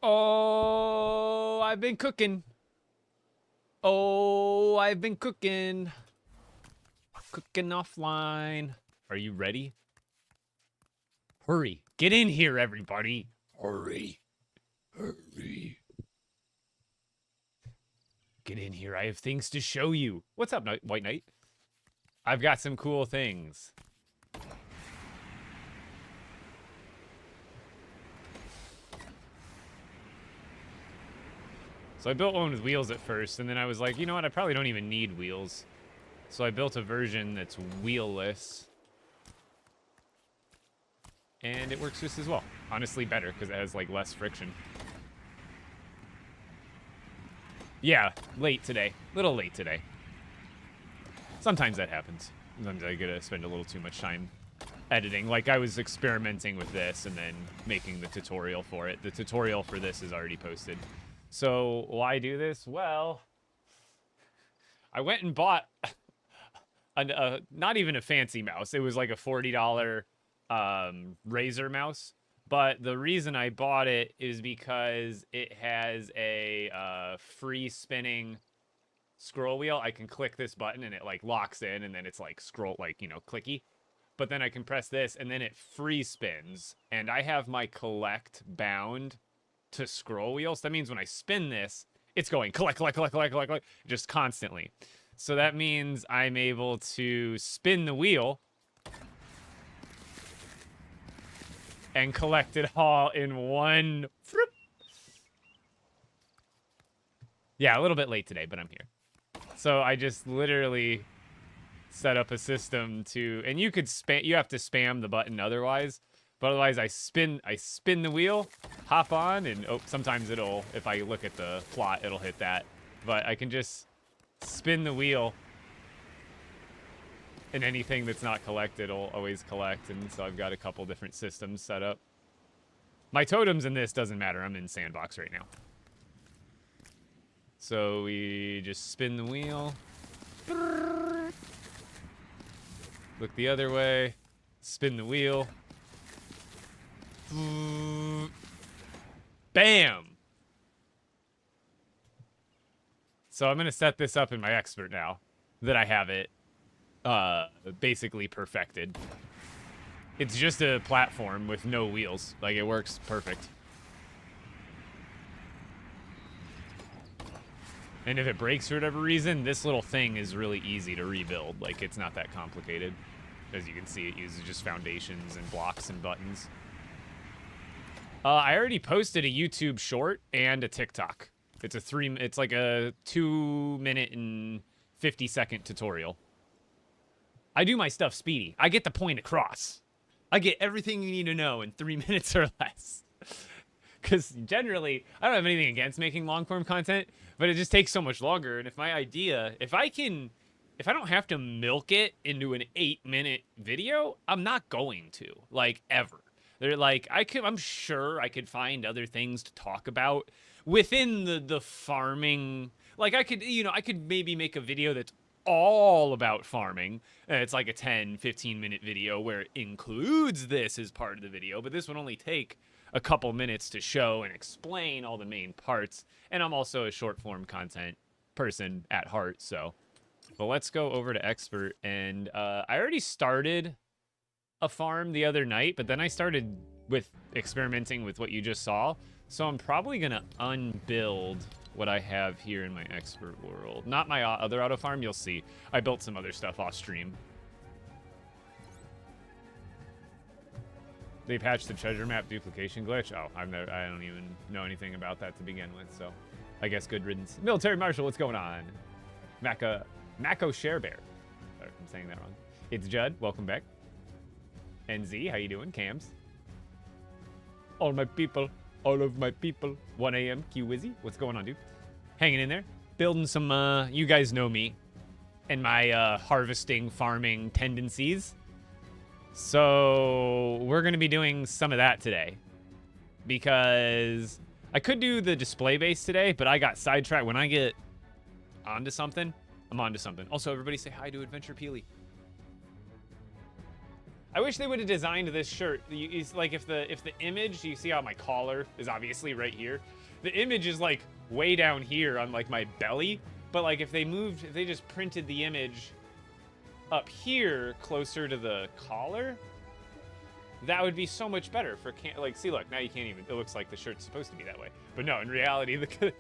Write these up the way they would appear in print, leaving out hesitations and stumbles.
Oh, I've been cooking. Oh, I've been cooking. Cooking offline. Are you ready? Hurry. Get in here, everybody. Hurry. Hurry. Get in here. I have things to show you. What's up, White Knight? I've got some cool things. So I built one with wheels at first, and then I was like, you know what? I probably don't even need wheels. So I built a version that's wheelless. And it works just as well. Honestly, better, because it has, like, less friction. Yeah, late today. Little late today. Sometimes that happens. Sometimes I gotta spend a little too much time editing. Like, I was experimenting with this and then making the tutorial for it. The tutorial for this is already posted. So, why do this? Well, I went and bought not even a fancy mouse. It was like a $40 Razer mouse. But the reason I bought it is because it has a free spinning scroll wheel. I can click this button and it like locks in, and then it's like scroll, like, you know, clicky. But then I can press this and then it free spins. And I have my collect bound to scroll wheel. So that means when I spin this, it's going collect, just constantly. So that means I'm able to spin the wheel and collect it all in one. Yeah, a little bit late today, but I'm here. So I just literally set up a system to, and you could spam, you have to spam the button otherwise, but otherwise I spin the wheel, hop on, and oh, sometimes it'll, if I look at the plot, it'll hit that. But I can just spin the wheel, and anything that's not collected will always collect. And so I've got a couple different systems set up. My totems in this doesn't matter. I'm in sandbox right now. So we just spin the wheel. Look the other way. Spin the wheel. Bam! So I'm going to set this up in my expert now that I have it basically perfected. It's just a platform with no wheels. Like, it works perfect. And if it breaks for whatever reason, this little thing is really easy to rebuild. Like, it's not that complicated. As you can see, it uses just foundations and blocks and buttons. I already posted a YouTube short and a TikTok. It's like a 2-minute and 50-second tutorial. I do my stuff speedy. I get the point across. I get everything you need to know in 3 minutes or less. Because generally, I don't have anything against making long-form content, but it just takes so much longer. And if my idea, if I don't have to milk it into an 8-minute video, I'm not going to, like, ever. They're like, I'm sure I could find other things to talk about within the farming. Like, I could maybe make a video that's all about farming. It's like a 10-15 minute video where it includes this as part of the video, but this would only take a couple minutes to show and explain all the main parts. And I'm also a short form content person at heart, so. But let's go over to expert. And I already started a farm the other night, but then I started with experimenting with what you just saw. So I'm probably gonna unbuild what I have here in my expert world. Not my other auto farm, you'll see. I built some other stuff off stream. They patched the treasure map duplication glitch. Oh, I don't even know anything about that to begin with, so I guess good riddance. Military Marshal, what's going on? Mako Sharebear. Sorry if I'm saying that wrong. It's Judd, welcome back. NZ, how you doing? Cams. All my people. All of my people. 1 a.m. Q Wizzy. What's going on, dude? Hanging in there. Building some, you guys know me and my harvesting, farming tendencies. So we're going to be doing some of that today. Because I could do the display base today, but I got sidetracked. When I get onto something, I'm onto something. Also, everybody say hi to Adventure Peely. I wish they would have designed this shirt. Like if the image, you see how my collar is obviously right here. The image is like way down here on like my belly. But like if they just printed the image up here closer to the collar, that would be so much better for like, see, look, now you can't even, it looks like the shirt's supposed to be that way. But no, in reality, the boop,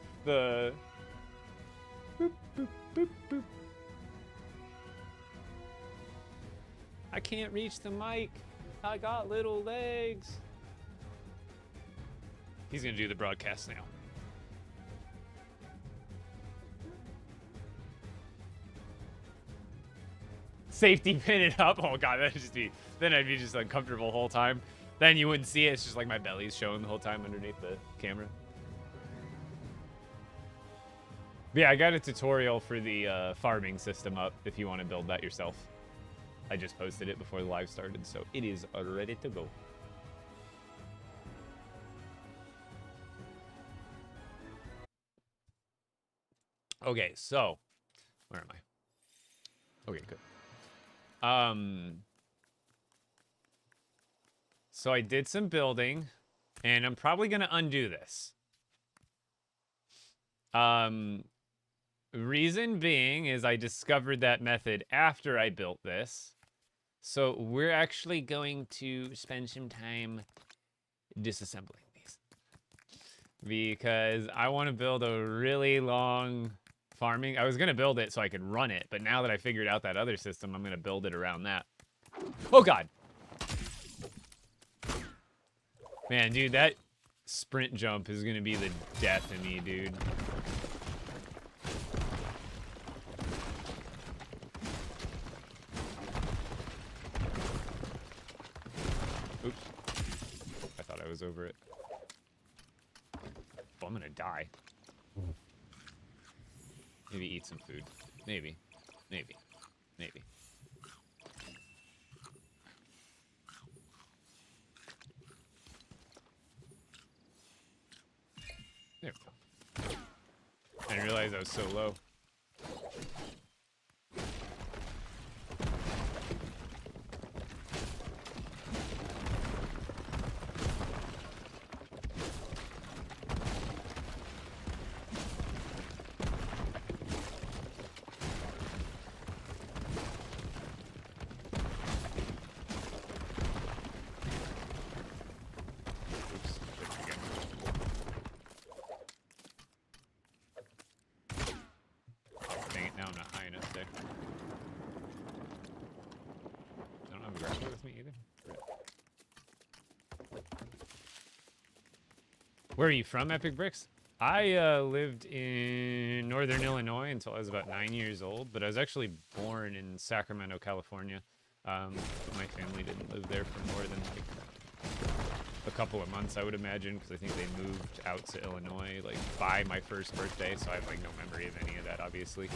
boop, boop, boop. I can't reach the mic. I got little legs. He's gonna do the broadcast now. Safety pin it up. Oh god, that'd just be, then I'd be just uncomfortable the whole time. Then you wouldn't see it. It's just like my belly's showing the whole time underneath the camera. But yeah, I got a tutorial for the farming system up if you want to build that yourself. I just posted it before the live started, so it is ready to go. Okay, so where am I? Okay, good. So I did some building, and I'm probably gonna undo this. Reason being is I discovered that method after I built this. So we're actually going to spend some time disassembling these. Because I want to build a really long farming. I was going to build it so I could run it, but now that I figured out that other system, I'm going to build it around that. Oh, God. Man, dude, that sprint jump is going to be the death of me, dude. Oops. I thought I was over it. Oh, I'm gonna die. Maybe eat some food. Maybe. Maybe. Maybe. There we go. I didn't realize I was so low. Where are you from, Epic Bricks? I lived in northern Illinois until I was about 9 years old, but I was actually born in Sacramento, California. My family didn't live there for more than like a couple of months, I would imagine, because I think they moved out to Illinois like by my first birthday, so I have like no memory of any of that, obviously.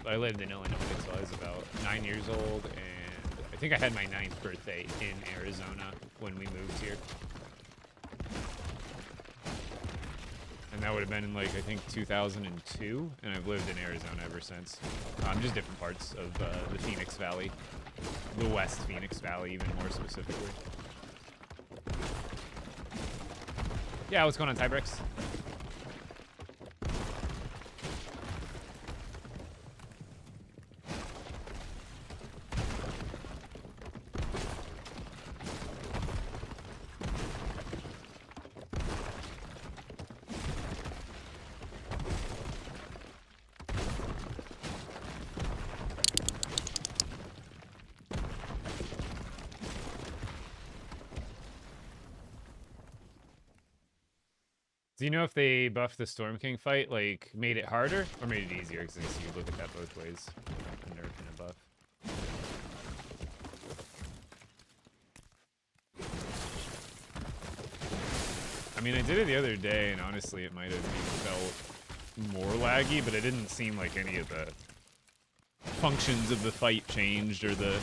But I lived in Illinois until I was about 9 years old, and I think I had my 9th birthday in Arizona when we moved here. And that would have been in, like, I think 2002, and I've lived in Arizona ever since. Just different parts of the Phoenix Valley. The West Phoenix Valley, even more specifically. Yeah, what's going on, Tybrix? Do you know if they buffed the Storm King fight, like, made it harder, or made it easier? Because you look at that both ways, a nerf and a buff. I mean, I did it the other day, and honestly, it might have felt more laggy, but it didn't seem like any of the functions of the fight changed, or the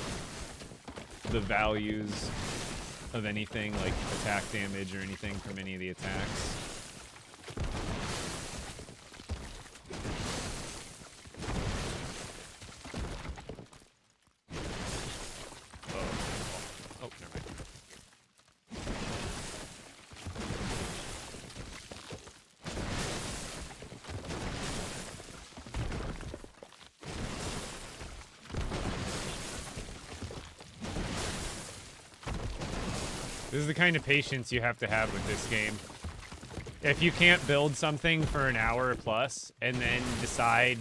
values of anything, like attack damage or anything from any of the attacks. This is the kind of patience you have with this game. If you can't build something for an hour plus and then decide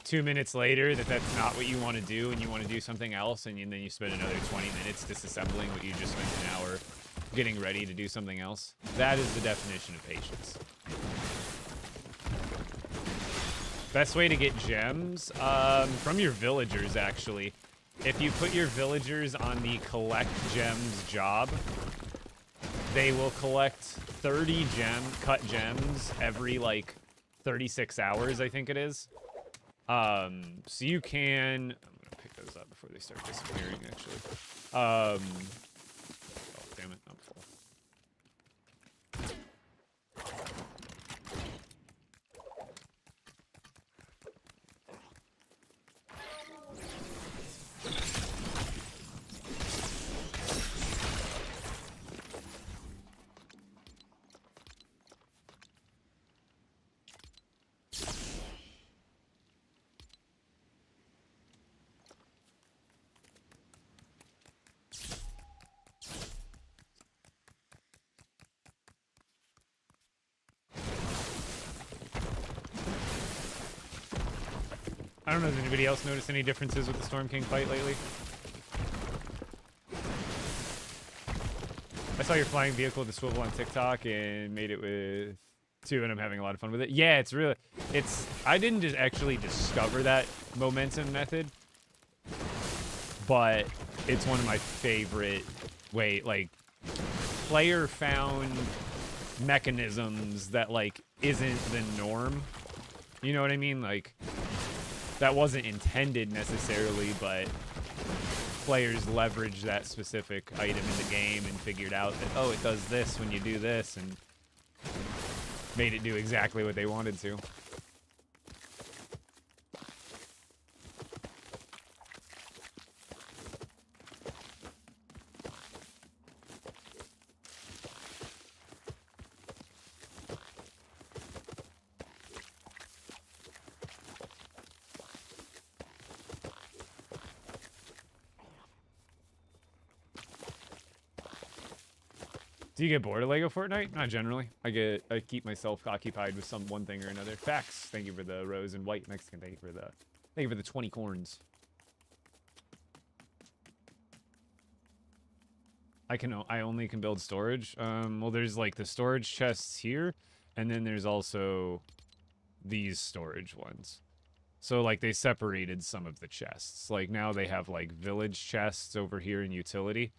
2 minutes later that that's not what you want to do and you want to do something else, and then you spend another 20 minutes disassembling what you just spent an hour getting ready to do something else, that is the definition of patience. Best way to get gems? From your villagers, actually. If you put your villagers on the collect gems job, they will collect 30 cut gems every, like, 36 hours, I think it is. So you can... I'm gonna pick those up before they start disappearing, actually. Oh, damn it, I'm full. I don't know, has anybody else noticed any differences with the Storm King fight lately? I saw your flying vehicle with the swivel on TikTok and made it with 2, and I'm having a lot of fun with it. Yeah, it's really... I didn't just actually discover that momentum method, but it's one of my favorite player found mechanisms that, like, isn't the norm. You know what I mean? Like, that wasn't intended necessarily, but players leveraged that specific item in the game and figured out that, oh, it does this when you do this, and made it do exactly what they wanted to. Do you get bored of LEGO Fortnite? Not generally. I keep myself occupied with one thing or another. Facts. Thank you for the rose and white Mexican. Thank you for the 20 corns. I only can build storage. Well, there's like the storage chests here, and then there's also these storage ones. So like they separated some of the chests. Like now they have like village chests over here in utility,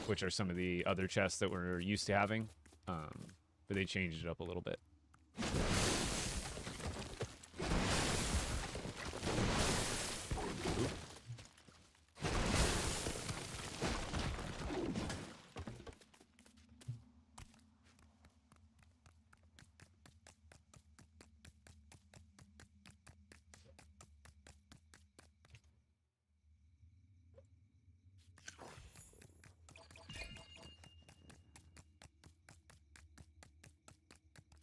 which are some of the other chests that we're used to having. But they changed it up a little bit.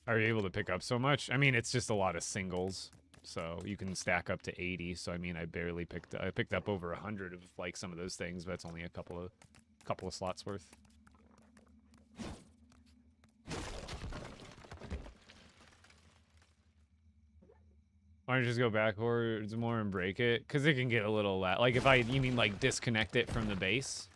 Are you able to pick up so much? I mean, it's just a lot of singles, so you can stack up to 80. So I mean, I picked up over 100 of like some of those things, but it's only a couple of slots worth. Why don't you just go backwards more and break it? Because it can get a little like if you mean like disconnect it from the base.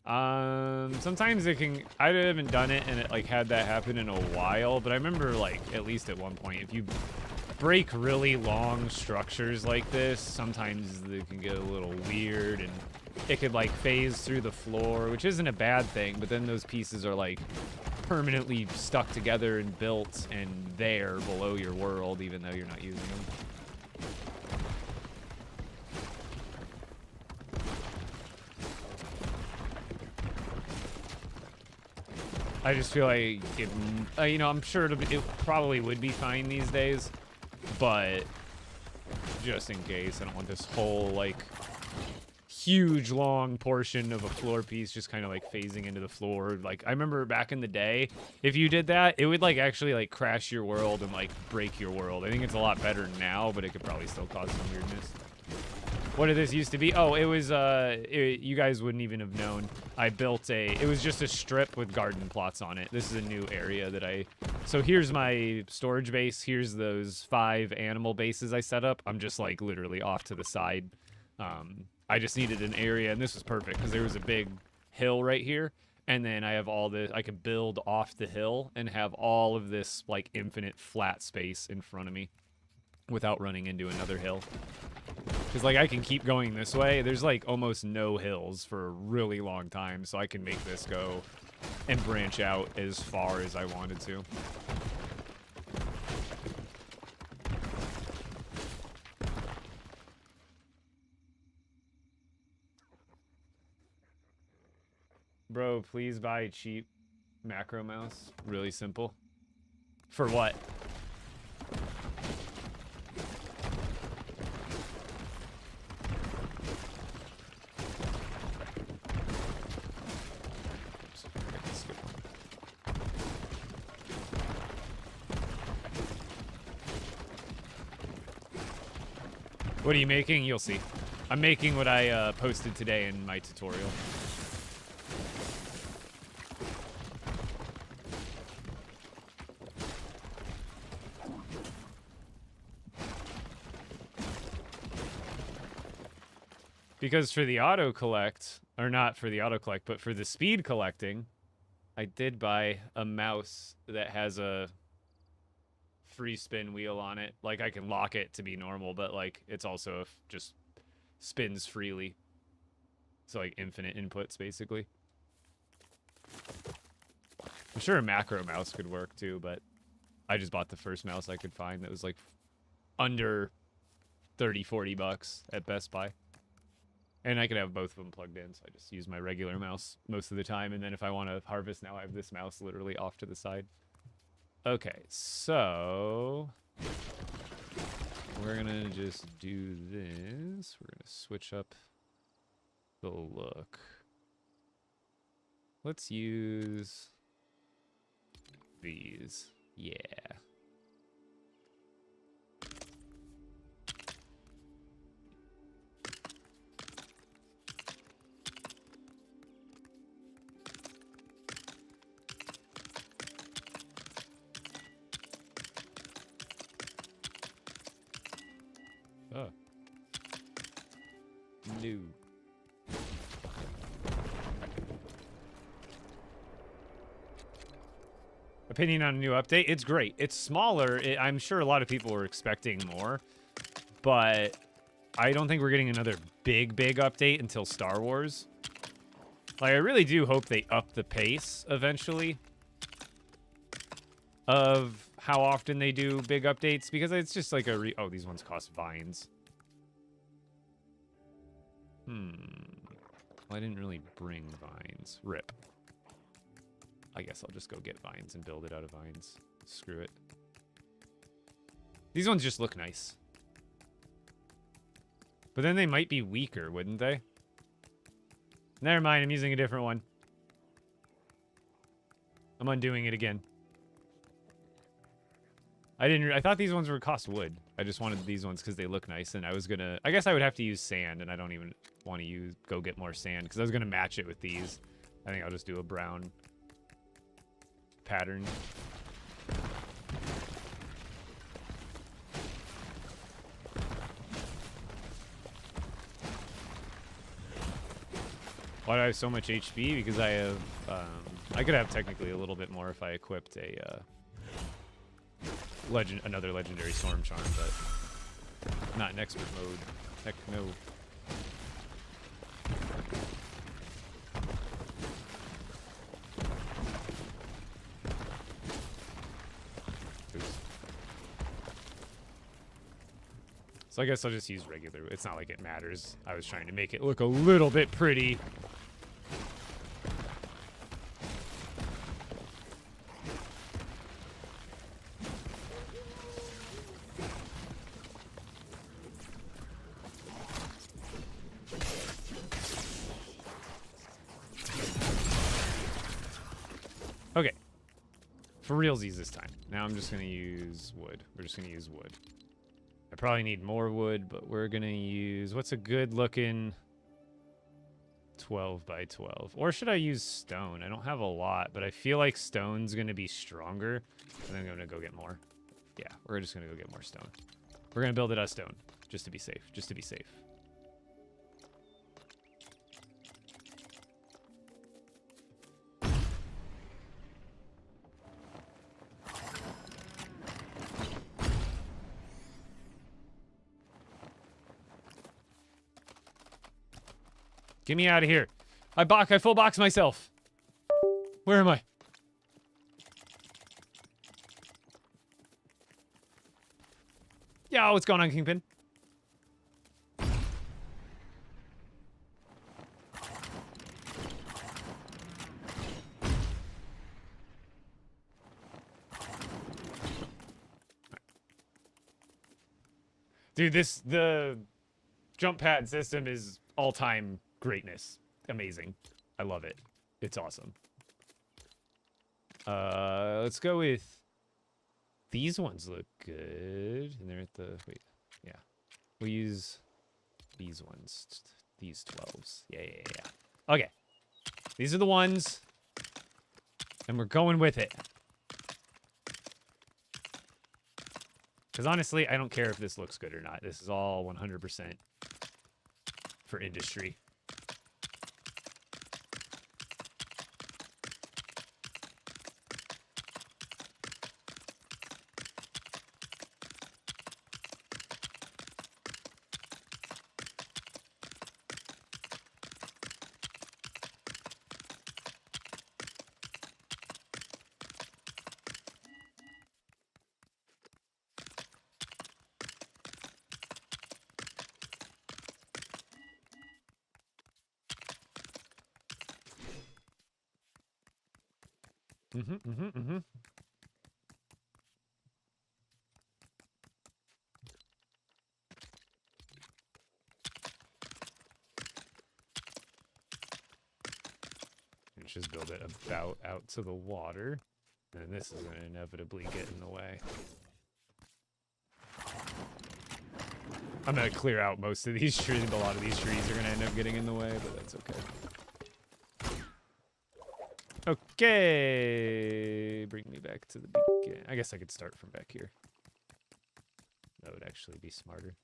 Sometimes it can... I haven't done it and it like had that happen in a while, but I remember like at least at one point, if you break really long structures like this, sometimes they can get a little weird and it could like phase through the floor, which isn't a bad thing, but then those pieces are like permanently stuck together and built and there below your world, even though you're not using them. I just feel like, you know, I'm sure it probably would be fine these days, but just in case, I don't want this whole, like, huge, long portion of a floor piece just kind of, like, phasing into the floor. Like, I remember back in the day, if you did that, it would, like, actually, like, crash your world and, like, break your world. I think it's a lot better now, but it could probably still cause some weirdness. What did this used to be? Oh, it was, you guys wouldn't even have known. I built it was just a strip with garden plots on it. This is a new area that so here's my storage base. Here's those 5 animal bases I set up. I'm just like literally off to the side. I just needed an area, and this was perfect because there was a big hill right here. And then I have all this, I could build off the hill and have all of this like infinite flat space in front of me without running into another hill. Because, like, I can keep going this way. There's, like, almost no hills for a really long time, so I can make this go and branch out as far as I wanted to. Bro, please buy a cheap macro mouse. Really simple. For what? What are you making? You'll see. I'm making what I posted today in my tutorial. Because for the auto collect, or not for the auto collect, but for the speed collecting, I did buy a mouse that has a free spin wheel on it. Like, I can lock it to be normal, but like it's also just spins freely. So like infinite inputs basically. I'm sure a macro mouse could work too, but I just bought the first mouse I could find that was like under 30-40 bucks at Best Buy. And I could have both of them plugged in, so I just use my regular mouse most of the time, and then if I want to harvest now, I have this mouse literally off to the side. Okay, so we're gonna just do this. We're gonna switch up the look. Let's use these. Yeah. Oh. No. Opinion on a new update? It's great. It's smaller. I'm sure a lot of people were expecting more, but I don't think we're getting another big update until Star Wars. Like, I really do hope they up the pace eventually of how often they do big updates, because it's just like oh, these ones cost vines. Well, I didn't really bring vines. Rip. I guess I'll just go get vines and build it out of vines. Screw it. These ones just look nice. But then they might be weaker, wouldn't they? Never mind, I'm using a different one. I'm undoing it again. I thought these ones would cost wood. I just wanted these ones because they look nice, and I guess I would have to use sand, and I don't even want to go get more sand, because I was gonna match it with these. I think I'll just do a brown pattern. Why do I have so much HP? Because I have, I could have technically a little bit more if I equipped a, another legendary storm charm, but not in expert mode. Heck no. Oops. So I guess I'll just use regular. It's not like it matters. I was trying to make it look a little bit pretty. Okay. For realsies this time. Now I'm just going to use wood. We're just going to use wood. I probably need more wood, but we're going to use... What's a good looking 12 by 12? Or should I use stone? I don't have a lot, but I feel like stone's going to be stronger. And I'm going to go get more. Yeah, we're just going to go get more stone. We're going to build it out of stone, just to be safe. Just to be safe. Get me out of here. I full box myself. Where am I? Yo, what's going on, Kingpin? Dude, the jump pad system is all-time greatness. Amazing. I love it. It's awesome. Let's go with... These ones look good. And they're at the... Wait. Yeah. We'll use these ones. These 12s. Yeah. Okay. These are the ones. And we're going with it. Because honestly, I don't care if this looks good or not. This is all 100% for industry. Mm-hmm. Let's just build it about out to the water. And this is going to inevitably get in the way. I'm going to clear out most of these trees. A lot of these trees are going to end up getting in the way, but that's okay. Okay, bring me back to the beginning. I guess I could start from back here. That would actually be smarter.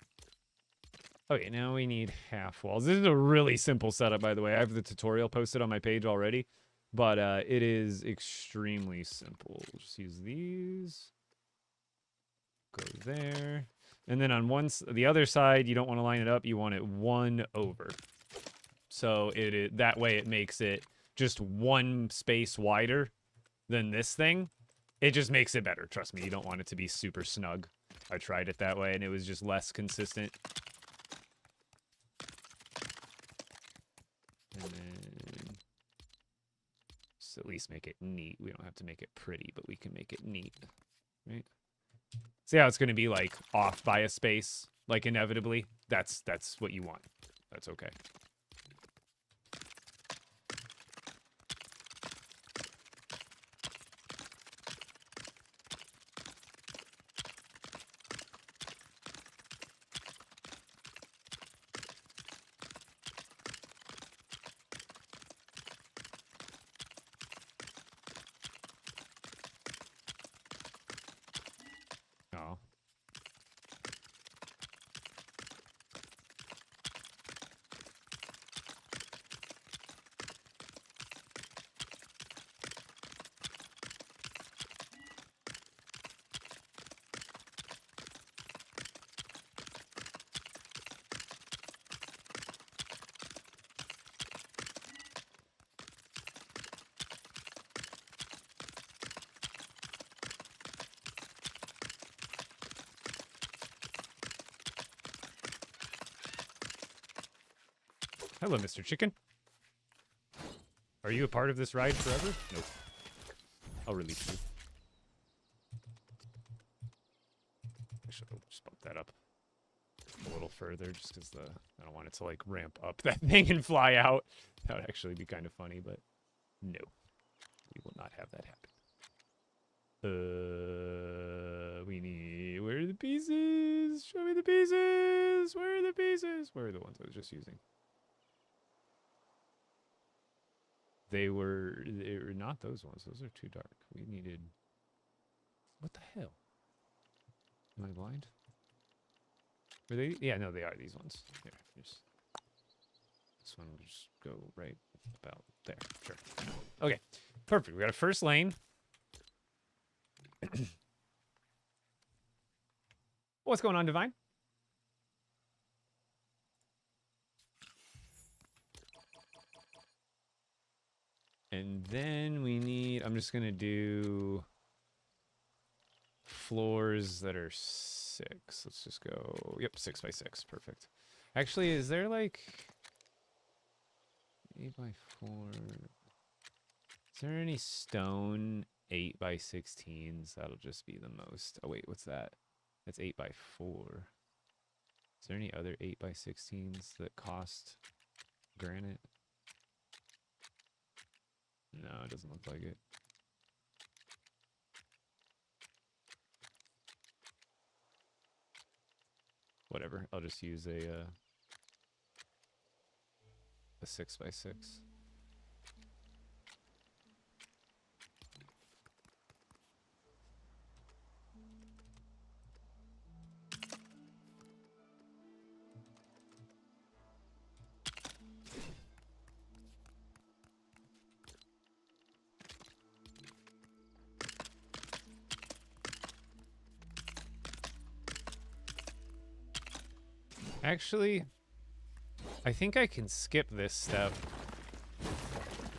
Okay, now we need half walls. This is a really simple setup, by the way. I have the tutorial posted on my page already, but it is extremely simple. We'll just use these. Go there. And then on the other side, you don't want to line it up. You want it one over. So that way it makes it just one space wider than this thing. It just makes it better. Trust me, you don't want it to be super snug. I tried it that way, and it was just less consistent. And then just at least make it neat. We don't have to make it pretty, but we can make it neat, right? See how it's going to be, like, off by a space, like, inevitably? That's what you want. That's okay. Oh. Hello, Mr. Chicken. Are you a part of this ride forever? Nope. I'll release you. Actually, I'll just bump that up a little further just because I don't want it to, like, ramp up that thing and fly out. That would actually be kind of funny, but no. We will not have that happen. We need... Where are the pieces? Show me the pieces? Where are the pieces? Where are the ones I was just using? They were not those ones. Those are too dark. We needed... What the hell? Am I blind? Are they? Yeah, no, they are these ones. Here, just... This one will just go right about there. Sure. Okay, perfect. We got a first lane. What's going on, Divine? And then we need... I'm just going to do floors that are 6. Let's just go... Yep, 6 by 6. Perfect. Actually, is there like... 8 by 4... Is there any stone 8 by 16s? That'll just be the most. Oh, wait, what's that? That's 8 by 4. Is there any other 8 by 16s that cost granite? No, it doesn't look like it. Whatever. I'll just use a 6 by 6. Actually, I think I can skip this step.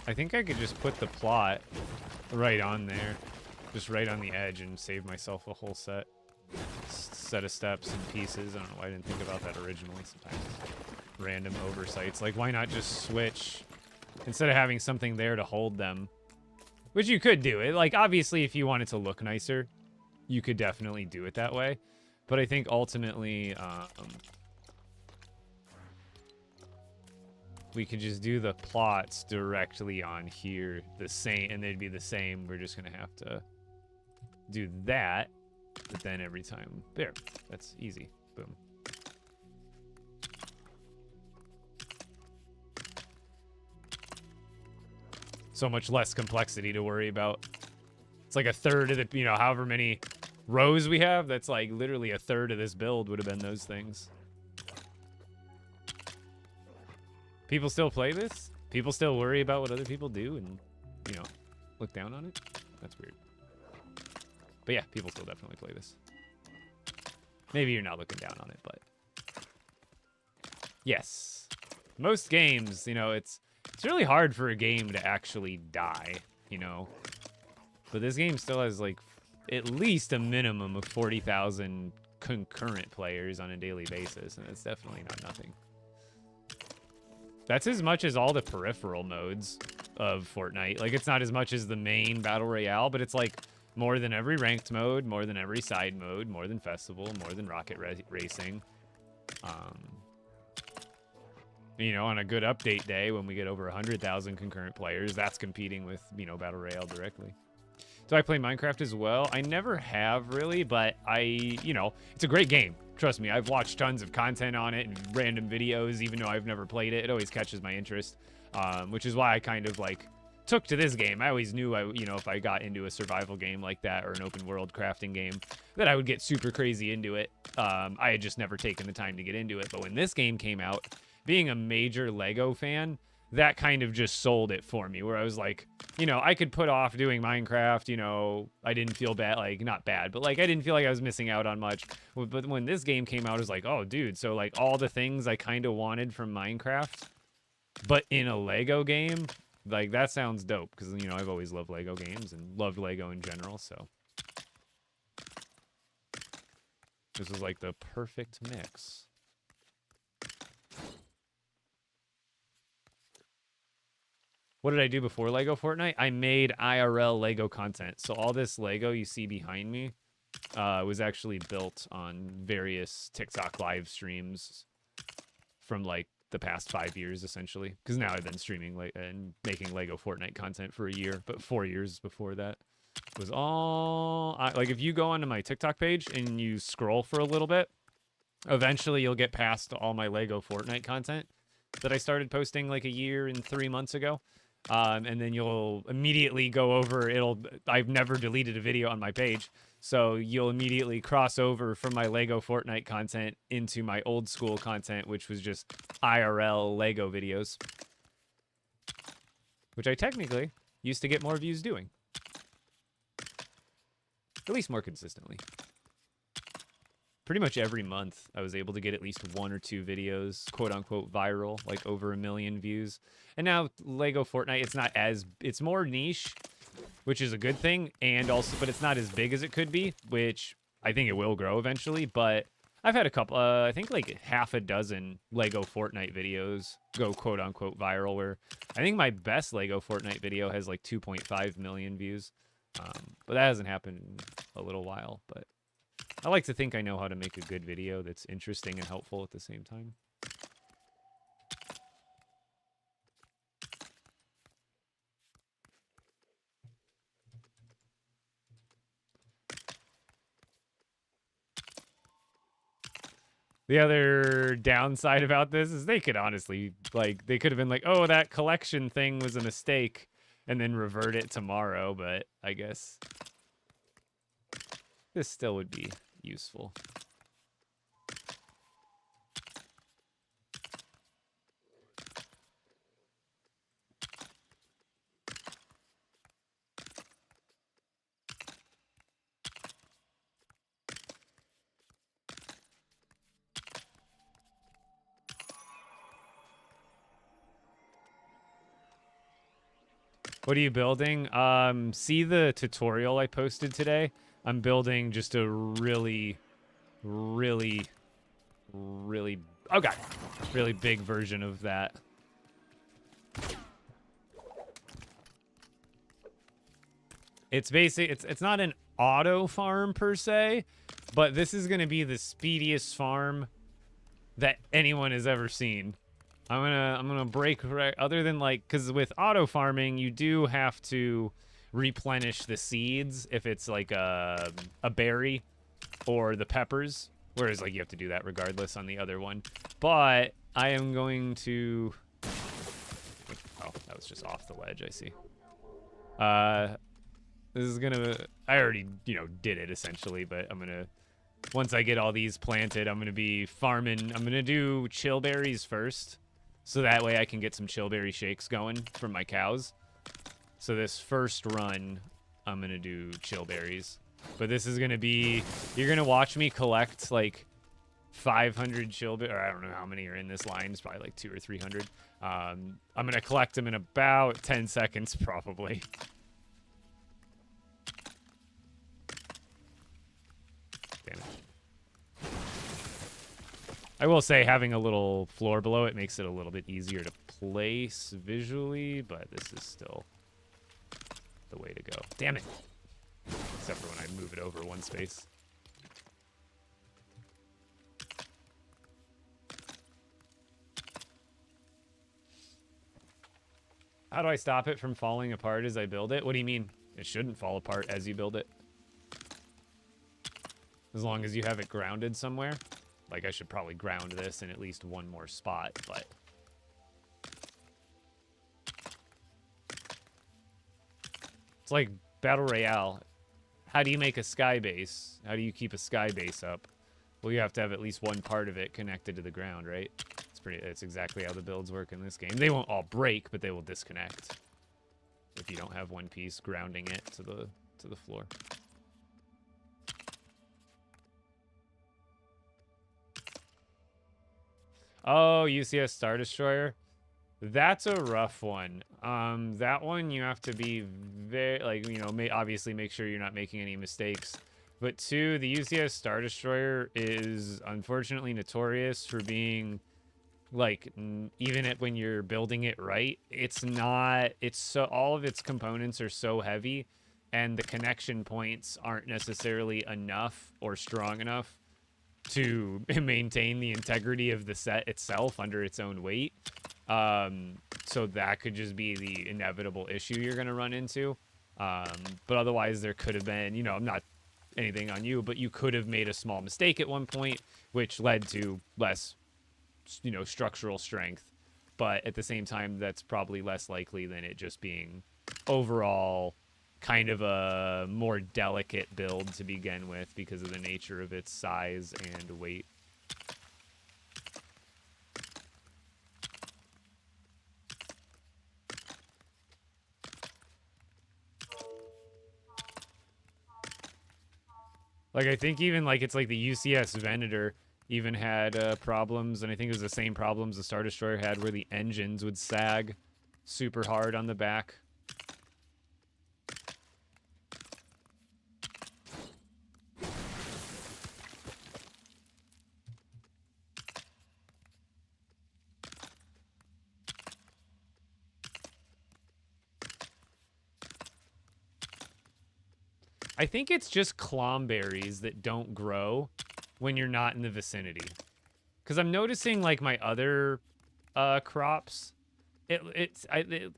I think I could just put the plot right on there. Just right on the edge and save myself a whole set of steps and pieces. I don't know why I didn't think about that originally. Sometimes random oversights. Like, why not just switch instead of having something there to hold them? Which you could do it. Like, obviously, if you want it to look nicer, you could definitely do it that way. But I think ultimately... we could just do the plots directly on here, the same, and they'd be the same. We're just gonna have to do that, but then every time, there, that's easy. Boom. So much less complexity to worry about. It's like a third of the, you know, however many rows we have, that's like literally a third of this build would have been those things. People still play this? People still worry about what other people do and, you know, look down on it? That's weird. But yeah, people still definitely play this. Maybe you're not looking down on it, but... Yes. Most games, you know, it's really hard for a game to actually die, you know? But this game still has, like, at least a minimum of 40,000 concurrent players on a daily basis, and it's definitely not nothing. That's as much as all the peripheral modes of Fortnite. Like, it's not as much as the main Battle Royale, but it's, like, more than every ranked mode, more than every side mode, more than Festival, more than Rocket Racing. You know, on a good update day, when we get over 100,000 concurrent players, that's competing with, you know, Battle Royale directly. Do I play Minecraft as well? I never have, really, but you know, it's a great game. Trust me, I've watched tons of content on it and random videos, even though I've never played it. It always catches my interest, which is why I kind of, like, took to this game. I always knew, you know, if I got into a survival game like that or an open world crafting game, that I would get super crazy into it. I had just never taken the time to get into it. But when this game came out, being a major LEGO fan, that kind of just sold it for me, where I was like, you know, I could put off doing Minecraft, you know, I didn't feel bad, like, not bad, but, like, I didn't feel like I was missing out on much. But when this game came out, I was like, oh, dude, so, like, all the things I kind of wanted from Minecraft, but in a LEGO game, like, that sounds dope, because, you know, I've always loved LEGO games and loved LEGO in general, so. This was, like, the perfect mix. What did I do before LEGO Fortnite? I made IRL LEGO content. So all this LEGO you see behind me was actually built on various TikTok live streams from, like, the past 5 years, essentially. Because now I've been streaming and making LEGO Fortnite content for a year. But 4 years before that was all... like, if you go onto my TikTok page and you scroll for a little bit, Eventually, you'll get past all my LEGO Fortnite content that I started posting like a year and 3 months ago. And then you'll immediately go over. I've never deleted a video on my page. So you'll immediately cross over from my LEGO Fortnite content into my old school content, which was just IRL LEGO videos, which I technically used to get more views doing. At least more consistently. Pretty much every month, I was able to get at least 1 or 2 videos, quote unquote, viral, like over 1 million views. And now LEGO Fortnite, it's more niche, which is a good thing, but it's not as big as it could be, which I think it will grow eventually. But I've had a couple, I think like half a dozen LEGO Fortnite videos go quote unquote viral, where I think my best LEGO Fortnite video has like 2.5 million views. But that hasn't happened in a little while, but I like to think I know how to make a good video that's interesting and helpful at the same time. The other downside about this is they could honestly, they could have been like, oh, that collection thing was a mistake, and then revert it tomorrow, but I guess this still would be useful. What are you building? See the tutorial I posted today? I'm building just a really, really, really, oh god, really big version of that. It's it's not an auto farm per se, but this is gonna be the speediest farm that anyone has ever seen. I'm gonna break, other than because with auto farming you do have to replenish the seeds if it's like a berry or the peppers, whereas you have to do that regardless on the other one. But I am going to, oh, that was just off the ledge, I see. This is gonna, I already did it essentially, but I'm gonna, once I get all these planted, I'm gonna be farming. I'm gonna do chill berries first, so that way I can get some chillberry shakes going from my cows. So this first run, I'm going to do chillberries. But this is going to be, you're going to watch me collect 500 chillberries, or I don't know how many are in this line. It's probably 200 or 300. I'm going to collect them in about 10 seconds, probably. Damn it. I will say having a little floor below it makes it a little bit easier to place visually, but this is still the way to go. Damn it. Except for when I move it over one space. How do I stop it from falling apart as I build it? What do you mean? It shouldn't fall apart as you build it. As long as you have it grounded somewhere. I should probably ground this in at least one more spot, but... It's like Battle Royale. How do you make a sky base? How do you keep a sky base up? Well, you have to have at least one part of it connected to the ground, right? It's exactly how the builds work in this game. They won't all break, but they will disconnect if you don't have one piece grounding it to the floor. Oh, UCS Star Destroyer. That's a rough one. That one you have to be very, obviously make sure you're not making any mistakes. But 2, the UCS Star Destroyer is unfortunately notorious for being, even when you're building it right, all of its components are so heavy, and the connection points aren't necessarily enough or strong enough to maintain the integrity of the set itself under its own weight. So that could just be the inevitable issue you're going to run into. But otherwise there could have been, I'm not anything on you, but you could have made a small mistake at one point, which led to less, structural strength. But at the same time, that's probably less likely than it just being overall kind of a more delicate build to begin with because of the nature of its size and weight. Like, I think even, like, it's like the UCS Venator even had problems, and I think it was the same problems the Star Destroyer had where the engines would sag super hard on the back. I think it's just clomberries that don't grow when you're not in the vicinity. Because I'm noticing, like, my other crops, it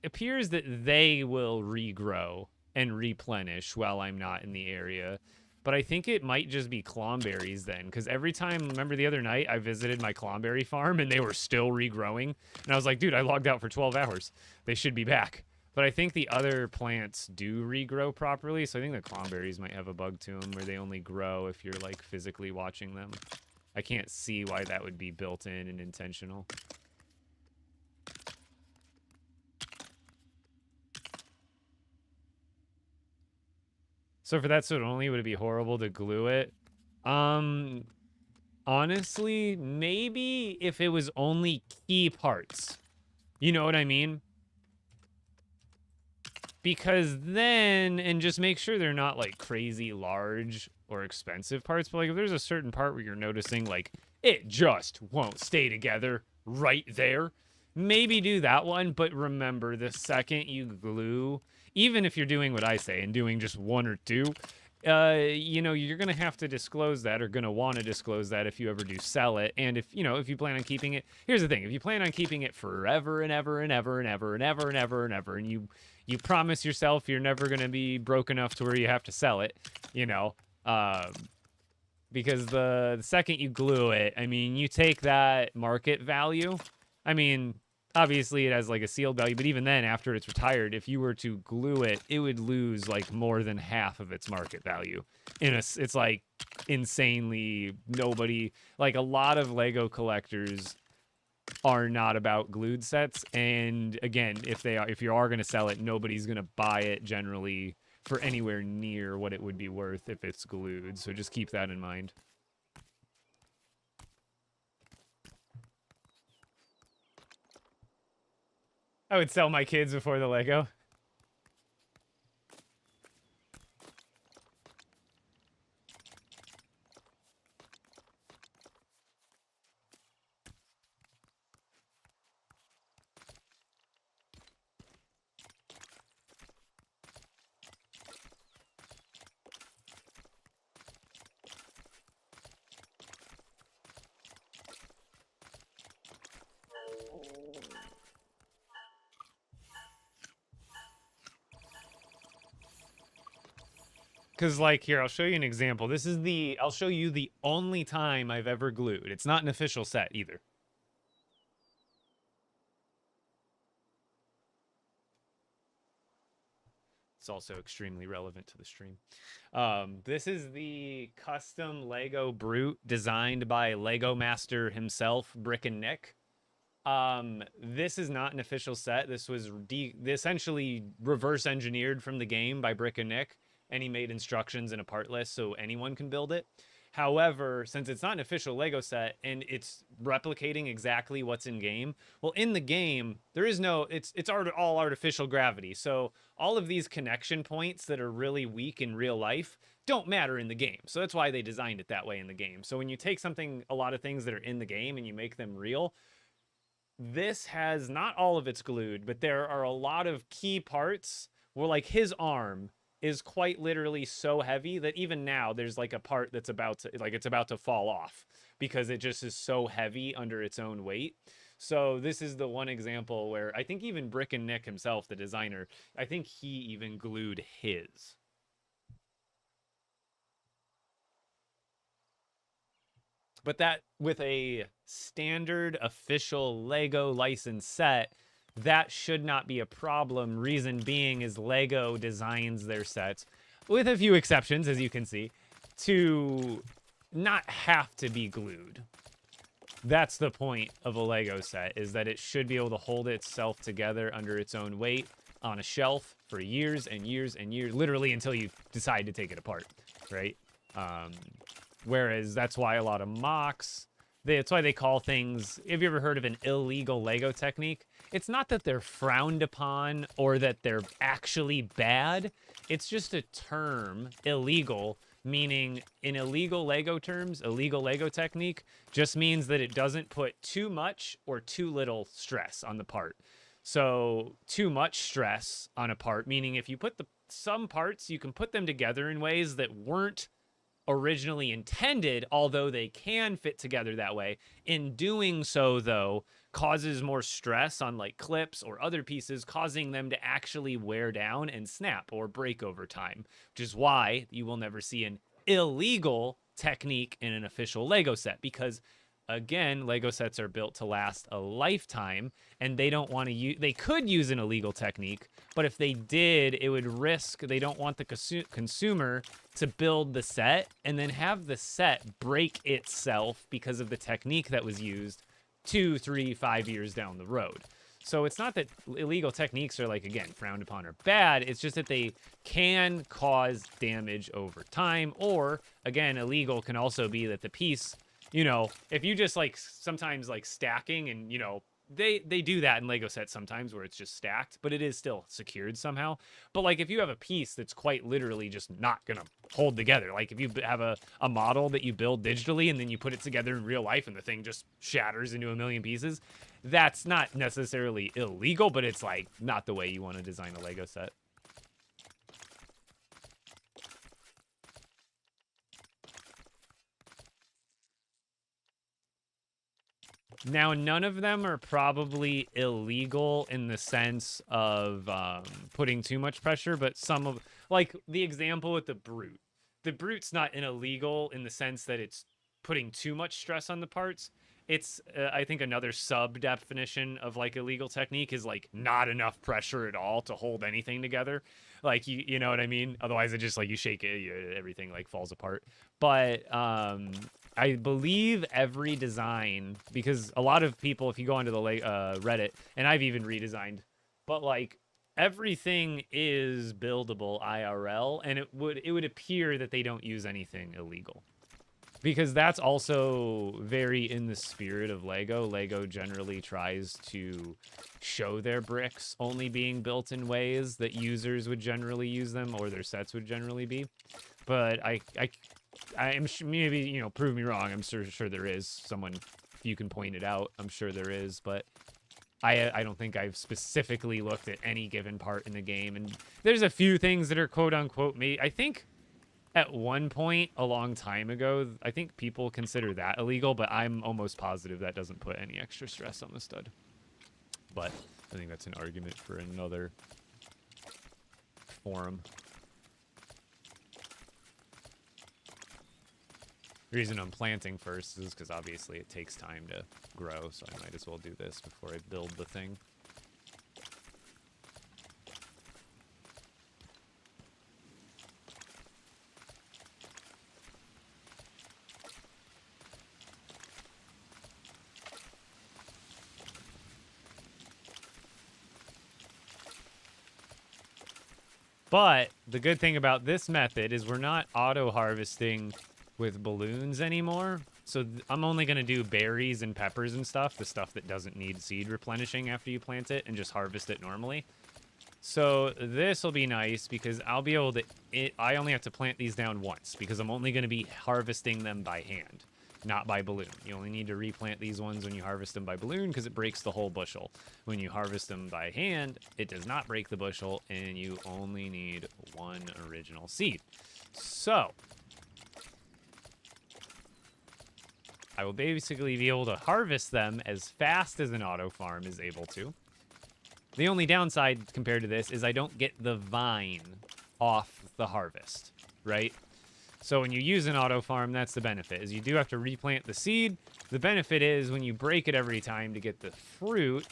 appears that they will regrow and replenish while I'm not in the area. But I think it might just be clomberries then. Because every time, remember the other night, I visited my clomberry farm and they were still regrowing. And I was like, dude, I logged out for 12 hours. They should be back. But I think the other plants do regrow properly, so I think the clomberries might have a bug to them where they only grow if you're, like, physically watching them. I can't see why that would be built in and intentional. So for that suit only, would it be horrible to glue it? Honestly, maybe if it was only key parts. You know what I mean? Because then, and just make sure they're not like crazy large or expensive parts, but like if there's a certain part where you're noticing like it just won't stay together right there, maybe do that one. But remember, the second you glue, even if you're doing what I say and doing just one or two, you're gonna have to disclose that, or gonna want to disclose that if you ever do sell it. And if you plan on keeping it, here's the thing: if you plan on keeping it forever and ever and ever and ever and ever and ever and ever, and you promise yourself you're never gonna be broke enough to where you have to sell it, because the second you glue it, I mean, you take that market value. I mean, obviously it has like a sealed value, but even then, after it's retired, if you were to glue it, it would lose like more than half of its market value. It's like insanely like a lot of Lego collectors are not about glued sets, and again, if you are going to sell it, nobody's going to buy it generally for anywhere near what it would be worth if it's glued. So just keep that in mind. I would sell my kids before the Lego. Because, like, here, I'll show you an example. I'll show you the only time I've ever glued. It's not an official set either. It's also extremely relevant to the stream. This is the custom Lego Brute designed by Lego Master himself, Brick and Nick. This is not an official set. This was essentially reverse engineered from the game by Brick and Nick, and he made instructions in a part list so anyone can build it. However, since it's not an official Lego set and it's replicating exactly what's in game, well, in the game there is no it's all artificial gravity. So all of these connection points that are really weak in real life don't matter in the game. So that's why they designed it that way in the game. So when you take a lot of things that are in the game and you make them real, this has not all of it's glued, but there are a lot of key parts where, like, his arm is quite literally so heavy that even now there's like a part that's about to fall off because it just is so heavy under its own weight. So this is the one example where I think even Brick and Nick himself, the designer, I think he even glued his. But that with a standard official Lego license set, that should not be a problem. Reason being is Lego designs their sets, with a few exceptions, as you can see, to not have to be glued. That's the point of a Lego set, is that it should be able to hold itself together under its own weight on a shelf for years and years and years, literally until you decide to take it apart, right? Whereas that's why a lot of mocks, that's why they call things, have you ever heard of an illegal Lego technique? It's not that they're frowned upon or that they're actually bad. It's just a term, illegal, meaning in illegal Lego terms, illegal Lego technique just means that it doesn't put too much or too little stress on the part. So too much stress on a part, meaning if you put some parts, you can put them together in ways that weren't originally intended, although they can fit together that way. In doing so, though, causes more stress on like clips or other pieces, causing them to actually wear down and snap or break over time, which is why you will never see an illegal technique in an official Lego set, because again, Lego sets are built to last a lifetime, and they don't want to use, they could use an illegal technique, but if they did, it would risk, they don't want the consumer to build the set and then have the set break itself because of the technique that was used 2, 3, 5 years down the road. So it's not that illegal techniques are, like, again, frowned upon or bad. It's just that they can cause damage over time. Or, again, illegal can also be that the piece, you know, if you just, like, sometimes, like, stacking and, you know, they do that in Lego sets sometimes where it's just stacked, but it is still secured somehow. But, like, if you have a piece that's quite literally just not going to hold together, like if you have a model that you build digitally and then you put it together in real life and the thing just shatters into a million pieces, that's not necessarily illegal, but it's, like, not the way you want to design a Lego set. Now, none of them are probably illegal in the sense of putting too much pressure, but some of, like the example with the Brute. The Brute's not an illegal in the sense that it's putting too much stress on the parts. It's, I think, another sub-definition of, like, illegal technique is, like, not enough pressure at all to hold anything together. Like, you know what I mean? Otherwise, it just, like, you shake it, everything, like, falls apart. But, I believe every design, because a lot of people, if you go onto the Reddit, and I've even redesigned, but, like, everything is buildable IRL, and it would appear that they don't use anything illegal. Because that's also very in the spirit of Lego. Lego generally tries to show their bricks only being built in ways that users would generally use them, or their sets would generally be. But I am maybe, you know, prove me wrong. I'm sure there is someone, if you can point it out. I'm sure there is, but I don't think I've specifically looked at any given part in the game. And there's a few things that are quote unquote made. I think at one point a long time ago, I think people consider that illegal, but I'm almost positive that doesn't put any extra stress on the stud. But I think that's an argument for another forum. The reason I'm planting first is because obviously it takes time to grow, so I might as well do this before I build the thing. But the good thing about this method is we're not auto-harvesting with balloons anymore. So I'm only going to do berries and peppers and stuff, the stuff that doesn't need seed replenishing after you plant it, and just harvest it normally. So this will be nice because I'll be able to, I only have to plant these down once because I'm only going to be harvesting them by hand, not by balloon. You only need to replant these ones when you harvest them by balloon because it breaks the whole bushel. When you harvest them by hand, it does not break the bushel, and you only need one original seed. So I will basically be able to harvest them as fast as an auto farm is able to. The only downside compared to this is I don't get the vine off the harvest, right? So when you use an auto farm, that's the benefit, is you do have to replant the seed. The benefit is when you break it every time to get the fruit,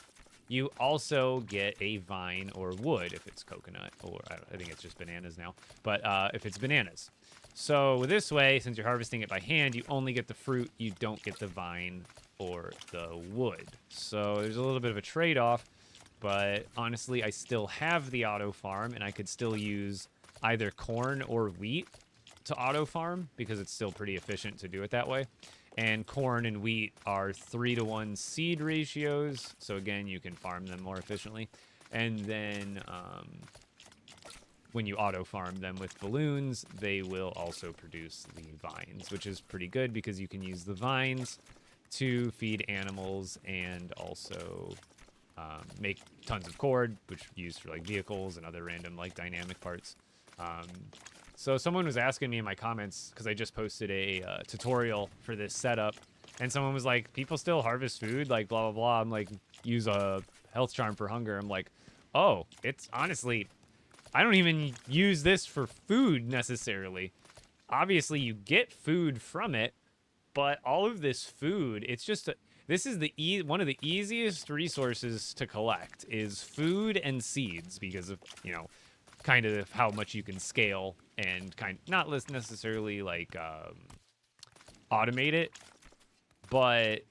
you also get a vine or wood if it's coconut, or I think it's just bananas now, but if it's bananas. So this way, since you're harvesting it by hand, you only get the fruit, you don't get the vine or the wood. So there's a little bit of a trade-off, but honestly, I still have the auto farm, and I could still use either corn or wheat to auto farm because it's still pretty efficient to do it that way. And corn and wheat are 3-to-1 seed ratios, so again, you can farm them more efficiently. And then when you auto farm them with balloons, they will also produce the vines, which is pretty good because you can use the vines to feed animals and also make tons of cord, which are used for like vehicles and other random like dynamic parts. So someone was asking me in my comments, because I just posted a tutorial for this setup, and someone was like, people still harvest food, like blah, blah, blah. I'm like, use a health charm for hunger. I'm like, oh, it's honestly, I don't even use this for food necessarily. Obviously, you get food from it, but all of this food, it's just, this is one of the easiest resources to collect is food and seeds because of, you know, kind of how much you can scale and not necessarily like automate it, but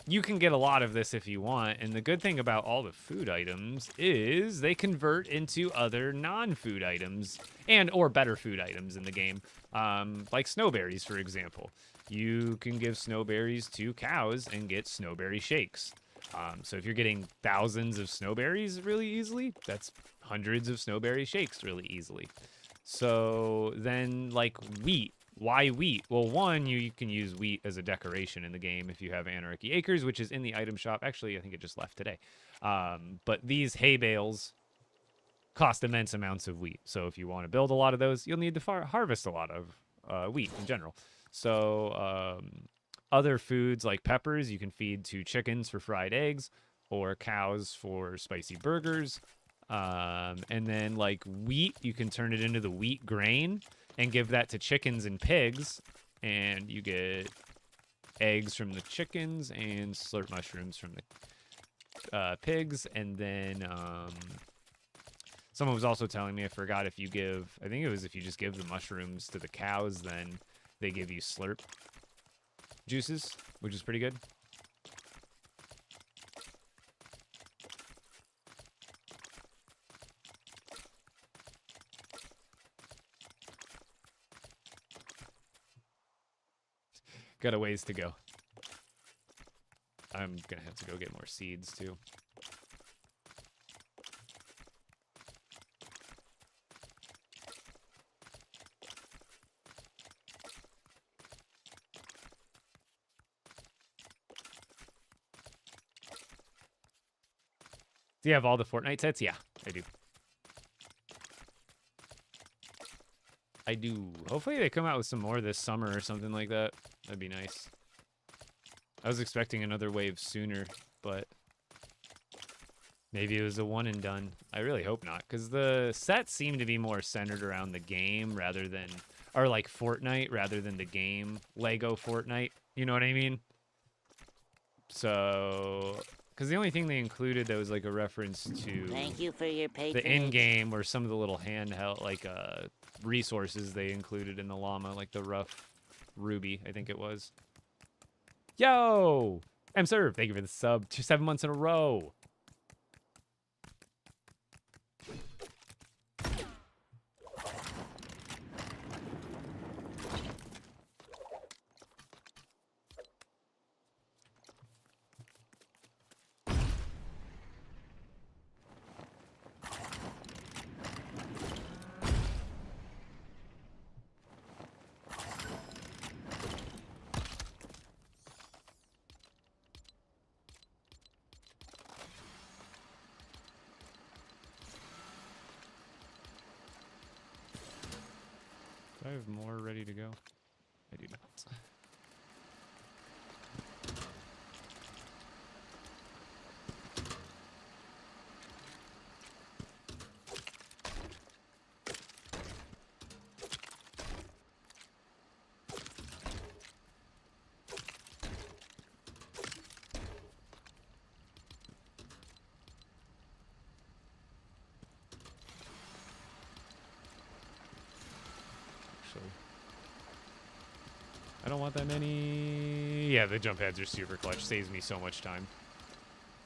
you can get a lot of this if you want. And the good thing about all the food items is they convert into other non-food items and or better food items in the game, like snowberries, for example. You can give snowberries to cows and get snowberry shakes. So if you're getting thousands of snowberries really easily, that's hundreds of snowberry shakes really easily. So then, like wheat. Why wheat? Well, one, you can use wheat as a decoration in the game if you have Anarchy Acres, which is in the item shop. Actually, I think it just left today. But these hay bales cost immense amounts of wheat. So if you want to build a lot of those, you'll need to harvest a lot of wheat in general. So other foods like peppers, you can feed to chickens for fried eggs or cows for spicy burgers. And then like wheat, you can turn it into the wheat grain and give that to chickens and pigs, and you get eggs from the chickens and slurp mushrooms from the pigs. And then someone was also telling me, I forgot, if you give, I think it was if you just give the mushrooms to the cows, then they give you slurp juices, which is pretty good. Got a ways to go. I'm gonna have to go get more seeds too. Do you have all the Fortnite sets? Yeah, I do. I do. Hopefully they come out with some more this summer or something like that. That'd be nice. I was expecting another wave sooner, but maybe it was a one and done. I really hope not, because the sets seem to be more centered around the game rather than, or like Fortnite rather than the game. LEGO Fortnite, you know what I mean? So, because the only thing they included that was like a reference to Thank you for your patronage. the in-game were some of the little handheld, like resources they included in the llama, like the rough ruby, I think it was. Yo! M-Serve, thank you for the sub. 7 months in a row. Do I have more ready to go? I do not. actually. I don't want that many. Yeah, the jump pads are super clutch. Saves me so much time.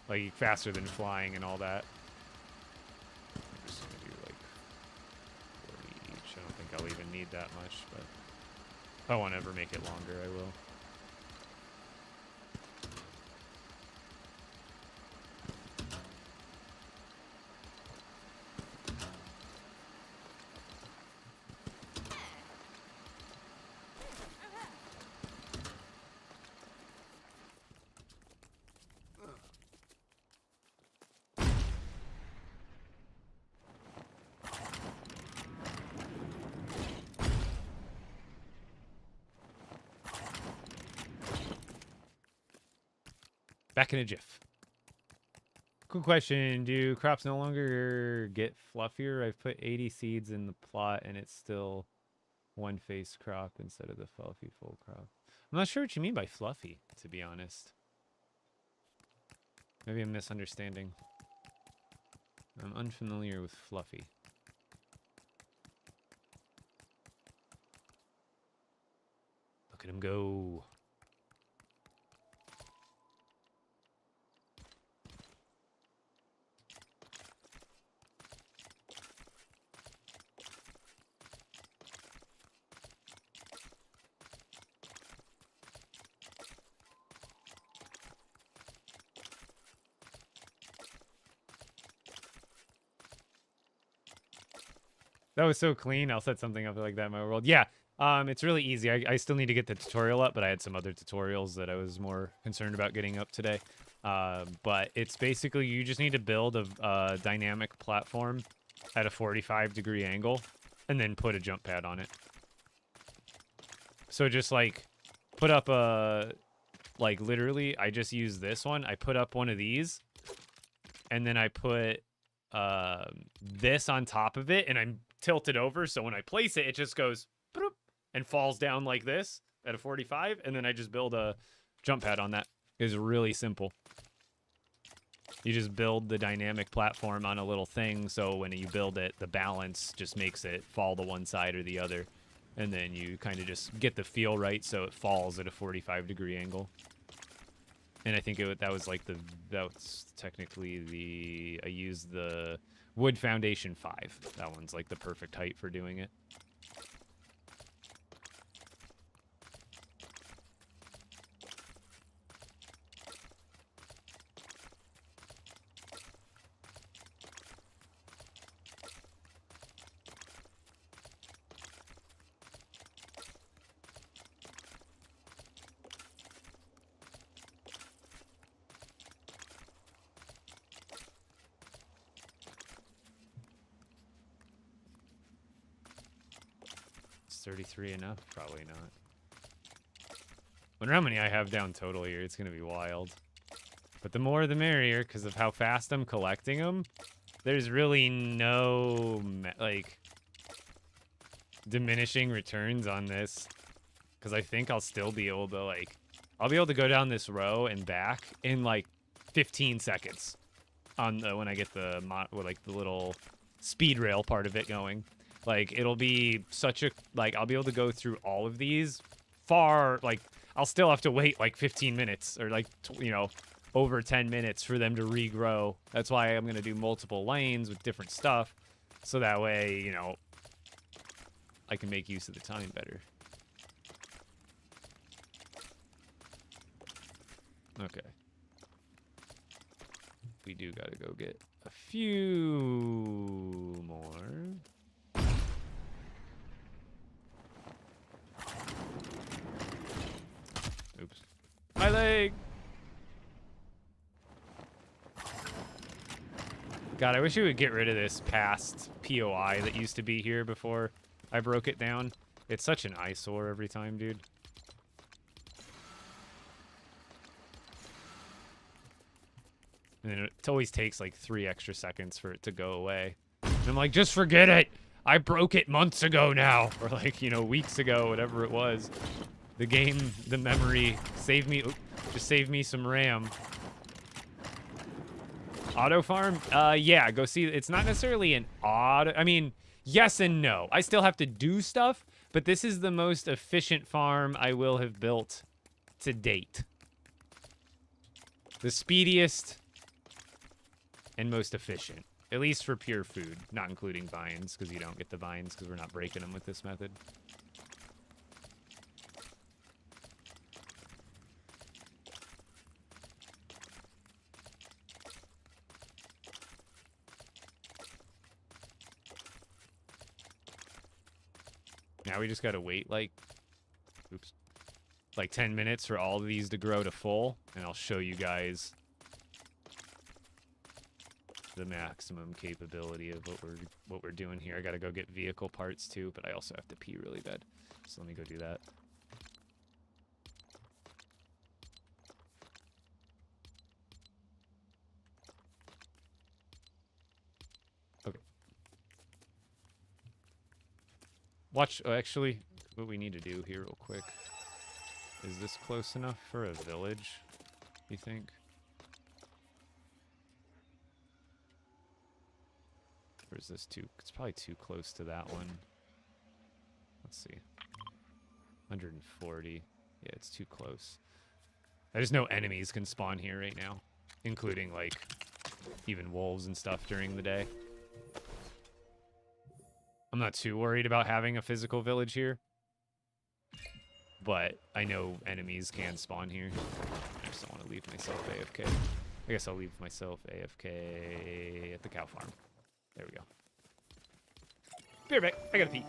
Like, faster than flying and all that. I'm just gonna do, like, 40 each. I don't think I'll even need that much, but if I want to ever make it longer, I will. Back in a jiff. Cool question. Do crops no longer get fluffier? I've put 80 seeds in the plot and it's still one face crop instead of the fluffy full crop. I'm not sure what you mean by fluffy, to be honest. Maybe I'm misunderstanding. I'm unfamiliar with fluffy. Look at him go. That was so clean. I'll set something up like that in my world. Yeah, it's really easy. I still need to get the tutorial up, but I had some other tutorials that I was more concerned about getting up today. But it's basically you just need to build a dynamic platform at a 45-degree angle and then put a jump pad on it. So just like put up a, like literally, I just use this one. I put up one of these and then I put this on top of it and I'm tilted over, so when I place it, it just goes bloop, and falls down like this at a 45, and then I just build a jump pad on that. It's really simple. You just build the dynamic platform on a little thing, so when you build it, the balance just makes it fall to one side or the other, and then you kind of just get the feel right so it falls at a 45-degree angle. And I think that was like that's technically I used the wood foundation 5. That one's like the perfect height for doing it. Is 33 enough? Probably not. Wonder how many I have down total here. It's gonna be wild. But the more the merrier, because of how fast I'm collecting them. There's really no, like, diminishing returns on this. Because I think I'll still be able to, like, I'll be able to go down this row and back in, like, 15 seconds. On the, when I get the, like, the little speed rail part of it going. Like, it'll be such a, like, I'll be able to go through all of these far, like, I'll still have to wait, like, 15 minutes or, like, you know, over 10 minutes for them to regrow. That's why I'm going to do multiple lanes with different stuff. So that way, you know, I can make use of the time better. Okay. We do got to go get a few more. Oops. My leg! God, I wish we would get rid of this past POI that used to be here before I broke it down. It's such an eyesore every time, dude. And it always takes like 3 extra seconds for it to go away. And I'm like, just forget it! I broke it months ago now! Or like, you know, weeks ago, whatever it was. The game, the memory, saved me, just saved me some RAM. Auto farm? Yeah, go see. It's not necessarily an auto. I mean, yes and no. I still have to do stuff, But this is the most efficient farm I will have built to date. The speediest and most efficient. At least for pure food, not including vines, because you don't get the vines because we're not breaking them with this method. Now we just gotta wait like, oops, like 10 minutes for all of these to grow to full, and I'll show you guys the maximum capability of what we're doing here. I gotta go get vehicle parts too, but I also have to pee really bad. So let me go do that. Okay. Watch, actually, what we need to do here real quick. Is this close enough for a village, you think? Or is this too... It's probably too close to that one. Let's see. 140. Yeah, it's too close. I just know enemies can spawn here right now. Including, like, even wolves and stuff during the day. I'm not too worried about having a physical village here. But I know enemies can spawn here. I just don't want to leave myself AFK. I guess I'll leave myself AFK at the cow farm. There we go. Be right back. I gotta pee.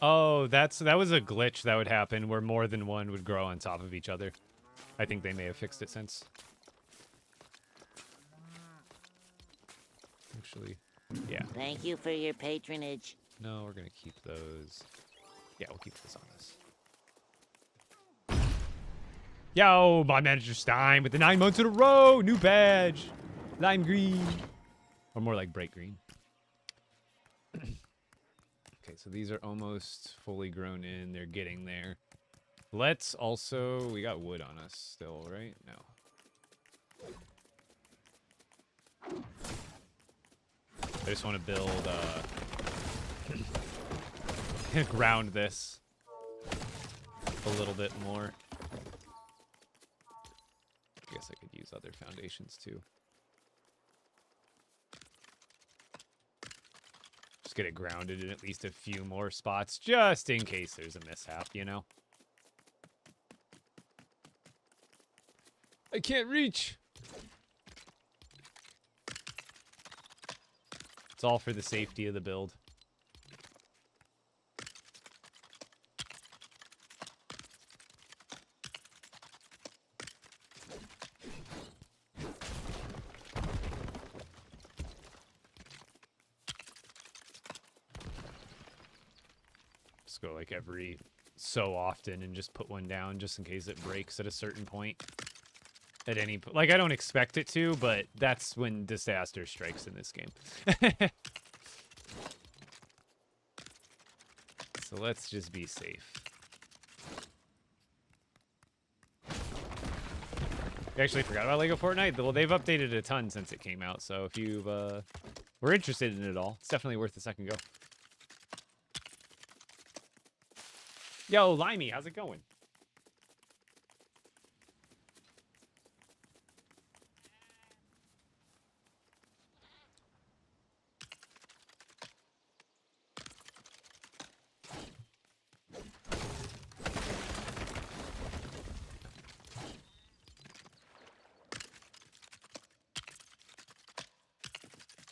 Oh, that was a glitch that would happen where more than one would grow on top of each other. I think they may have fixed it since. Actually, yeah. Thank you for your patronage. No, we're gonna keep those. Yeah, we'll keep this on us. Yo, my manager Stein with the 9 months in a row! New badge! Lime green. Or more like bright green. Okay, so these are almost fully grown in. They're getting there. Let's also... We got wood on us still, right? No. I just want to build... ground this a little bit more. I guess I could use other foundations too. Just get it grounded in at least a few more spots, just in case there's a mishap, you know? I can't reach! It's all for the safety of the build. Just go like every so often and just put one down just in case it breaks at a certain point. At any like I don't expect it to, but that's when disaster strikes in this game. So let's just be safe. I actually forgot about LEGO Fortnite. Well, they've updated a ton since it came out, so if you were interested in it all, it's definitely worth a second go. Yo, Limey, how's it going?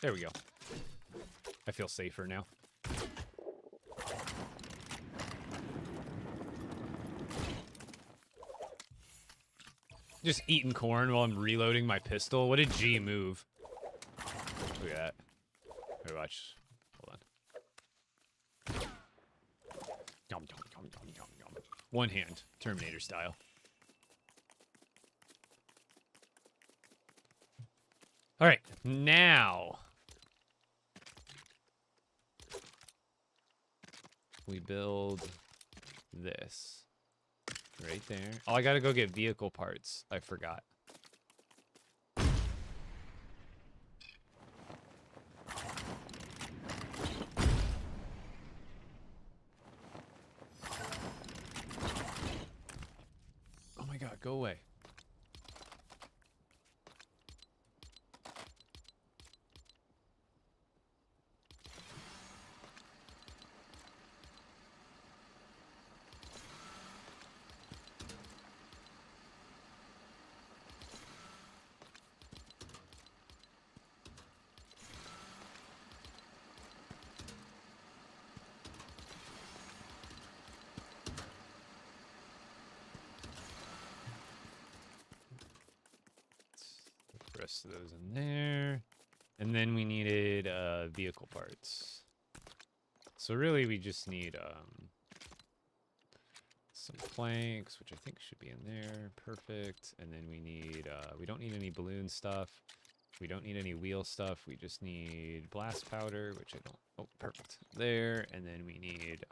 There we go. I feel safer now. Just eating corn while I'm reloading my pistol. What did G move? Look at that. Here, watch. Hold on. Yum, yum, yum, yum, yum, yum. One hand, Terminator style. All right, now we build this. Right there. Oh, I gotta go get vehicle parts. I forgot. Oh my god, go away. Rest of those in there. And then we needed vehicle parts. So really we just need some planks, which I think should be in there. Perfect. And then we need, we don't need any balloon stuff. We don't need any wheel stuff. We just need blast powder, which I don't, oh, perfect. There. And then we need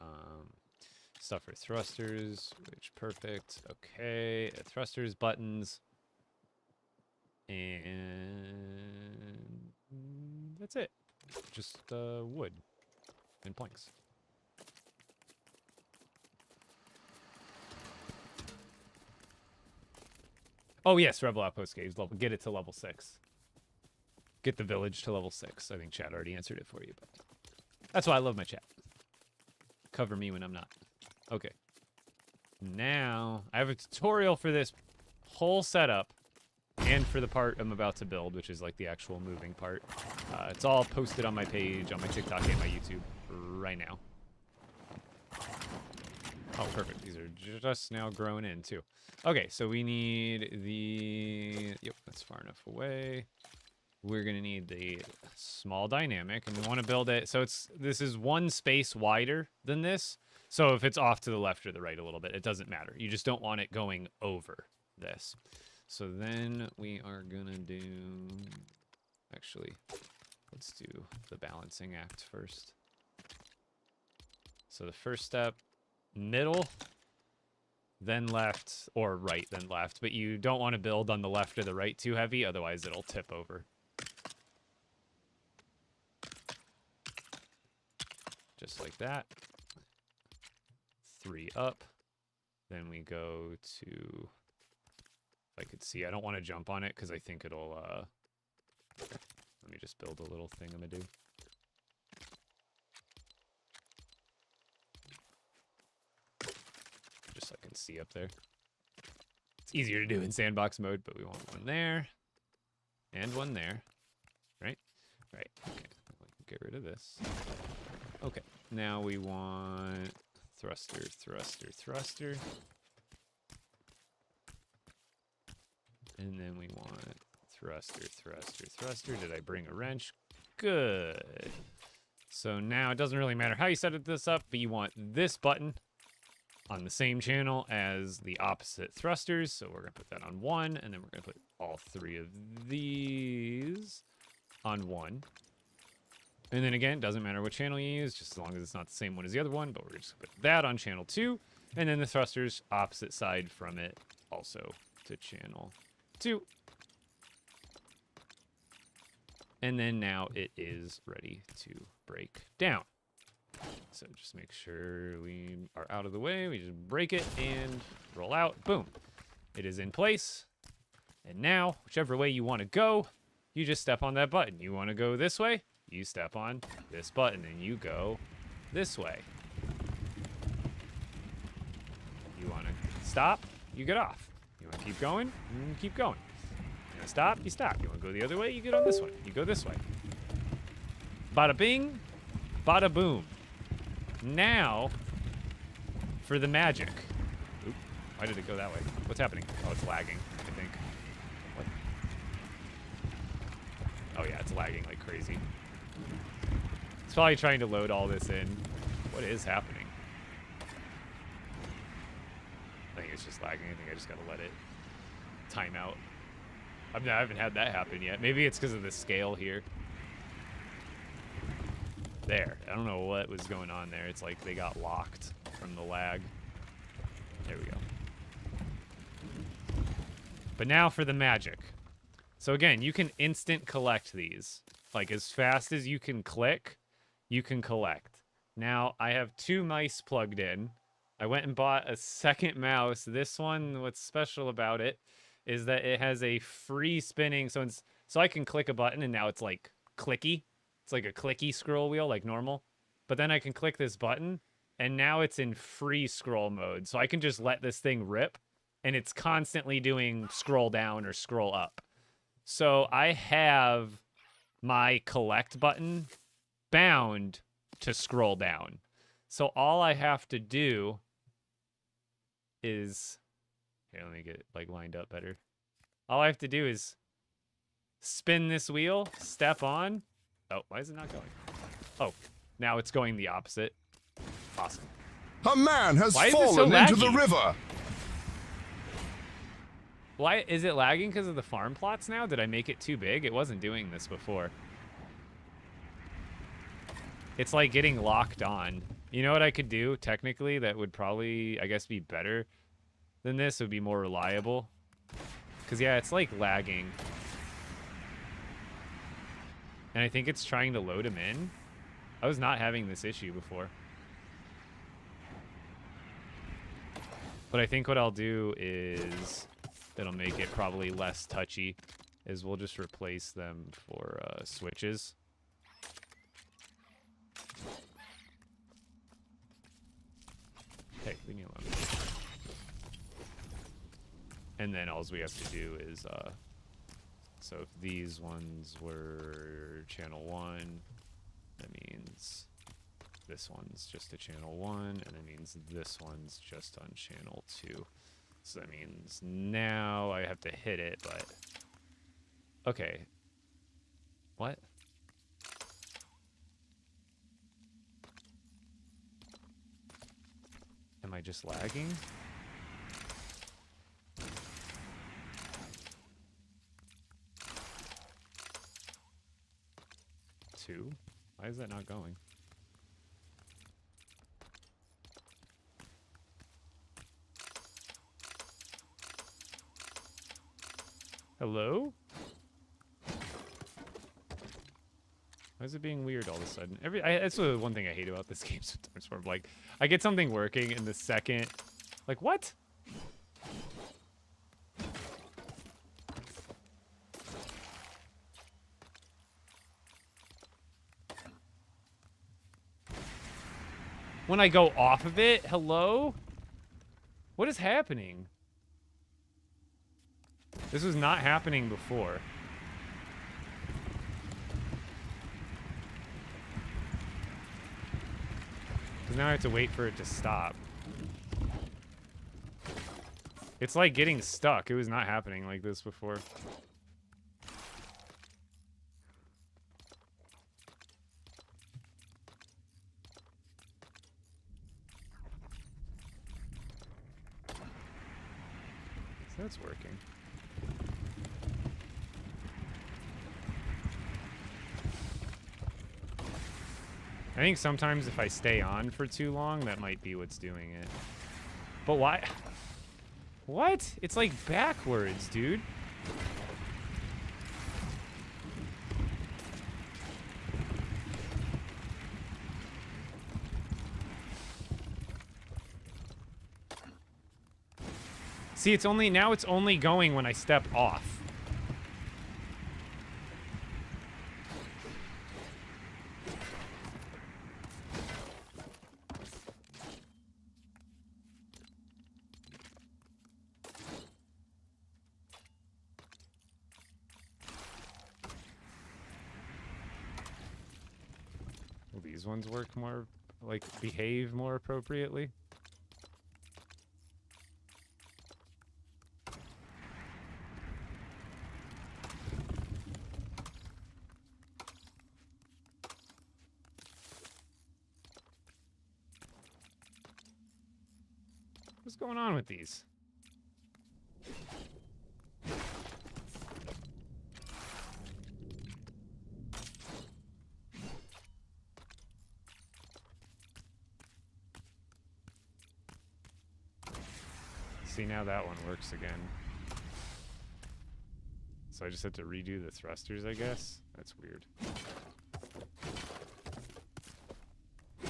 stuff for thrusters, which perfect. Okay, thrusters, buttons. And that's it. Just wood and planks. Oh yes, Rebel Outpost Caves. Get it to level 6. Get the village to level 6. I think chat already answered it for you, but that's why I love my chat. Cover me when I'm not. Okay. Now I have a tutorial for this whole setup. And for the part I'm about to build, which is like the actual moving part. It's all posted on my page, on my TikTok and my YouTube right now. Oh, perfect. These are just now growing in, too. Okay, so we need the... Yep, that's far enough away. We're going to need the small dynamic, and we want to build it... So this is one space wider than this. So if it's off to the left or the right a little bit, it doesn't matter. You just don't want it going over this. So then we are gonna do, actually, let's do the balancing act first. So the first step, middle, then left, or right, then left. But you don't want to build on the left or the right too heavy, otherwise it'll tip over. Just like that. 3 up. Then we go to... I could see. I don't want to jump on it because I think it'll, let me just build a little thingamadoo. Just so I can see up there. It's easier to do in sandbox mode, but we want one there. And one there. Right? Right. Okay. Get rid of this. Okay. Now we want thruster, thruster, thruster. And then we want thruster, thruster, thruster. Did I bring a wrench? Good. So now it doesn't really matter how you set this up, but you want this button on the same channel as the opposite thrusters. So we're going to put that on 1, and then we're going to put all 3 of these on 1. And then again, it doesn't matter what channel you use, just as long as it's not the same one as the other one, but we're just going to put that on channel 2, and then the thrusters opposite side from it also to channel 2. And then now it is ready to break down. So just make sure we are out of the way. We just break it and roll out. Boom. It is in place. And now, whichever way you want to go, you just step on that button. You want to go this way? You step on this button and you go this way. You want to stop? You get off. You want to keep going? You keep going. You want to stop? You stop. You want to go the other way? You get on this one. You go this way. Bada bing, bada boom. Now, for the magic. Oop, why did it go that way? What's happening? Oh, it's lagging, I think. What? Oh yeah, it's lagging like crazy. It's probably trying to load all this in. What is happening? I think it's just lagging. I think I just gotta let it time out. I haven't had that happen yet. Maybe it's because of the scale here. There. I don't know what was going on there. It's like they got locked from the lag. There we go. But now for the magic. So again, you can instant collect these. Like as fast as you can click, you can collect. Now I have 2 mice plugged in. I went and bought a second mouse. This one, what's special about it is that it has a free spinning. So I can click a button and now it's like clicky. It's like a clicky scroll wheel, like normal. But then I can click this button, and now it's in free scroll mode. So I can just let this thing rip, and it's constantly doing scroll down or scroll up. So I have my collect button bound to scroll down. So all I have to do is... Here, let me get it like lined up better. All I have to do is spin this wheel, step on... Oh, why is it not going? Oh, now it's going the opposite. Awesome. A man has Why is it so fallen into the laggy? river. Why is it lagging because of the farm plots now? Did I make it too big? It wasn't doing this before. It's like getting locked on. You know what I could do, technically, that would probably, I guess, be better than this? It would be more reliable. Because, yeah, it's like lagging. And I think it's trying to load him in. I was not having this issue before. But I think what I'll do is, that'll make it probably less touchy, is we'll just replace them for switches. Hey, leave me alone. And then all we have to do is, so if these ones were channel 1, that means this one's just a channel 1, and that means this one's just on channel 2. So that means now I have to hit it, but... Okay. What? Am I just lagging? Why is that not going? Hello? Why is it being weird all of a sudden? That's the one thing I hate about this game sometimes, where I'm like, I get something working in the second... Like, what? When I go off of it, hello? What is happening? This was not happening before. Because now I have to wait for it to stop. It's like getting stuck. It was not happening like this before. it's working. I think sometimes if I stay on for too long, that might be what's doing it. But why? What? It's like backwards, dude. See, it's only going when I step off. Will these ones work more, like, behave more appropriately? What's going on with these? See, now that one works again. So I just have to redo the thrusters, I guess? That's weird. I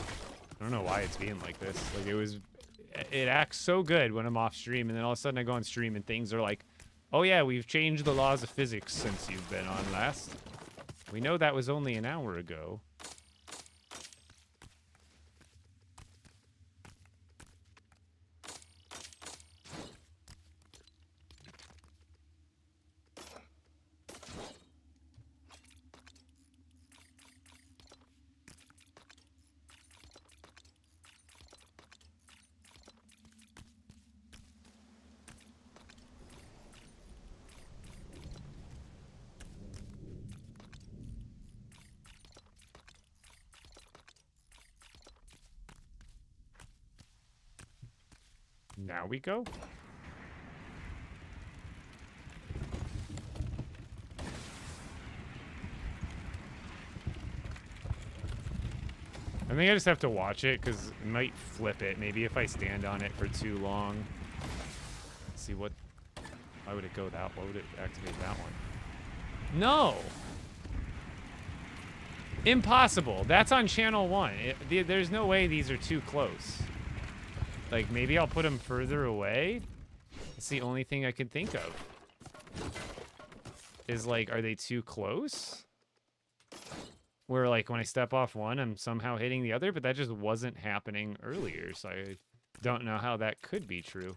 don't know why it's being like this. Like, it acts so good when I'm off stream, and then all of a sudden I go on stream and things are like, oh yeah, we've changed the laws of physics since you've been on last. We know that was only an hour ago. Now we go? I think I just have to watch it because it might flip it. Maybe if I stand on it for too long. Let's see what. Why would it go that? Why would it activate that one? No! Impossible. That's on channel 1. There's no way these are too close. Like, maybe I'll put them further away? It's the only thing I can think of. Is, like, are they too close? Where, like, when I step off one, I'm somehow hitting the other, but that just wasn't happening earlier, so I don't know how that could be true.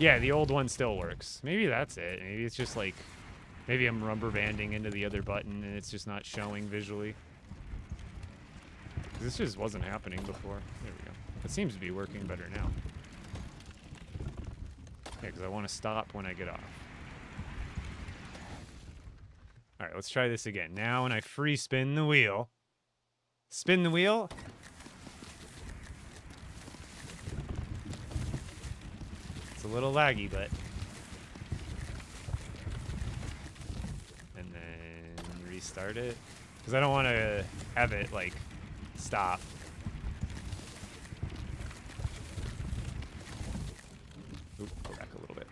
Yeah, the old one still works. Maybe that's it. Maybe it's just like, maybe I'm rubber banding into the other button and it's just not showing visually. This just wasn't happening before. There we go. It seems to be working better now. Yeah, because I want to stop when I get off. All right, let's try this again. Now when I free spin the wheel. Spin the wheel. It's a little laggy, but... And then restart it. Because I don't want to have it, like, stop. Oop, go back a little bit.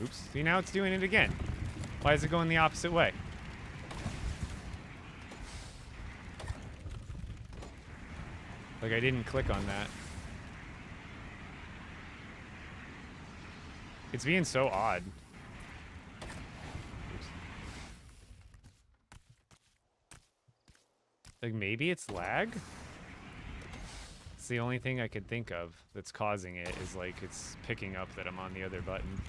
Oops. See, now it's doing it again. Why is it going the opposite way? Like, I didn't click on that. It's being so odd. Oops. Like, maybe it's lag? the only thing I could think of that's causing it is like it's picking up that I'm on the other button.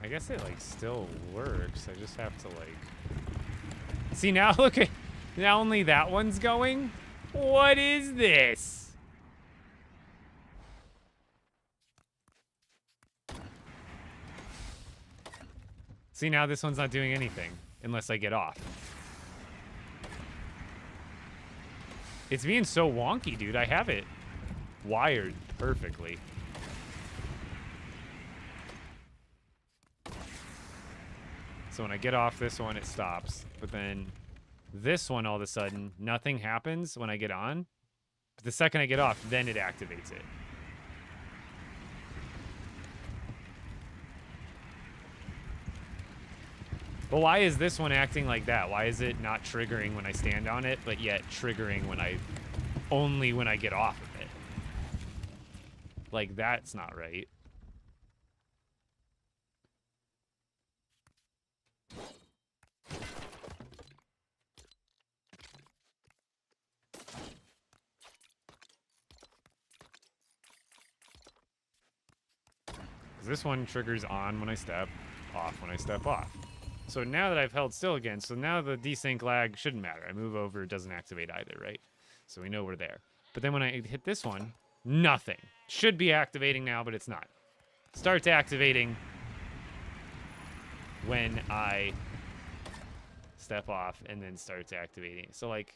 I guess it like still works. I just have to like see now. Look at now only that one's going. What is this? See now this one's not doing anything unless I get off. It's being so wonky, dude. I have it wired perfectly. So when I get off this one, it stops. But then this one, all of a sudden, nothing happens when I get on. But the second I get off, then it activates it. But why is this one acting like that? Why is it not triggering when I stand on it, but yet triggering when only when I get off of it? Like, that's not right. This one triggers on when I step, off when I step off. So now that I've held still again, so now the desync lag shouldn't matter. I move over, it doesn't activate either, right? So we know we're there. But then when I hit this one, nothing. Should be activating now, but it's not. Starts activating when I step off and then starts activating. So like,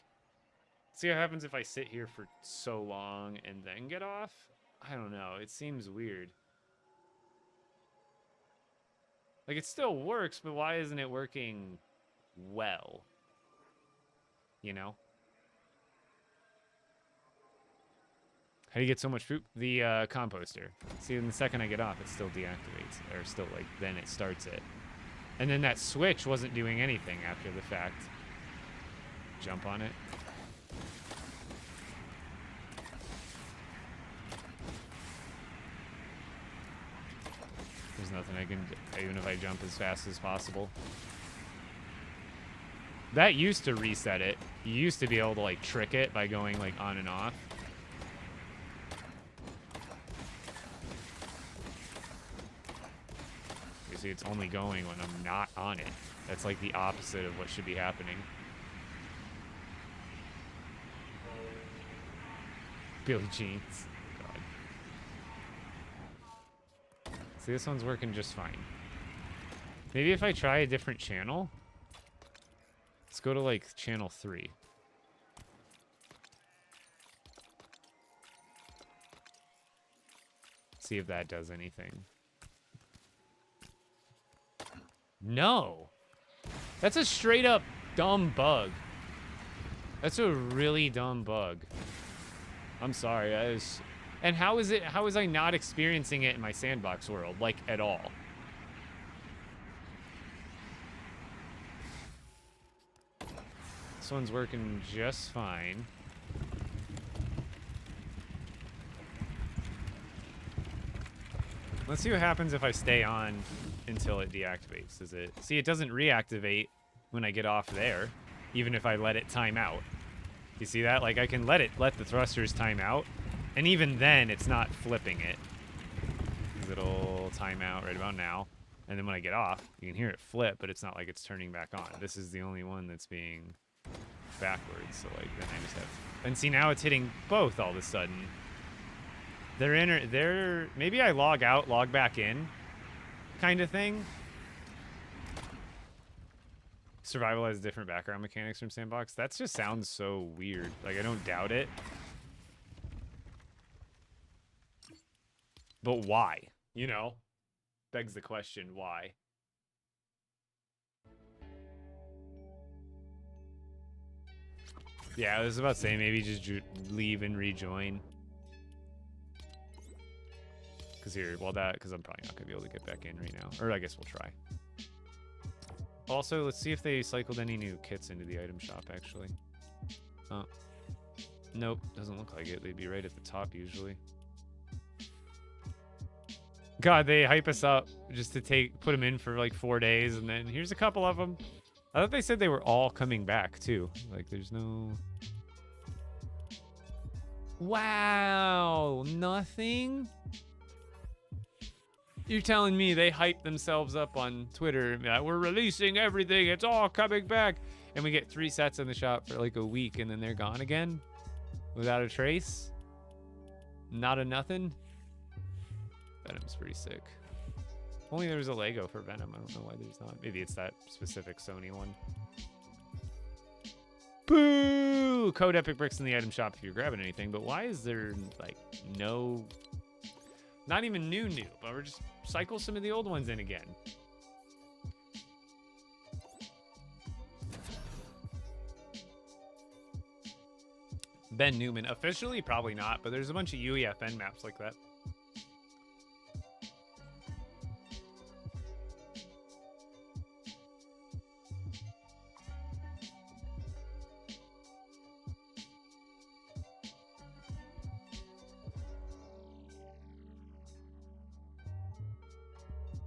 see what happens if I sit here for so long and then get off? I don't know, it seems weird. Like, it still works, but why isn't it working well? You know? How do you get so much fruit? The composter. See, in the second I get off, it still deactivates. Or still, like, then it starts it. And then that switch wasn't doing anything after the fact. Jump on it. There's nothing I can do, even if I jump as fast as possible. That used to reset it. You used to be able to like trick it by going like on and off. You see, it's only going when I'm not on it. That's like the opposite of what should be happening. Billie Jeans. See, this one's working just fine. Maybe if I try a different channel. Let's go to, like, channel 3. See if that does anything. No! That's a straight up dumb bug. That's a really dumb bug. I'm sorry, and how is I not experiencing it in my sandbox world, like, at all? This one's working just fine. Let's see what happens if I stay on until it deactivates. See, it doesn't reactivate when I get off there, even if I let it time out. You see that? Like, I can let the thrusters time out. And even then, it's not flipping it. It'll time out right about now. And then when I get off, you can hear it flip, but it's not like it's turning back on. This is the only one that's being backwards. So, like, then I just have to... And see, now it's hitting both all of a sudden. Maybe I log out, log back in kind of thing. Survival has different background mechanics from Sandbox. That just sounds so weird. Like, I don't doubt it. But why? You know? Begs the question, why? Yeah, I was about to say, maybe just leave and rejoin. Because I'm probably not going to be able to get back in right now. Or I guess we'll try. Also, let's see if they cycled any new kits into the item shop, actually. Oh. Nope, doesn't look like it. They'd be right at the top, usually. God, they hype us up just to put them in for like 4 days, and then here's a couple of them. I thought they said they were all coming back, too. Like, there's no... Wow, nothing? You're telling me they hyped themselves up on Twitter, that we're releasing everything, it's all coming back, and we get 3 sets in the shop for like a week, and then they're gone again? Without a trace? Not a nothing? Venom's pretty sick. Only there was a Lego for Venom. I don't know why there's not. Maybe it's that specific Sony one. Boo! Code Epic Bricks in the item shop if you're grabbing anything, but why is there, like, no... Not even new, but we're just cycle some of the old ones in again. Ben Newman. Officially, probably not, but there's a bunch of UEFN maps like that.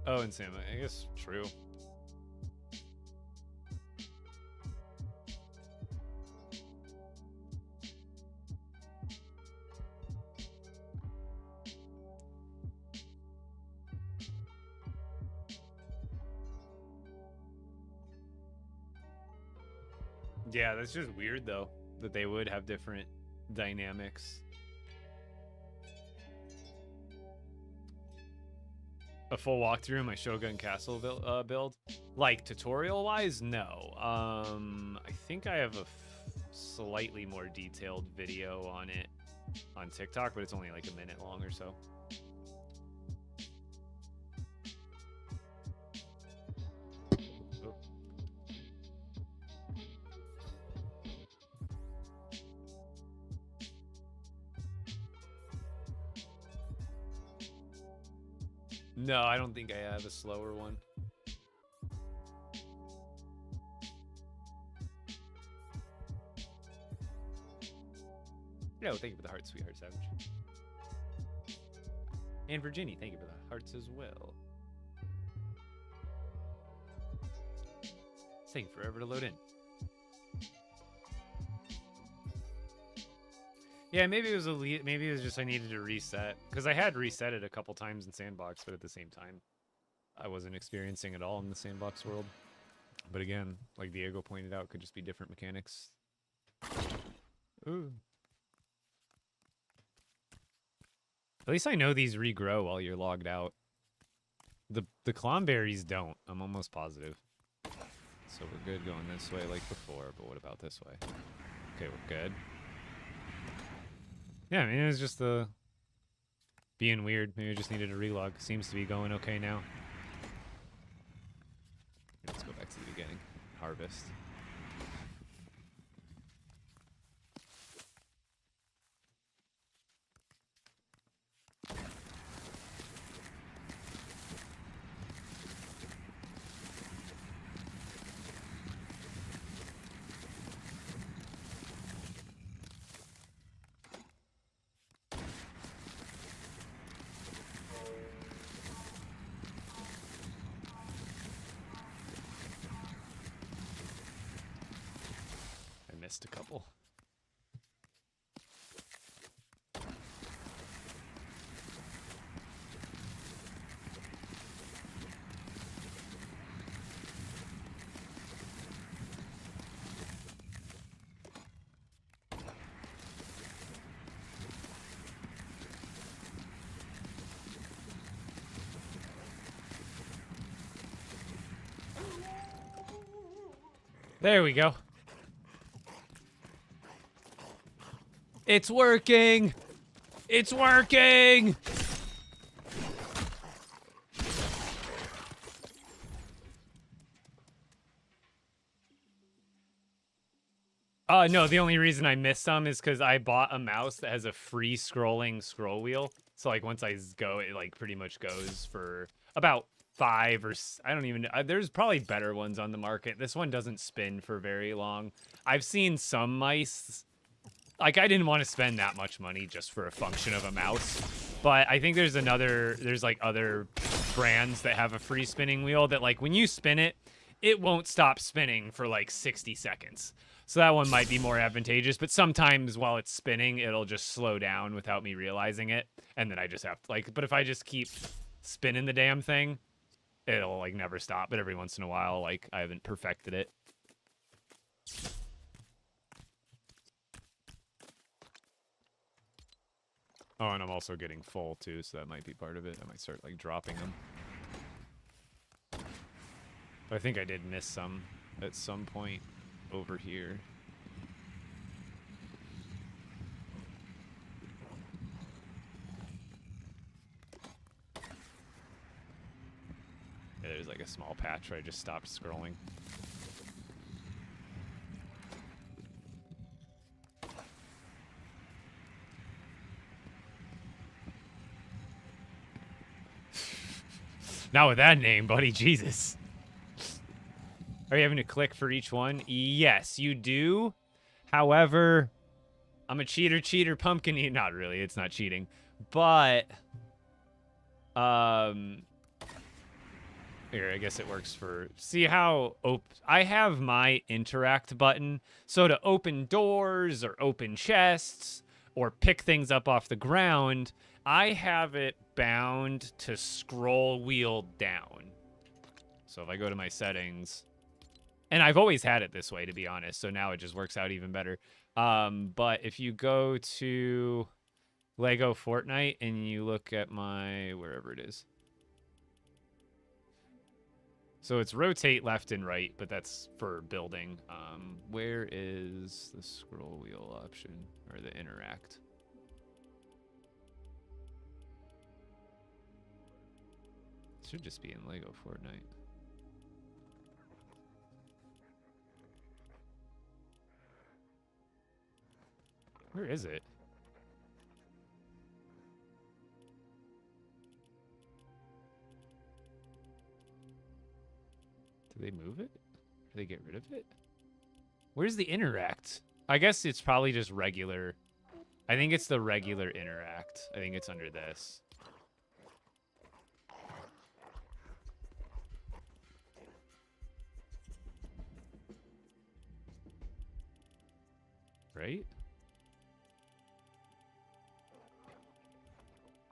Oh, and Sam, I guess true. Yeah, that's just weird though, that they would have different dynamics. A full walkthrough of my Shogun Castle build? Like, tutorial-wise, no. I think I have a slightly more detailed video on it on TikTok, but it's only like a minute long or so. No, I don't think I have a slower one. Yeah, well, thank you for the heart, sweetheart savage. And Virginia, thank you for the hearts as well. It's taking forever to load in. Yeah, maybe it was just I needed to reset, because I had reset it a couple times in Sandbox, but at the same time, I wasn't experiencing it all in the Sandbox world. But again, like Diego pointed out, could just be different mechanics. Ooh. At least I know these regrow while you're logged out. The clomberries don't. I'm almost positive. So we're good going this way like before, but what about this way? Okay, we're good. Yeah, I mean, it was just the being weird. Maybe I just needed a relog. Seems to be going okay now. Let's go back to the beginning. Harvest. A couple. There we go. It's working! It's working! No, the only reason I missed some is because I bought a mouse that has a free scrolling scroll wheel. So, like, once I go, it, like, pretty much goes for about 5 or I don't even know. There's probably better ones on the market. This one doesn't spin for very long. I've seen some mice. Like, I didn't want to spend that much money just for a function of a mouse. But I think there's like other brands that have a free spinning wheel that, like, when you spin it, it won't stop spinning for like 60 seconds. So that one might be more advantageous, but sometimes while it's spinning, it'll just slow down without me realizing it. And then I just have to, like, but if I just keep spinning the damn thing, it'll, like, never stop. But every once in a while, like, I haven't perfected it. Oh, and I'm also getting full, too, so that might be part of it. I might start, like, dropping them. But I think I did miss some at some point over here. Yeah, there's, like, a small patch where I just stopped scrolling. Not with that name, buddy. Jesus. Are you having to click for each one? Yes, you do. However, I'm a cheater, pumpkin eater. Not really. It's not cheating. But, here, I guess it works for... See how... I have my interact button. So to open doors or open chests or pick things up off the ground, I have it bound to scroll wheel down. So if I go to my settings... And I've always had it this way, to be honest. So now it just works out even better. But if you go to LEGO Fortnite and you look at my... Wherever it is. So it's rotate left and right, but that's for building. Where is the scroll wheel option? Or the interact? It should just be in LEGO Fortnite. Where is it? Do they move it? Do they get rid of it? Where's the interact? I guess it's probably just regular. I think it's the regular interact. I think it's under this. Right?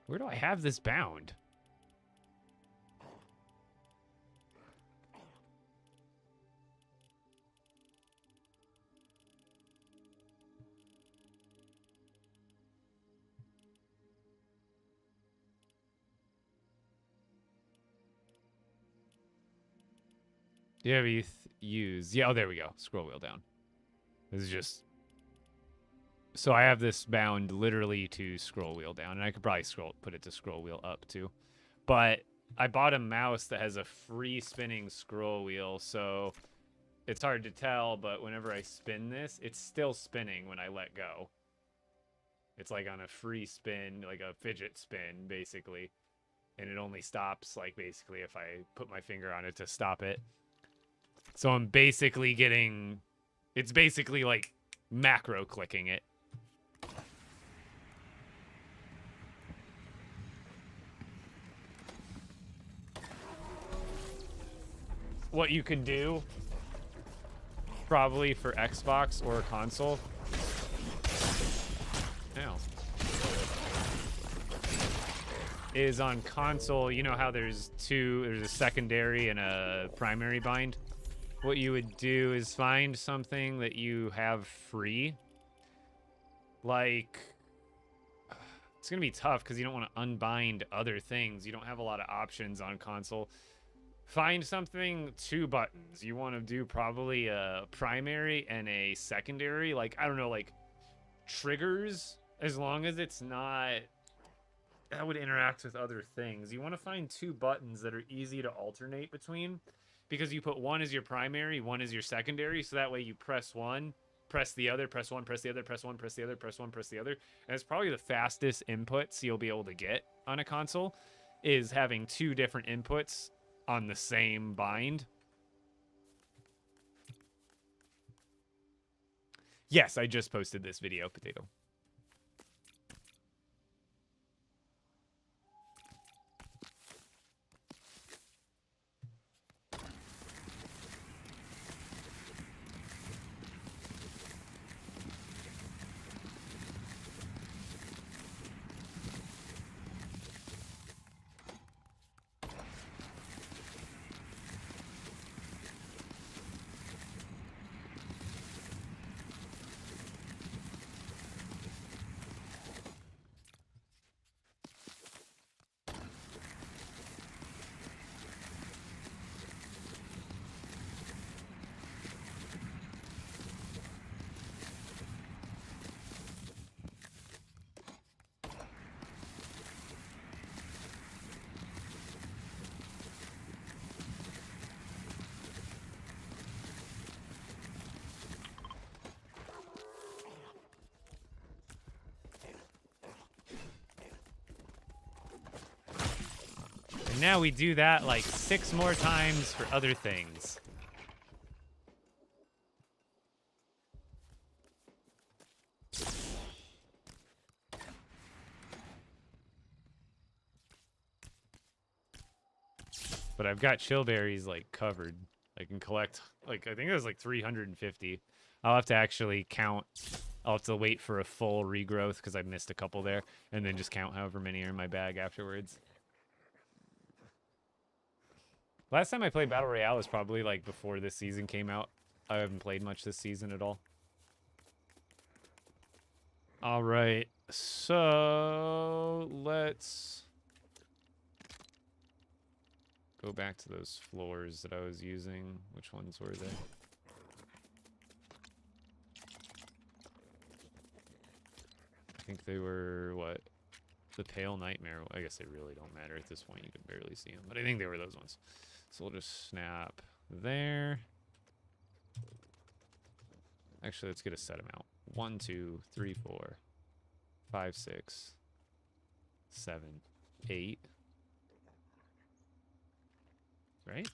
Where do I have this bound? Do you have use? Yeah, oh, there we go. Scroll wheel down. This is just... So I have this bound literally to scroll wheel down, and I could probably put it to scroll wheel up too. But I bought a mouse that has a free spinning scroll wheel, so it's hard to tell, but whenever I spin this, it's still spinning when I let go. It's like on a free spin, like a fidget spin, basically. And it only stops, like, basically if I put my finger on it to stop it. So I'm basically getting... It's basically like macro clicking it. What you could do, probably for Xbox or console. Ow. Is on console, you know how there's a secondary and a primary bind? What you would do is find something that you have free. Like, it's going to be tough because you don't want to unbind other things. You don't have a lot of options on console. Find something, 2 buttons. You want to do probably a primary and a secondary. Like, I don't know, like triggers, as long as it's not... That would interact with other things. You want to find 2 buttons that are easy to alternate between, because you put one as your primary, one as your secondary, so that way you press one, press the other, press one, press the other, press one, press the other, press one, press the other. And it's probably the fastest inputs you'll be able to get on a console, is having 2 different inputs on the same bind. Yes, I just posted this video, Potato. And now we do that like 6 more times for other things. But I've got chillberries like covered. I can collect like I think it was like 350. I'll have to actually count. I'll have to wait for a full regrowth because I missed a couple there, and then just count however many are in my bag afterwards. Last time I played Battle Royale was probably like before this season came out. I haven't played much this season at all. All right, so let's go back to those floors that I was using. Which ones were they? I think they were, what? The Pale Nightmare. I guess they really don't matter at this point. You can barely see them. But I think they were those ones. So we'll just snap there. Actually, let's get a set amount. 1, 2, 3, 4, 5, 6, 7, 8. Right?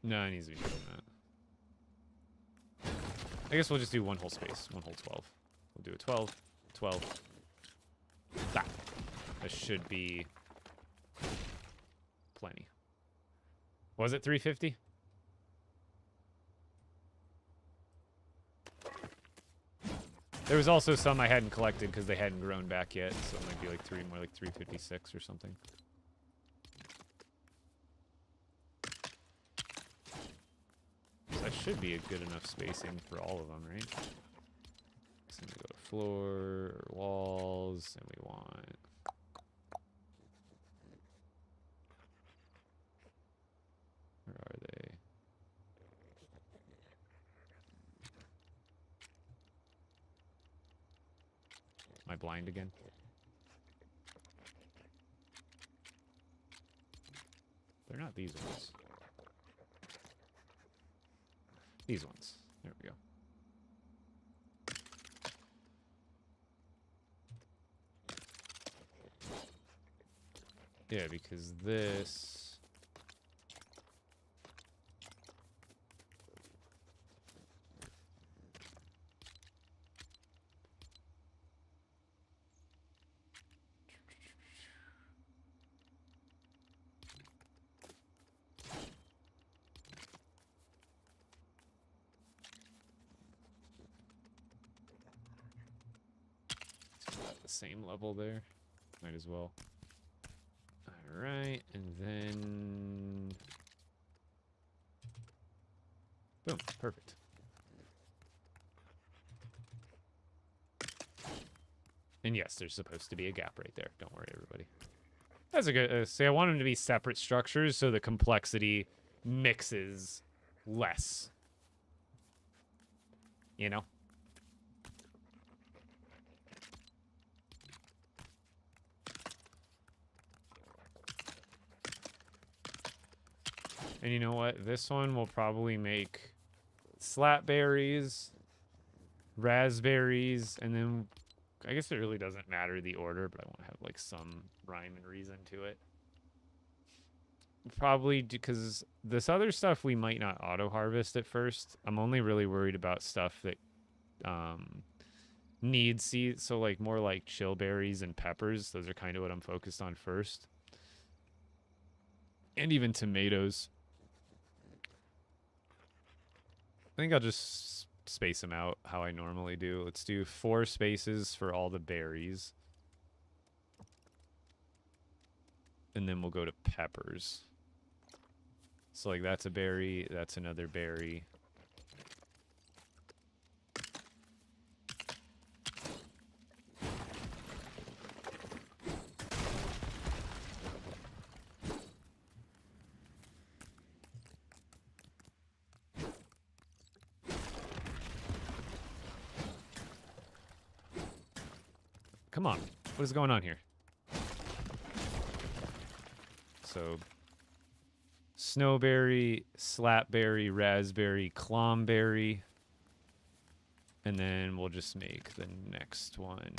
No, it needs to be more than that. I guess we'll just do one whole space. One whole 12. We'll do a 12, 12. That should be plenty. Was it 350? There was also some I hadn't collected because they hadn't grown back yet, so it might be like more like 356 or something. So that should be a good enough spacing for all of them, right? So we go to floor, or walls, and we want... Where are they? Am I blind again? They're not these ones. These ones. There we go. Yeah, because this... Same level there. Might as well. Alright, and then... Boom, perfect. And yes, there's supposed to be a gap right there. Don't worry, everybody. That's a good... see, I want them to be separate structures so the complexity mixes less. You know? And you know what? This one will probably make slapberries, raspberries, and then I guess it really doesn't matter the order, but I want to have like some rhyme and reason to it. probably because this other stuff we might not auto harvest at first. I'm only really worried about stuff that needs seeds. So like more like chill berries and peppers. Those are kind of what I'm focused on first. And even tomatoes. I think I'll just space them out how I normally do. Let's do 4 spaces for all the berries. And then we'll go to peppers. So like that's a berry, that's another berry. Come on. What is going on here? So, snowberry, slapberry, raspberry, clomberry. And then we'll just make the next one.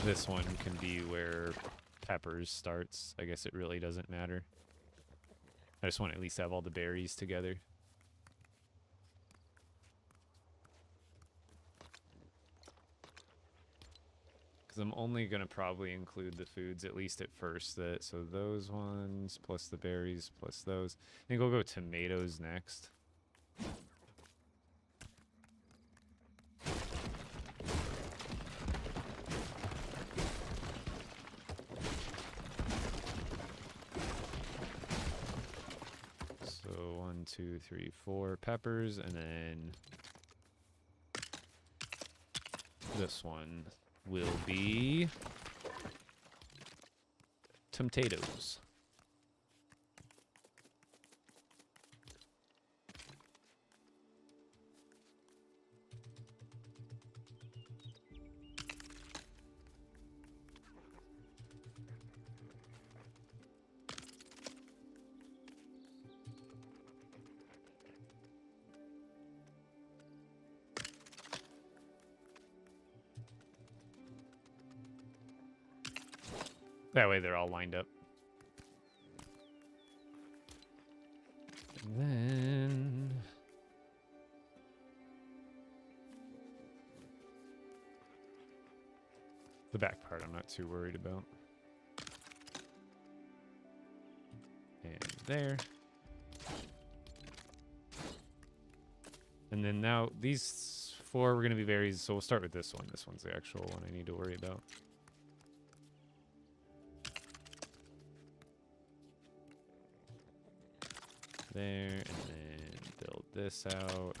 This one can be where peppers starts. I guess it really doesn't matter. I just want to at least have all the berries together. Because I'm only going to probably include the foods, at least at first. So those ones, plus the berries, plus those. I think we'll go tomatoes next. So 1, 2, 3, 4 peppers, and then this one will be tomatoes. That way they're all lined up. And then the back part I'm not too worried about. And there. And then now these 4 were going to be berries, so we'll start with this one. This one's the actual one I need to worry about. There, and then build this out.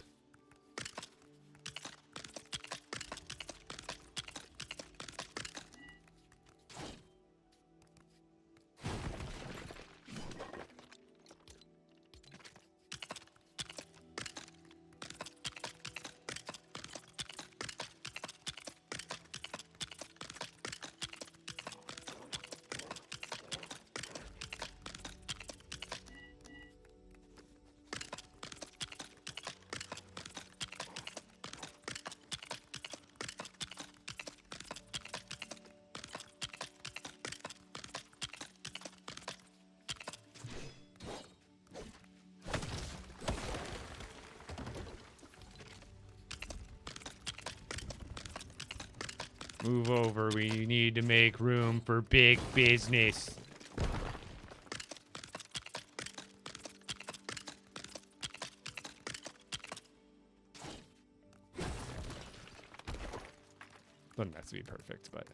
Move over. We need to make room for big business. Doesn't have to be perfect, but...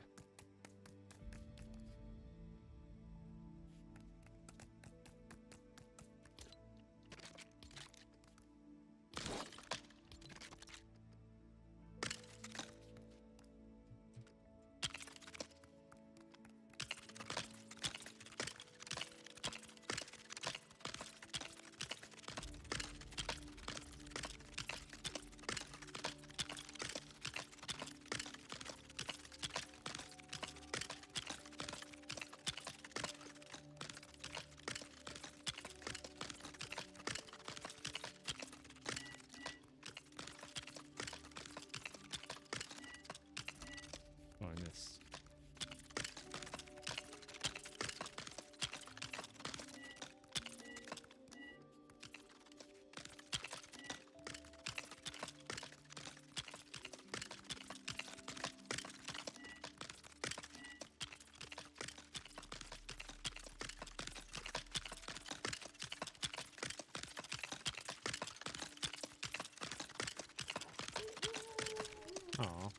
Aw.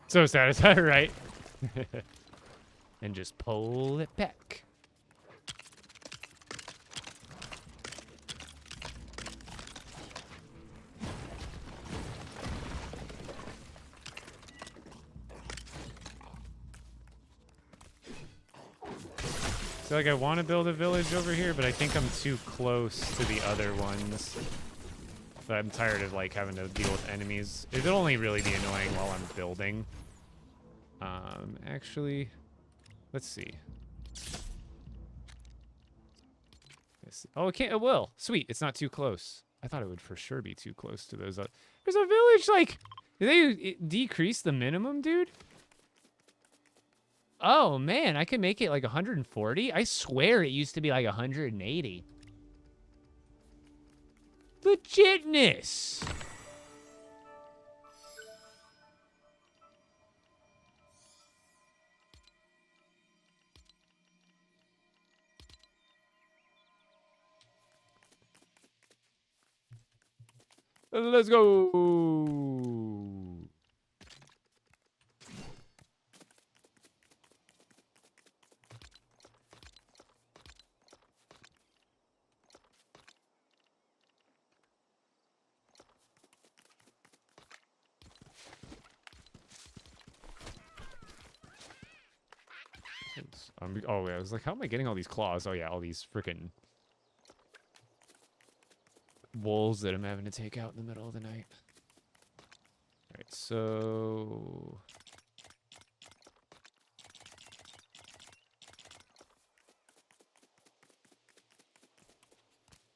So satisfied, right? And just pull it back. So, like, I want to build a village over here, but I think I'm too close to the other ones. But I'm tired of, like, having to deal with enemies. It'll only really be annoying while I'm building. Actually, let's see. Oh, it can't. It will. Sweet. It's not too close. I thought it would for sure be too close to those. There's a village, like, did they decrease the minimum, dude? Oh, man, I could make it like 140. I swear it used to be like 180. Legitness. Let's go. Oh, yeah, I was like, how am I getting all these claws? Oh, yeah, all these freaking wolves that I'm having to take out in the middle of the night. All right, so...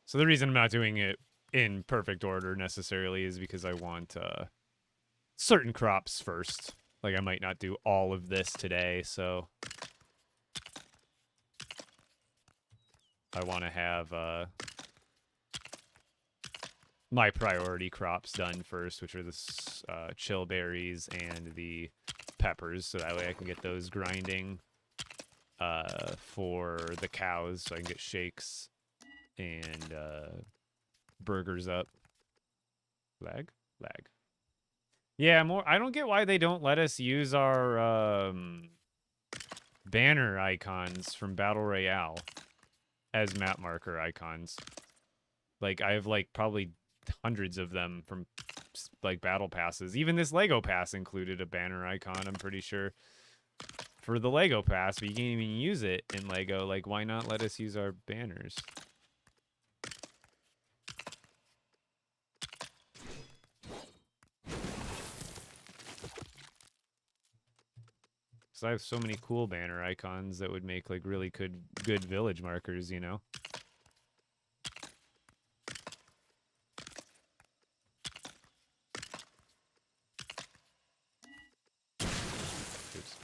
So the reason I'm not doing it in perfect order necessarily is because I want certain crops first. Like, I might not do all of this today, so... I want to have my priority crops done first, which are the chill berries and the peppers, so that way I can get those grinding for the cows, so I can get shakes and burgers up. Lag? Lag. Yeah, I don't get why they don't let us use our banner icons from Battle Royale as map marker icons. Like, I have, like, probably hundreds of them from, like, battle passes. Even this Lego pass included a banner icon, I'm pretty sure, for the Lego pass, but you can't even use it in Lego. Like, why not let us use our banners? Because I have so many cool banner icons that would make, like, really good village markers, you know? Oops.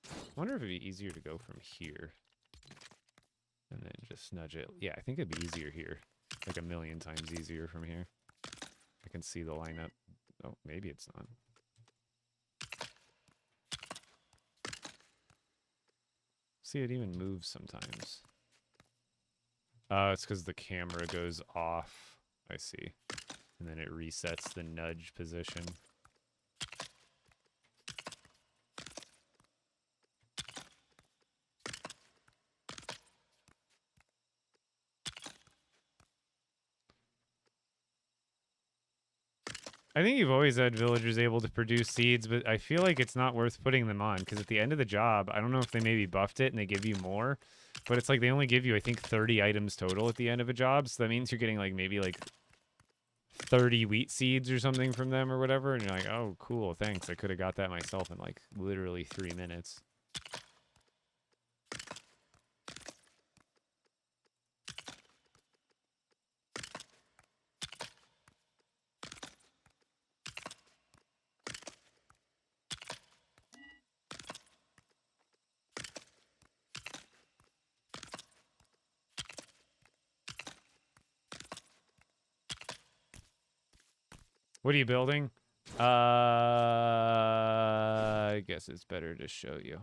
I wonder if it'd be easier to go from here. And then just nudge it. Yeah, I think it'd be easier here. Like a million times easier from here. I can see the lineup. Oh, maybe it's not. See, it even moves sometimes. It's because the camera goes off. I see. And then it resets the nudge position. I think you've always had villagers able to produce seeds, but I feel like it's not worth putting them on, because at the end of the job, I don't know if they maybe buffed it and they give you more, but it's like they only give you, I think, 30 items total at the end of a job, so that means you're getting, like, maybe, like, 30 wheat seeds or something from them or whatever, and you're like, oh, cool, thanks, I could have got that myself in, like, literally 3 minutes. What are you building? I guess it's better to show you.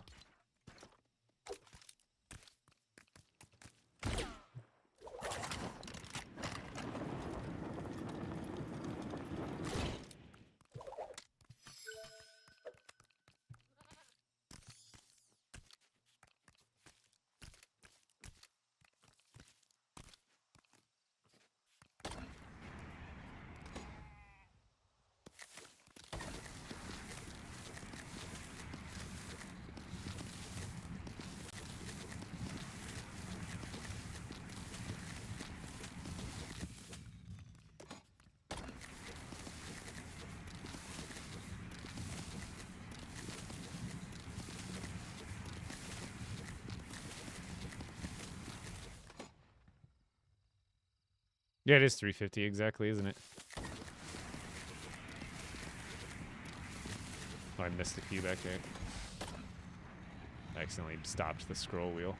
Yeah, it is 350 exactly, isn't it? Oh, I missed the key back there. I accidentally stopped the scroll wheel.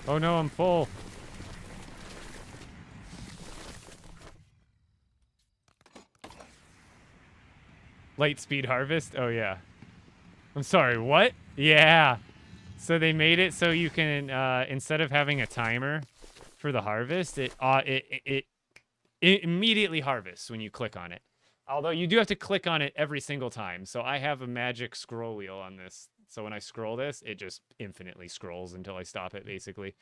Oh no, I'm full. Light speed harvest? Oh yeah. I'm sorry, what? Yeah. So they made it so you can, instead of having a timer for the harvest, it immediately harvests when you click on it. Although you do have to click on it every single time. So I have a magic scroll wheel on this. So when I scroll this, it just infinitely scrolls until I stop it, basically.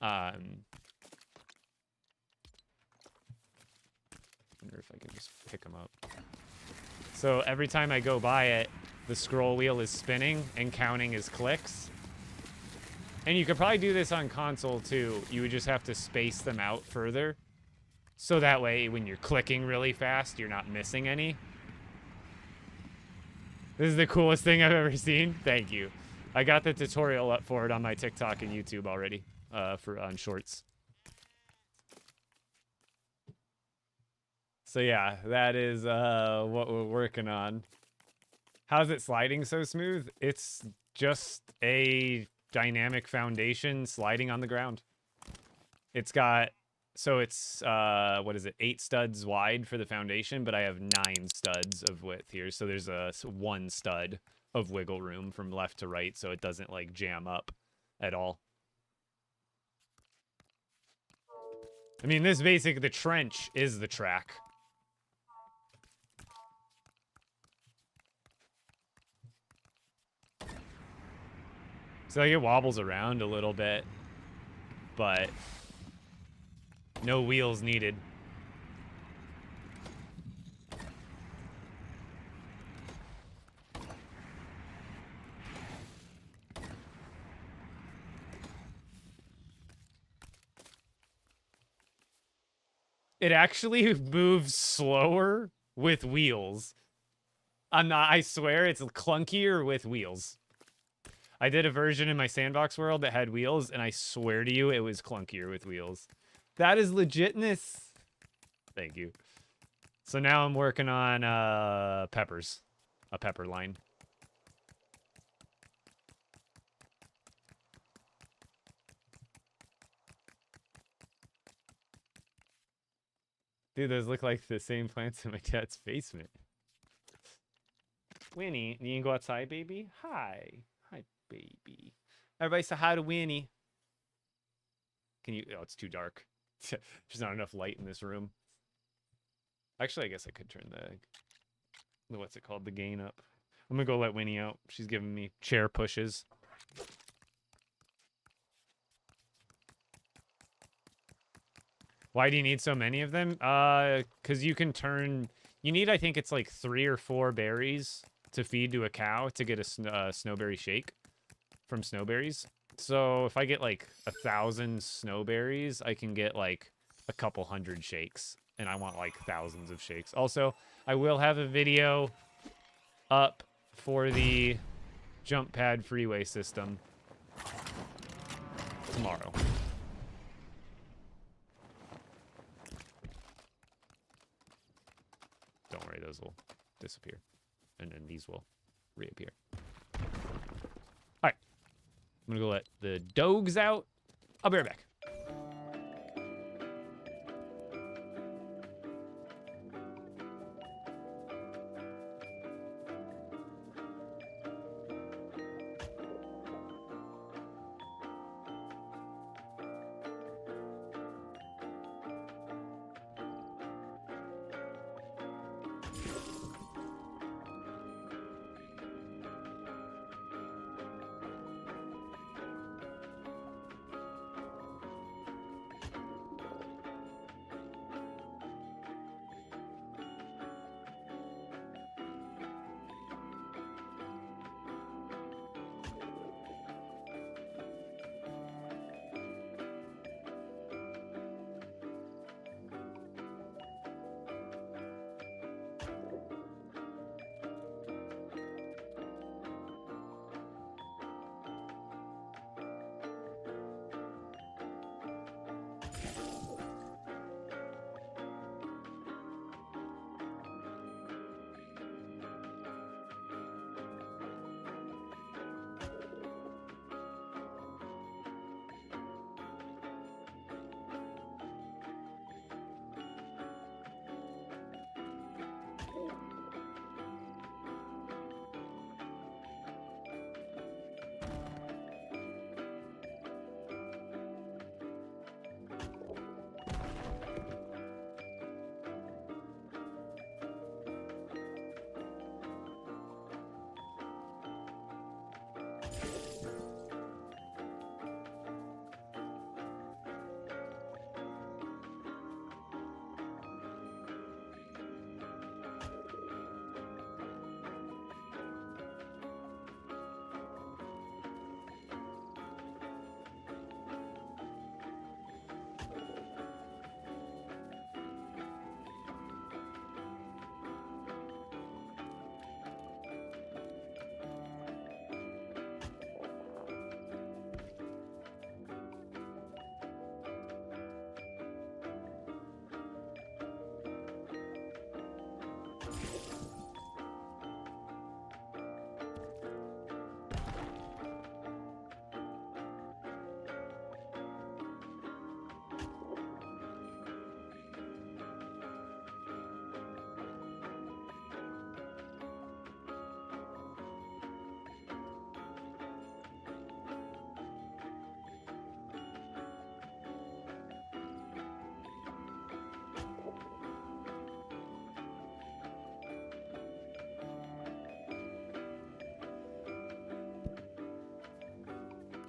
Wonder if I can just pick them up. So every time I go by it, the scroll wheel is spinning and counting as clicks. And you could probably do this on console too. You would just have to space them out further. So that way, when you're clicking really fast, you're not missing any. This is the coolest thing I've ever seen. Thank you. I got the tutorial up for it on my TikTok and YouTube already, on Shorts. So yeah, that is what we're working on. How's it sliding so smooth? It's just a dynamic foundation sliding on the ground. It's got, so it's, what is it, 8 studs wide for the foundation, but I have 9 studs of width here. So there's a 1 stud of wiggle room from left to right, so it doesn't like jam up at all. I mean, this basically, the trench is the track. So like it wobbles around a little bit, but no wheels needed. It actually moves slower with wheels. I swear it's clunkier with wheels. I did a version in my sandbox world that had wheels, and I swear to you, it was clunkier with wheels. That is legitness. Thank you. So now I'm working on peppers. A pepper line. Dude, those look like the same plants in my dad's basement. Winnie, you can go outside, baby? Hi. Hi, baby. Everybody say hi to Winnie. Can you... Oh, it's too dark. There's not enough light in this room. Actually, I guess I could turn the... What's it called? The gain up. I'm gonna go let Winnie out. She's giving me chair pushes. Why do you need so many of them? Because you can turn... You need, I think it's like 3 or 4 berries to feed to a cow to get a snowberry shake from snowberries. So if I get like 1,000 snowberries, I can get like a couple hundred shakes. And I want like thousands of shakes. Also, I will have a video up for the jump pad freeway system tomorrow. Don't worry, those will disappear. And then these will reappear. Alright. I'm gonna go let the dogs out. I'll be right back.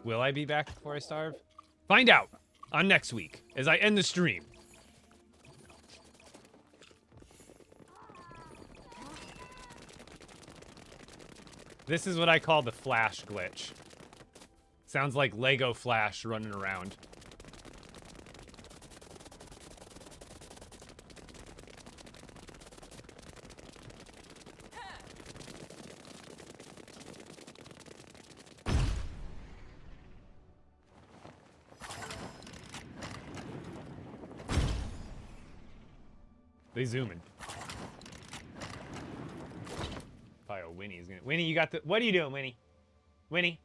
Will I be back before I starve? Find out on next week as I end the stream. This is what I call the Flash glitch. Sounds like Lego Flash running around. They zooming. Oh, Winnie's gonna. Winnie, you got the. What are you doing, Winnie? Winnie?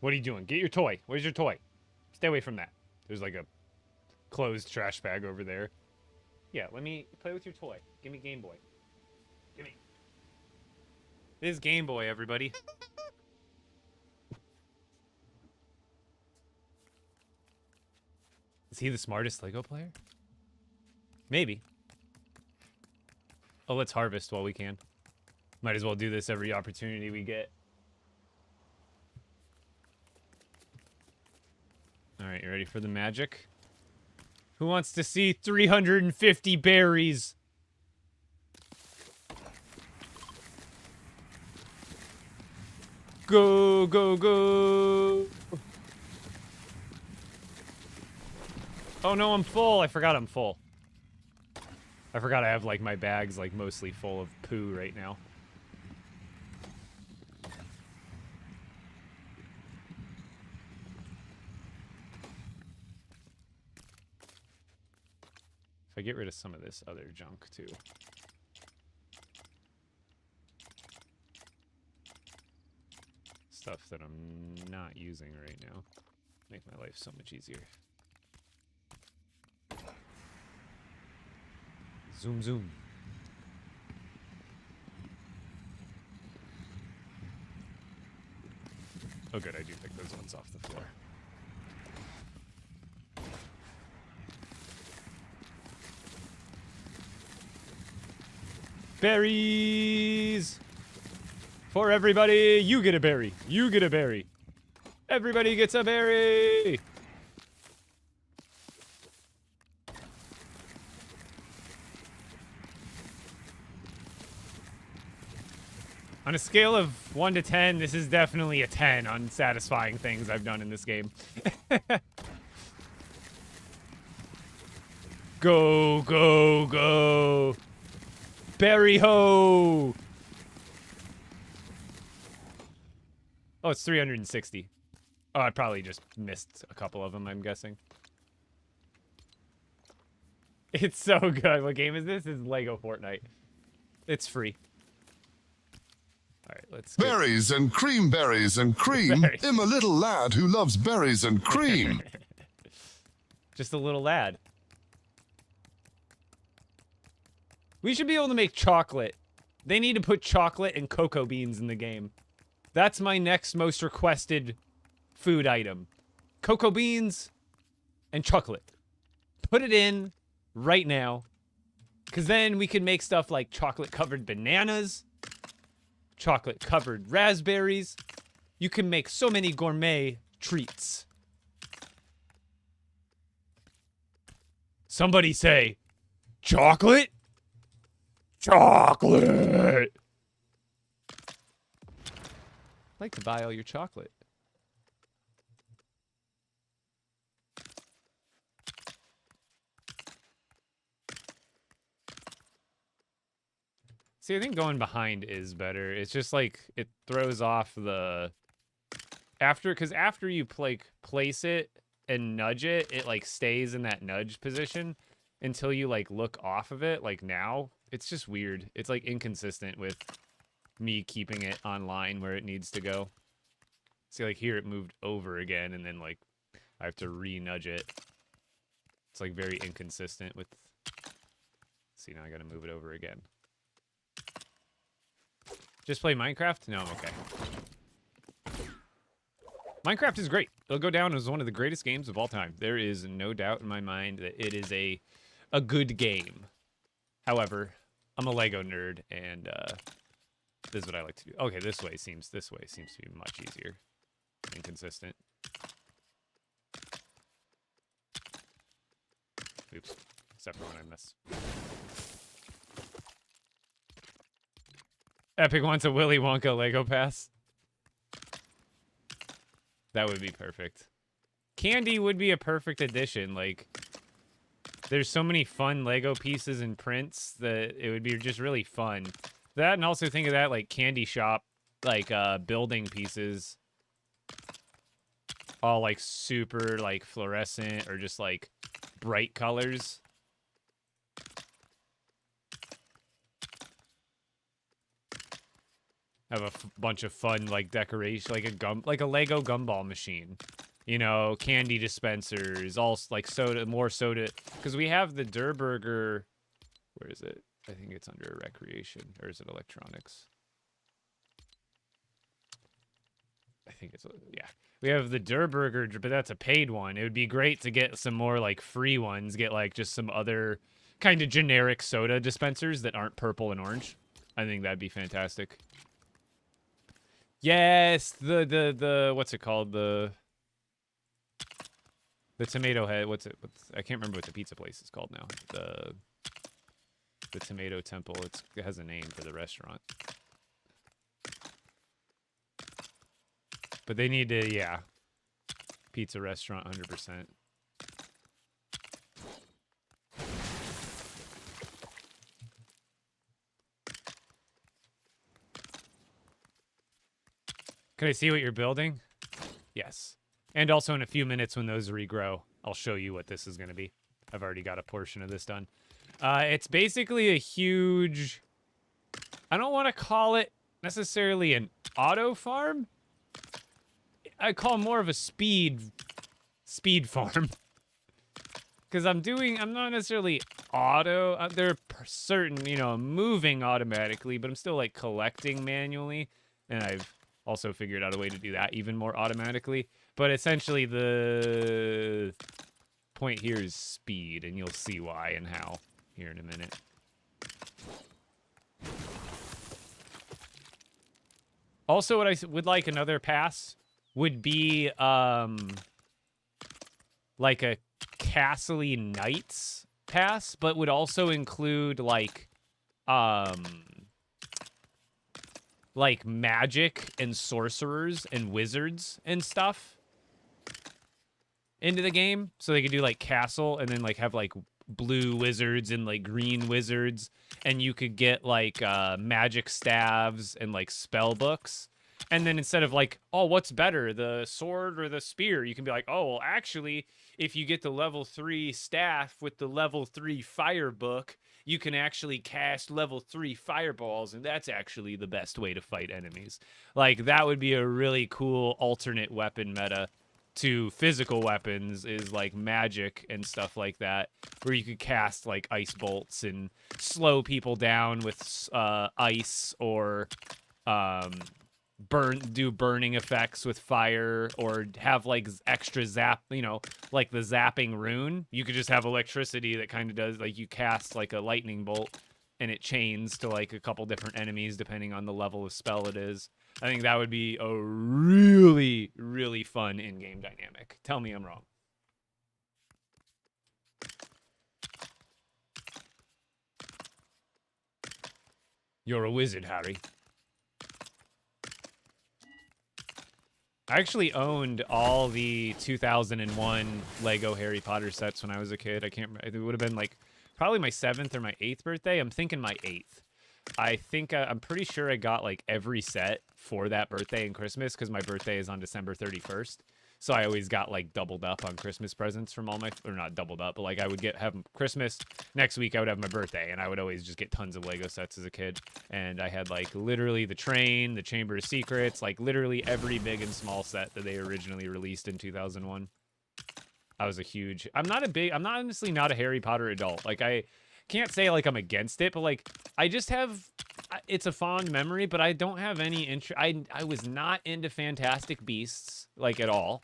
What are you doing? Get your toy. Where's your toy? Stay away from that. There's like a closed trash bag over there. Yeah, let me play with your toy. Give me Game Boy. Give me. This is Game Boy, everybody. Is he the smartest Lego player? Maybe. Oh, let's harvest while we can. Might as well do this every opportunity we get. Alright, you ready for the magic? Who wants to see 350 berries? Go, go, go! Oh no, I'm full. I forgot I'm full. I forgot I have, like, my bags, like, mostly full of poo right now. If I get rid of some of this other junk, too. Stuff that I'm not using right now. Make my life so much easier. Zoom, zoom. Oh, good, I do pick those ones off the floor. Berries! For everybody, you get a berry. You get a berry. Everybody gets a berry! On a scale of 1 to 10, this is definitely a 10 on satisfying things I've done in this game. Go, go, go! Berry ho! Oh, it's 360. Oh, I probably just missed a couple of them, I'm guessing. It's so good. What game is this? It's LEGO Fortnite. It's free. Alright, let's get... Berries and cream, berries and cream. Berries. I'm a little lad who loves berries and cream. Just a little lad. We should be able to make chocolate. They need to put chocolate and cocoa beans in the game. That's my next most requested food item. Cocoa beans and chocolate. Put it in right now. Because then we can make stuff like chocolate-covered bananas, chocolate-covered raspberries. You can make so many gourmet treats. Somebody say, chocolate? Chocolate! I'd like to buy all your chocolate. See, I think going behind is better. It's just like, it throws off the... because after you place it and nudge it, it like stays in that nudge position until you like look off of it, like now. It's just weird. It's like inconsistent with me keeping it online where it needs to go. See, like here it moved over again, and then like I have to re-nudge it. It's like very inconsistent with... See, now I gotta move it over again. Just play Minecraft? No, okay. Minecraft is great. It'll go down as one of the greatest games of all time. There is no doubt in my mind that it is a good game. However, I'm a Lego nerd, and this is what I like to do. Okay, this way seems to be much easier. inconsistent. Oops. Except for when I miss. Epic wants a Willy Wonka Lego pass. That would be perfect. Candy would be a perfect addition. Like, there's so many fun Lego pieces and prints that it would be just really fun. That, and also think of that, like, candy shop, like, building pieces. All, like, super, like, fluorescent or just, like, bright colors. Have a bunch of fun, like, decoration, like a Lego gumball machine. You know, candy dispensers, all, like, soda, more soda. Because we have the Durr Burger. Where is it? I think it's under recreation. Or is it electronics? I think it's, yeah. We have the Durr Burger, but that's a paid one. It would be great to get some more, like, free ones. Get, like, just some other kind of generic soda dispensers that aren't purple and orange. I think that'd be fantastic. Yes, the what's it called? The tomato head. What's I can't remember what the pizza place is called now. The Tomato Temple. It has a name for the restaurant. But they need to, yeah. Pizza restaurant, 100%. Can I see what you're building? Yes. And also in a few minutes when those regrow, I'll show you what this is going to be. I've already got a portion of this done. It's basically a huge... I don't want to call it necessarily an auto farm. I call more of a speed farm. Because I'm not necessarily auto... they're certain, you know, moving automatically, but I'm still, like, collecting manually. And I've also figured out a way to do that even more automatically. But essentially the point here is speed, and you'll see why and how here in a minute. Also, what I would like another pass would be like a Castle-y Knights pass, but would also include like magic and sorcerers and wizards and stuff into the game. So they could do like castle and then like have like blue wizards and like green wizards. And you could get like magic staves and like spell books. And then instead of like, oh, what's better, the sword or the spear? You can be like, oh, well, actually, if you get the level 3 staff with the level 3 fire book, you can actually cast level 3 fireballs, and that's actually the best way to fight enemies. Like, that would be a really cool alternate weapon meta to physical weapons, is like magic and stuff like that, where you could cast like ice bolts and slow people down with ice, or do burning effects with fire, or have like extra zap, you know, like the zapping rune. You could just have electricity that kind of does, like, you cast like a lightning bolt and it chains to like a couple different enemies depending on the level of spell it is. I think that would be a really, really fun in-game dynamic. Tell me I'm wrong. You're a wizard, Harry. I actually owned all the 2001 Lego Harry Potter sets when I was a kid. I can't remember. It would have been like probably my 7th or my 8th birthday. I'm thinking my 8th. I think I'm pretty sure I got like every set for that birthday and Christmas, because my birthday is on December 31st. So I always got like doubled up on Christmas presents from all my, or not doubled up, but like I would have Christmas, next week I would have my birthday, and I would always just get tons of Lego sets as a kid. And I had like literally the train, the Chamber of Secrets, like literally every big and small set that they originally released in 2001. I was a huge, I'm honestly not a Harry Potter adult. Like, I can't say like I'm against it, but like I just have, it's a fond memory, but I don't have any interest. I was not into Fantastic Beasts like at all.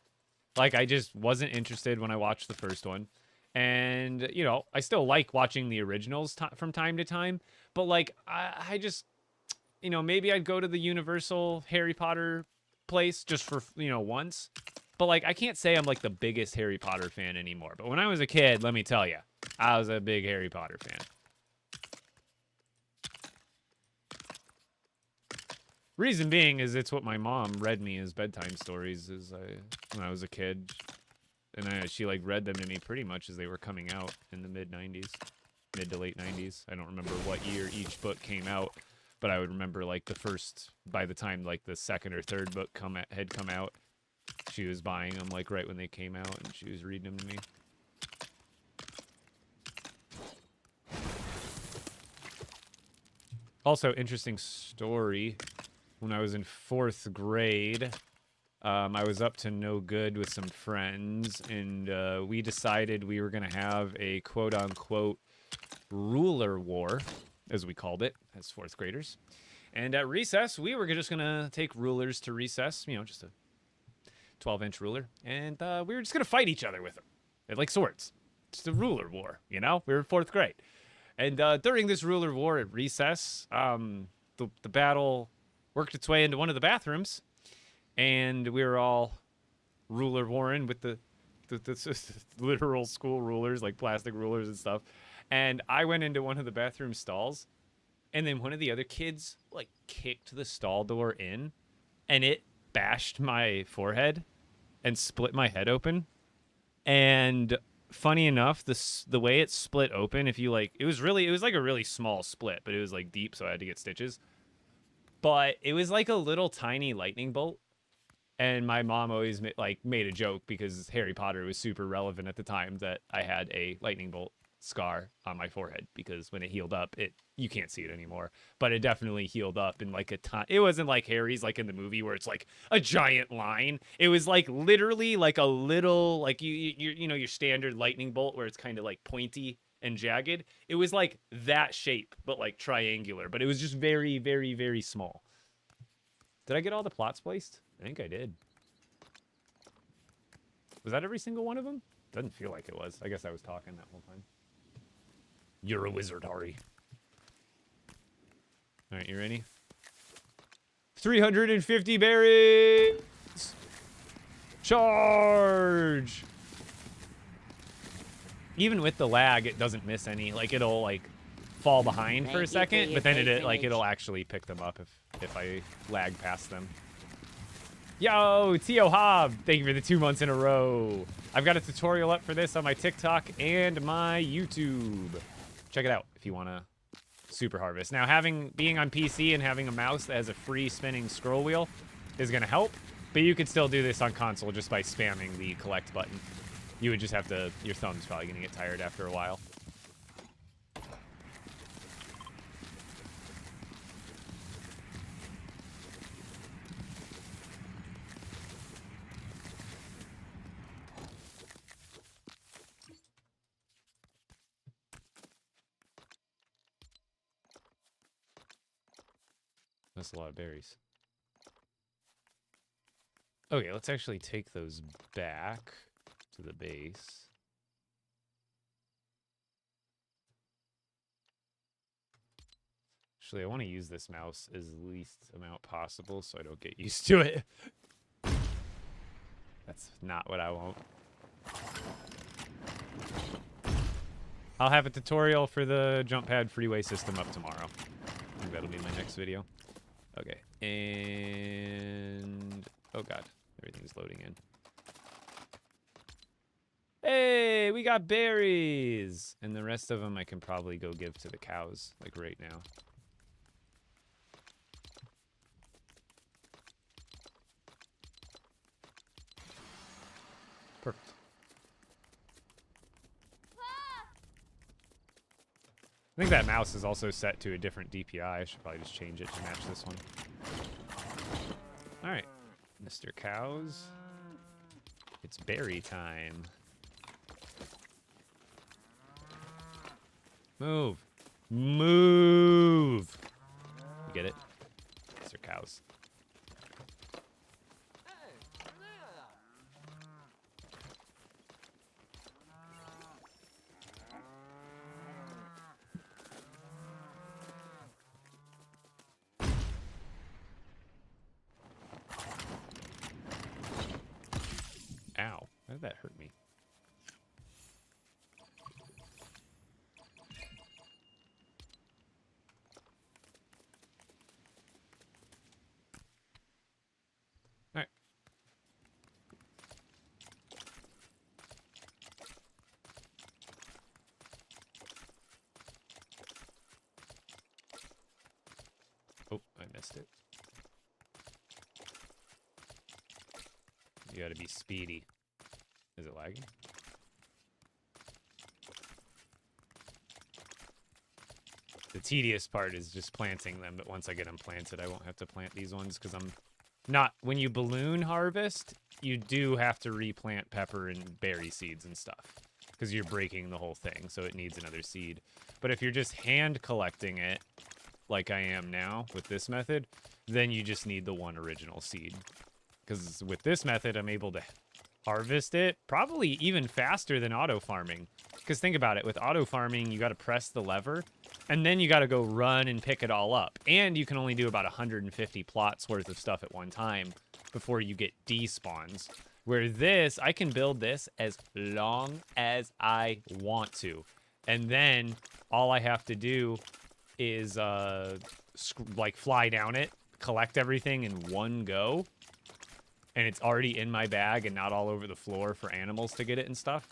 Like, I just wasn't interested when I watched the first one. And, you know, I still like watching the originals from time to time. But, like, I just, you know, maybe I'd go to the Universal Harry Potter place just for, you know, once. But, like, I can't say I'm, like, the biggest Harry Potter fan anymore. But when I was a kid, let me tell you, I was a big Harry Potter fan. Reason being is it's what my mom read me as bedtime stories when I was a kid. And she, like, read them to me pretty much as they were coming out in the mid-90s. Mid to late 90s. I don't remember what year each book came out. But I would remember, like, by the time, like, the second or third book had come out, she was buying them, like, right when they came out, and she was reading them to me. Also, interesting story. When I was in 4th grade, I was up to no good with some friends, and we decided we were going to have a quote-unquote ruler war, as we called it, as 4th graders. And at recess, we were just going to take rulers to recess, you know, just a 12-inch ruler, and we were just going to fight each other with them. They're like swords. Just a ruler war, you know? We were in 4th grade. And during this ruler war at recess, the battle worked its way into one of the bathrooms, and we were all ruler warring with the literal school rulers, like plastic rulers and stuff. And I went into one of the bathroom stalls, and then one of the other kids, like, kicked the stall door in, and it bashed my forehead and split my head open. And funny enough, the way it split open, if you, like, it was like a really small split, but it was, like, deep, so I had to get stitches. But it was like a little tiny lightning bolt. And my mom always made a joke because Harry Potter was super relevant at the time that I had a lightning bolt scar on my forehead, because when it healed up, you can't see it anymore, but it definitely healed up in like a ton. It wasn't like Harry's, like in the movie, where it's like a giant line. It was like literally like a little, like you know, your standard lightning bolt where it's kind of like pointy and jagged. It was like that shape, but like triangular, but it was just very, very, very small. Did I get all the plots placed? I think I did. Was that every single one of them? Doesn't feel like it was. I guess I was talking that whole time. You're a wizard, Hari. All right, you ready? 350 berries! Charge! Even with the lag, it doesn't miss any. Like, it'll, like, fall behind for a second, but then it'll actually pick them up if I lag past them. Yo, Tio Hob, thank you for the 2 months in a row. I've got a tutorial up for this on my TikTok and my YouTube. Check it out if you want to super harvest. Now, being on PC and having a mouse that has a free spinning scroll wheel is going to help, but you could still do this on console just by spamming the collect button. You would just have to, your thumb's probably going to get tired after a while. That's a lot of berries. Okay, let's actually take those back to the base. Actually, I want to use this mouse as least amount possible so I don't get used to it. That's not what I want. I'll have a tutorial for the jump pad freeway system up tomorrow. I think that'll be my next video. Okay, and oh god, everything's loading in. Hey, we got berries! And the rest of them I can probably go give to the cows, like right now. Perfect. I think that mouse is also set to a different DPI. I should probably just change it to match this one. Alright, Mr. Cows. It's berry time. Move. Move! You get it? Mr. Cows. did that hurt me? All right. Oh, I missed it. You gotta be speedy. Is it lagging? The tedious part is just planting them, but once I get them planted, I won't have to plant these ones because I'm not... When you balloon harvest, you do have to replant pepper and berry seeds and stuff because you're breaking the whole thing, so it needs another seed. But if you're just hand collecting it, like I am now with this method, then you just need the one original seed. Because with this method, I'm able to harvest it probably even faster than auto farming. Because think about it, with auto farming, you got to press the lever, and then you got to go run and pick it all up. And you can only do about 150 plots worth of stuff at one time before you get despawns. Where this, I can build this as long as I want to. And then all I have to do is like fly down it, collect everything in one go. And it's already in my bag and not all over the floor for animals to get it and stuff.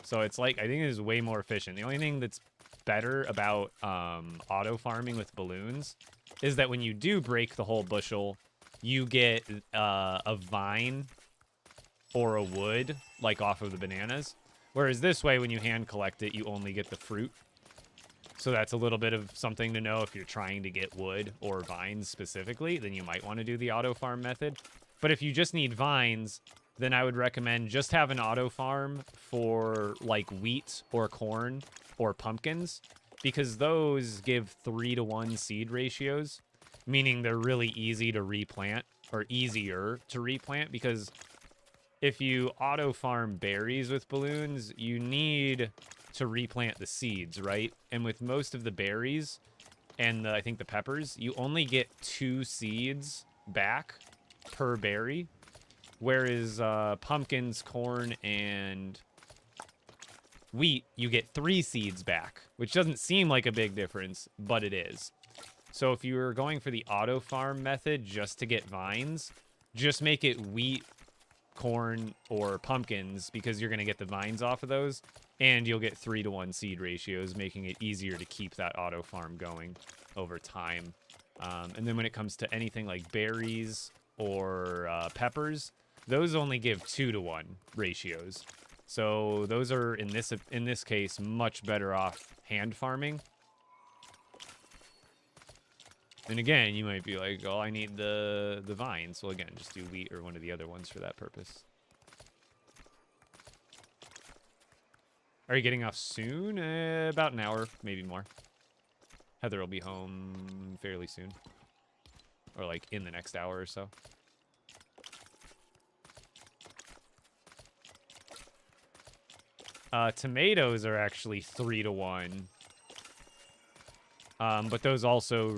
So it's like, I think it is way more efficient. The only thing that's better about auto farming with balloons is that when you do break the whole bushel, you get a vine or a wood, like off of the bananas. Whereas this way, when you hand collect it, you only get the fruit. So that's a little bit of something to know if you're trying to get wood or vines specifically, then you might want to do the auto farm method. But if you just need vines, then I would recommend just have an auto farm for like wheat or corn or pumpkins, because those give 3-to-1 seed ratios, meaning they're really easy to replant, or easier to replant, because if you auto farm berries with balloons, you need to replant the seeds, right? And with most of the berries and I think the peppers, you only get 2 seeds back per berry, whereas pumpkins, corn, and wheat, you get 3 seeds back, which doesn't seem like a big difference, but it is. So if you're going for the auto farm method just to get vines, just make it wheat, corn, or pumpkins, because you're going to get the vines off of those, and you'll get 3-to-1 seed ratios, making it easier to keep that auto farm going over time. And then when it comes to anything like berries or peppers, those only give 2-to-1 ratios. So those are, in this case, much better off hand farming. And again, you might be like, oh, I need the vines. Well, again, just do wheat or one of the other ones for that purpose. Are you getting off soon? About an hour, maybe more. Heather will be home fairly soon. Or like in the next hour or so. Tomatoes are actually 3-to-1. But those also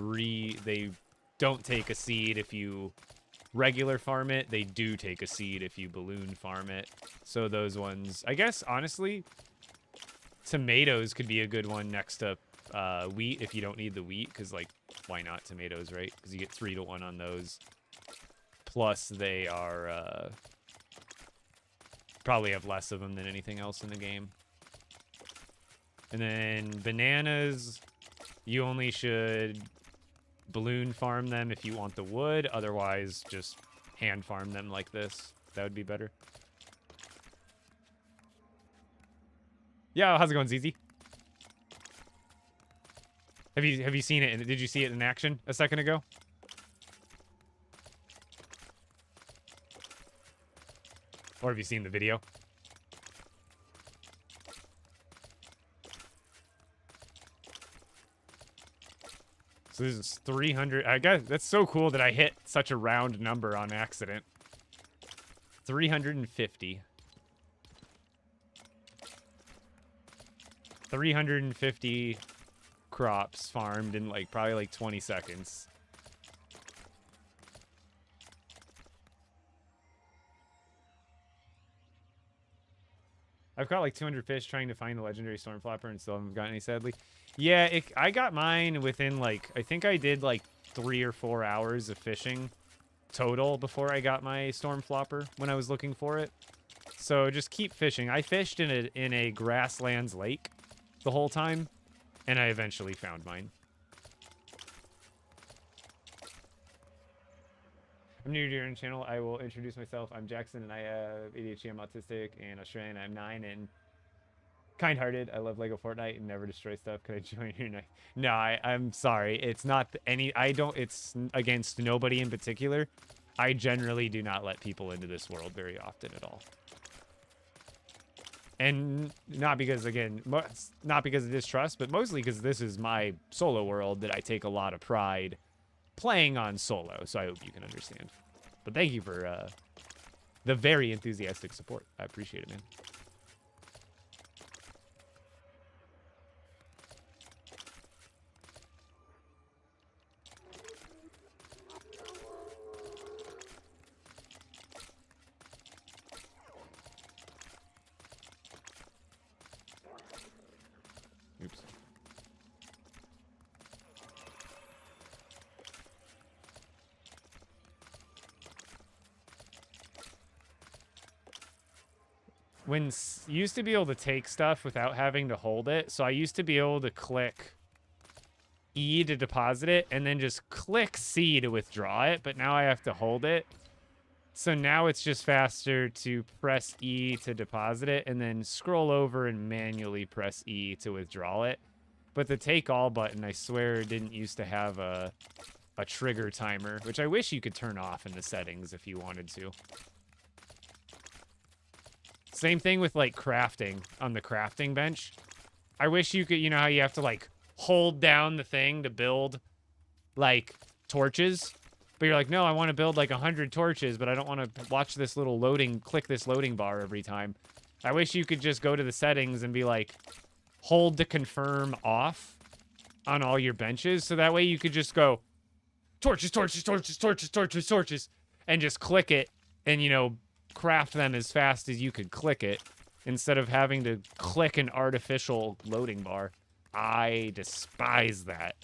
they don't take a seed if you regular farm it. They do take a seed if you balloon farm it. So those ones, I guess, honestly, tomatoes could be a good one next to wheat if you don't need the wheat. Because, like, why not tomatoes, right? Because you get 3-to-1 on those. Plus, they are probably have less of them than anything else in the game. And then bananas, you only should balloon farm them if you want the wood. Otherwise, just hand farm them like this. That would be better. Yeah, how's it going, ZZ? Have you seen it? Did you see it in action a second ago? Or have you seen the video? So this is 300. I guess that's so cool that I hit such a round number on accident. 350. 350 crops farmed in like probably like 20 seconds. I've caught like 200 fish trying to find the legendary storm flopper and still haven't gotten any, sadly. Yeah, I got mine within like, I think I did like 3 or 4 hours of fishing total before I got my storm flopper when I was looking for it. So just keep fishing. I fished in a grasslands lake the whole time, and I eventually found mine. I'm new to your channel. I will introduce myself. I'm Jackson, and I have ADHD. I'm autistic and Australian. I'm 9 and kind-hearted. I love LEGO Fortnite and never destroy stuff. Could I join your night? No, I'm sorry. It's not any. I don't. It's against nobody in particular. I generally do not let people into this world very often at all. And not because, again, not because of distrust, but mostly because this is my solo world that I take a lot of pride playing on solo. So I hope you can understand. But thank you for the very enthusiastic support. I appreciate it, man. Oops. When you used to be able to take stuff without having to hold it, so I used to be able to click E to deposit it and then just click C to withdraw it, but now I have to hold it. So now it's just faster to press E to deposit it and then scroll over and manually press E to withdraw it. But the take all button, I swear, didn't used to have a trigger timer, which I wish you could turn off in the settings if you wanted to. Same thing with like crafting on the crafting bench. I wish you could, you know how you have to like hold down the thing to build like torches? But you're like, no, I want to build like 100 torches, but I don't want to watch this little loading, click this loading bar every time. I wish you could just go to the settings and be like, hold to confirm off on all your benches. So that way you could just go, torches, torches, torches, torches, torches, torches, and just click it and, you know, craft them as fast as you could click it instead of having to click an artificial loading bar. I despise that.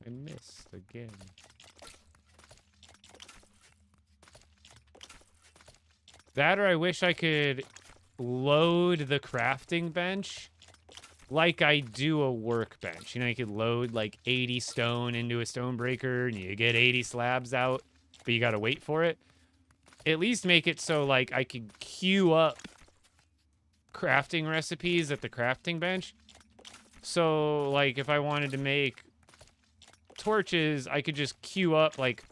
I missed again. That, or I wish I could load the crafting bench like I do a workbench. You know, you could load like 80 stone into a stone breaker and you get 80 slabs out, but you gotta wait for it. At least make it so like I could queue up crafting recipes at the crafting bench. So like if I wanted to make torches, I could just queue up like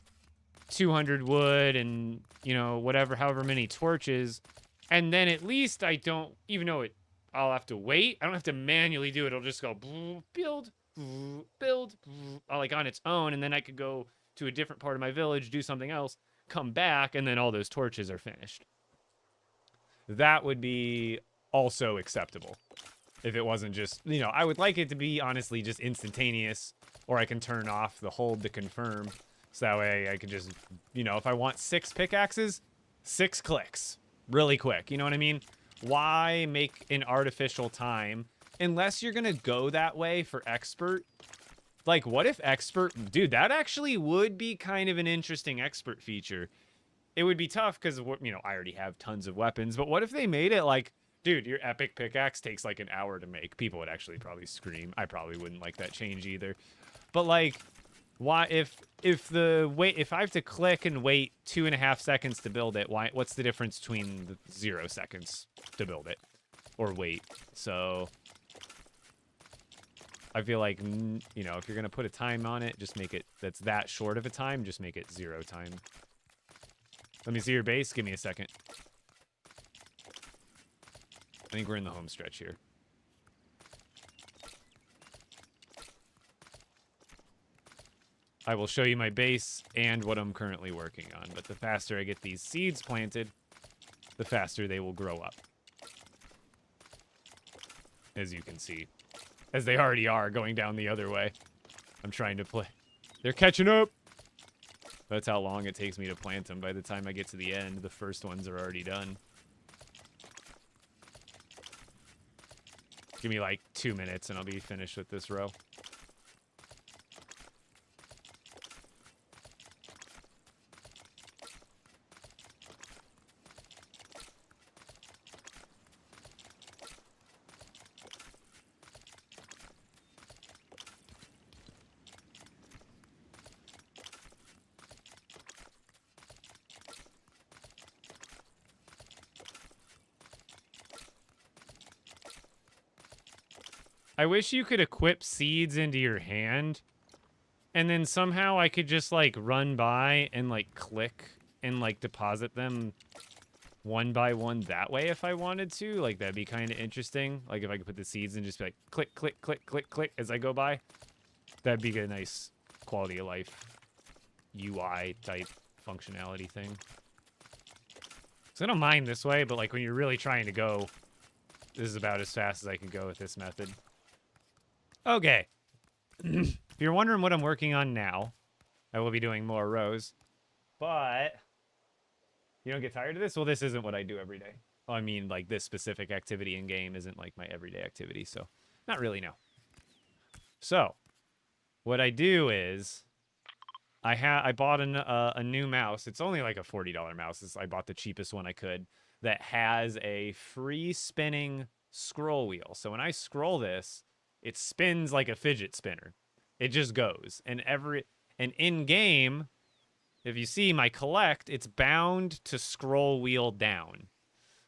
200 wood and, you know, whatever, however many torches. And then at least I don't, even though I'll have to wait, I don't have to manually do it. It'll just go build, build, like on its own. And then I could go to a different part of my village, do something else, come back, and then all those torches are finished. That would be also acceptable if it wasn't just, you know, I would like it to be honestly just instantaneous, or I can turn off the hold to confirm. So that way I can just, you know, if I want 6 pickaxes, 6 clicks really quick. You know what I mean? Why make an artificial time unless you're going to go that way for expert? Like, what if expert, dude, that actually would be kind of an interesting expert feature. It would be tough because, you know, I already have tons of weapons, but what if they made it like, dude, your epic pickaxe takes like an hour to make? People would actually probably scream. I probably wouldn't like that change either. But like, Why if I have to click and wait 2.5 seconds to build it, what's the difference between the 0 seconds to build it or wait? So I feel like, you know, if you're gonna put a time on it, just make it that's that short of a time, just make it 0 time. Let me see your base. Give me a second. I think we're in the home stretch here. I will show you my base and what I'm currently working on, but the faster I get these seeds planted, the faster they will grow up. As you can see. As they already are, going down the other way. I'm trying to play. They're catching up! That's how long it takes me to plant them. By the time I get to the end, the first ones are already done. Give me like 2 minutes and I'll be finished with this row. I wish you could equip seeds into your hand, and then somehow I could just, like, run by and, like, click and, like, deposit them one by one that way if I wanted to. Like, that'd be kind of interesting. Like, if I could put the seeds and just be like, click, click, click, click, click as I go by. That'd be a nice quality of life UI type functionality thing. So I don't mind this way, but, like, when you're really trying to go, this is about as fast as I can go with this method. Okay. If you're wondering what I'm working on now, I will be doing more rows. But you don't get tired of this? Well, this isn't what I do every day. Well, I mean, like, this specific activity in game isn't like my everyday activity, so not really, no. So what I do is I bought a new mouse. It's only like a $40 mouse. I bought the cheapest one I could that has a free spinning scroll wheel. So when I scroll this, it spins like a fidget spinner. It just goes. And in game, if you see my collect, it's bound to scroll wheel down.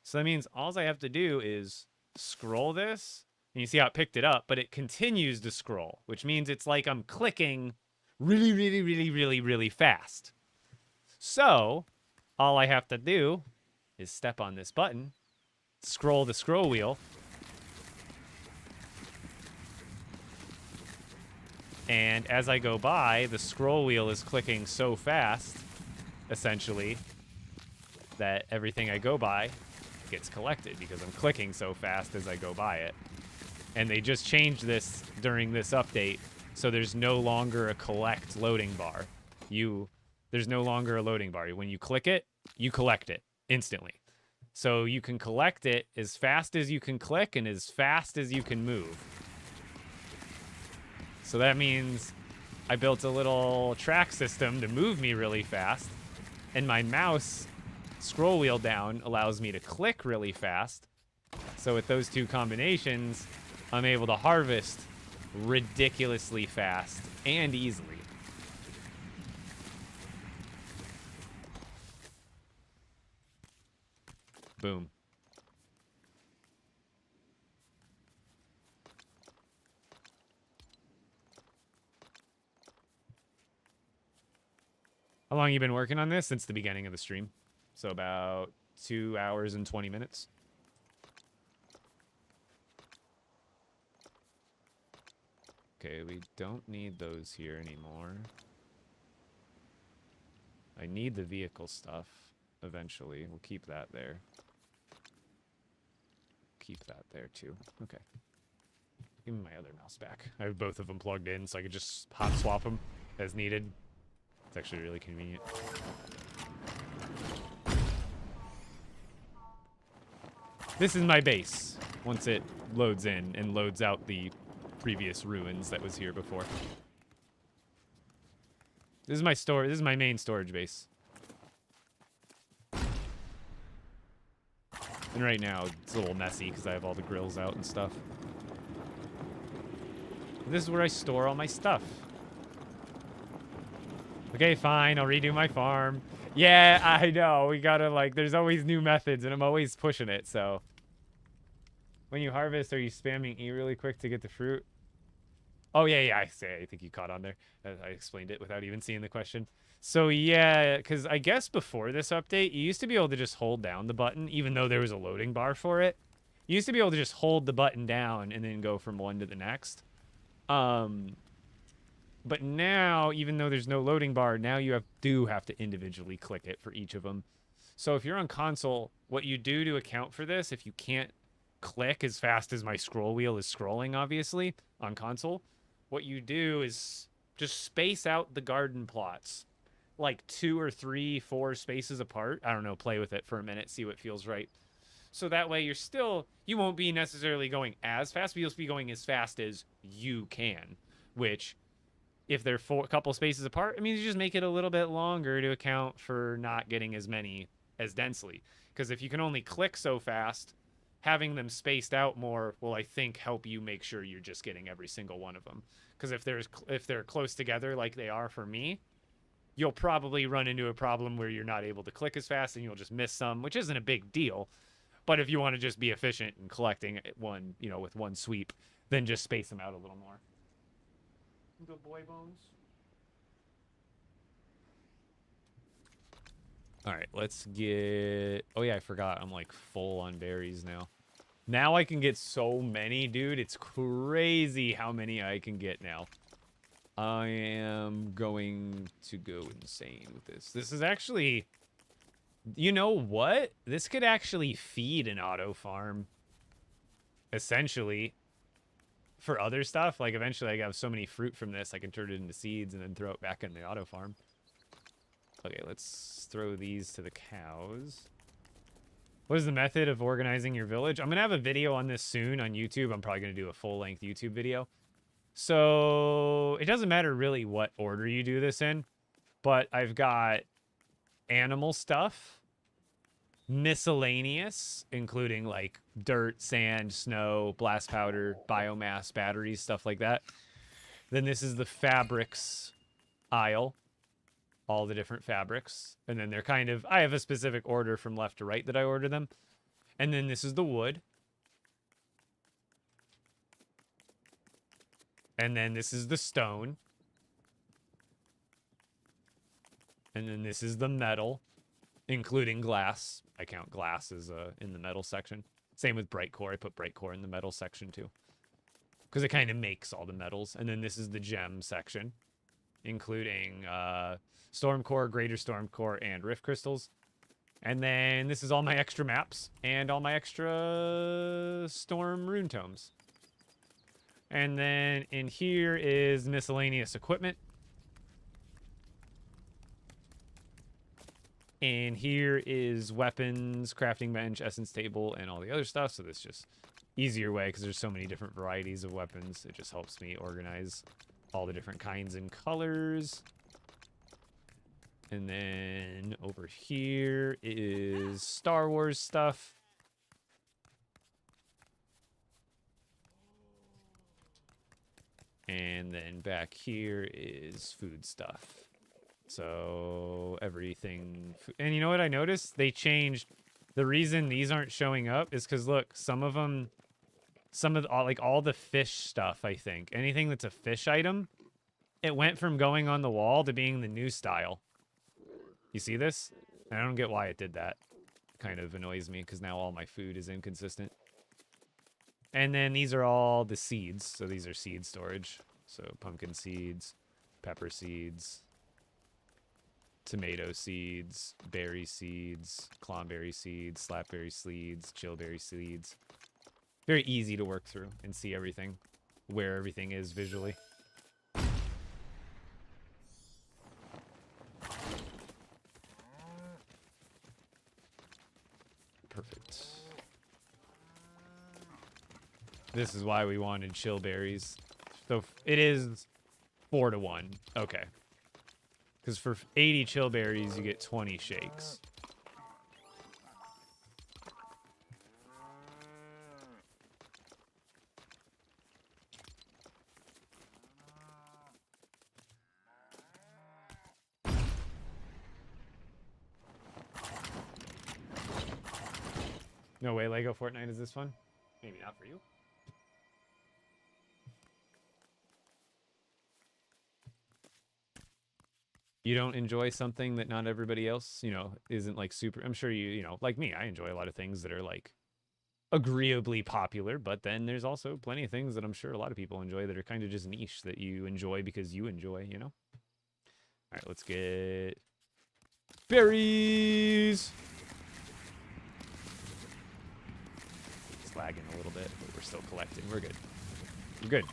So that means all I have to do is scroll this, and you see how it picked it up, but it continues to scroll, which means it's like I'm clicking really, really, really, really, really fast. So all I have to do is step on this button, scroll the scroll wheel, and as I go by, the scroll wheel is clicking so fast, essentially, that everything I go by gets collected because I'm clicking so fast as I go by it. And they just changed this during this update, so there's no longer a collect loading bar. There's no longer a loading bar. When you click it, you collect it instantly. So you can collect it as fast as you can click and as fast as you can move. So that means I built a little track system to move me really fast, and my mouse scroll wheel down allows me to click really fast. So with those two combinations, I'm able to harvest ridiculously fast and easily. Boom. How long you been working on this? Since the beginning of the stream. So about 2 hours and 20 minutes. Okay, we don't need those here anymore. I need the vehicle stuff eventually. We'll keep that there. Keep that there too. Okay. Give me my other mouse back. I have both of them plugged in, so I could just hot swap them as needed. It's actually really convenient. This is my base, once it loads in and loads out the previous ruins that was here before. This is my this is my main storage base. And right now, it's a little messy because I have all the grills out and stuff. This is where I store all my stuff. Okay, fine. I'll redo my farm. Yeah, I know. We gotta, like, there's always new methods, and I'm always pushing it, so. When you harvest, are you spamming E really quick to get the fruit? Oh, yeah, I think you caught on there. I explained it without even seeing the question. So, yeah, because I guess before this update, you used to be able to just hold down the button, even though there was a loading bar for it. You used to be able to just hold the button down and then go from one to the next. But now, even though there's no loading bar, now you do have to individually click it for each of them. So if you're on console, what you do to account for this, if you can't click as fast as my scroll wheel is scrolling, obviously, on console, what you do is just space out the garden plots. Like 2 or 3, 4 spaces apart. I don't know, play with it for a minute, see what feels right. So that way you won't be necessarily going as fast, but you'll be going as fast as you can. Which, if they're a couple spaces apart, it means you just make it a little bit longer to account for not getting as many as densely. Because if you can only click so fast, having them spaced out more will, I think, help you make sure you're just getting every single one of them. Because if they're close together like they are for me, you'll probably run into a problem where you're not able to click as fast and you'll just miss some, which isn't a big deal. But if you want to just be efficient in collecting one, with one sweep, then just space them out a little more. Good boy, Bones. All right, let's get... Oh, yeah, I forgot. I'm, like, full on berries now. Now I can get so many, dude. It's crazy how many I can get now. I am going to go insane with this. This is actually... You know what? This could actually feed an auto farm. Essentially. For other stuff. Like, eventually I have so many fruit from this, I can turn it into seeds and then throw it back in the auto farm. Okay, let's throw these to the cows. What is the method of organizing your village? I'm going to have a video on this soon on YouTube. I'm probably going to do a full-length YouTube video. So, it doesn't matter really what order you do this in. But I've got animal stuff. Miscellaneous, including like dirt, sand, snow, blast powder, biomass, batteries, stuff like that. Then this is the fabrics aisle. All the different fabrics. And then they're kind of... I have a specific order from left to right that I order them. And then this is the wood. And then this is the stone. And then this is the metal, including glass. I count glass as in the metal section. Same with bright core. I put bright core in the metal section too. Because it kind of makes all the metals. And then this is the gem section, including storm core, greater storm core, and rift crystals. And then this is all my extra maps and all my extra storm rune tomes. And then in here is miscellaneous equipment. And here is weapons, crafting bench, essence table, and all the other stuff. So this is just easier way because there's so many different varieties of weapons. It just helps me organize all the different kinds and colors. And then over here is Star Wars stuff. And then back here is food stuff. So everything, and you know what I noticed? They changed. The reason these aren't showing up is because look, some of all the fish stuff. I think anything that's a fish item, it went from going on the wall to being the new style. You see this? And I don't get why it did that. It kind of annoys me because now all my food is inconsistent. And then these are all the seeds. So these are seed storage. So pumpkin seeds, pepper seeds, tomato seeds, berry seeds, clonberry seeds, slapberry seeds, chillberry seeds. Very easy to work through and see everything, where everything is visually. Perfect. This is why we wanted chillberries. So it is 4 to 1. Okay. Because for 80 chillberries, you get 20 shakes. No way LEGO Fortnite is this fun? Maybe not for you. You don't enjoy something that not everybody else, isn't like super. I'm sure like me, I enjoy a lot of things that are like agreeably popular, but then there's also plenty of things that I'm sure a lot of people enjoy that are kind of just niche that you enjoy because you enjoy. All right, let's get berries. It's lagging a little bit, but we're still collecting. We're good. We're good.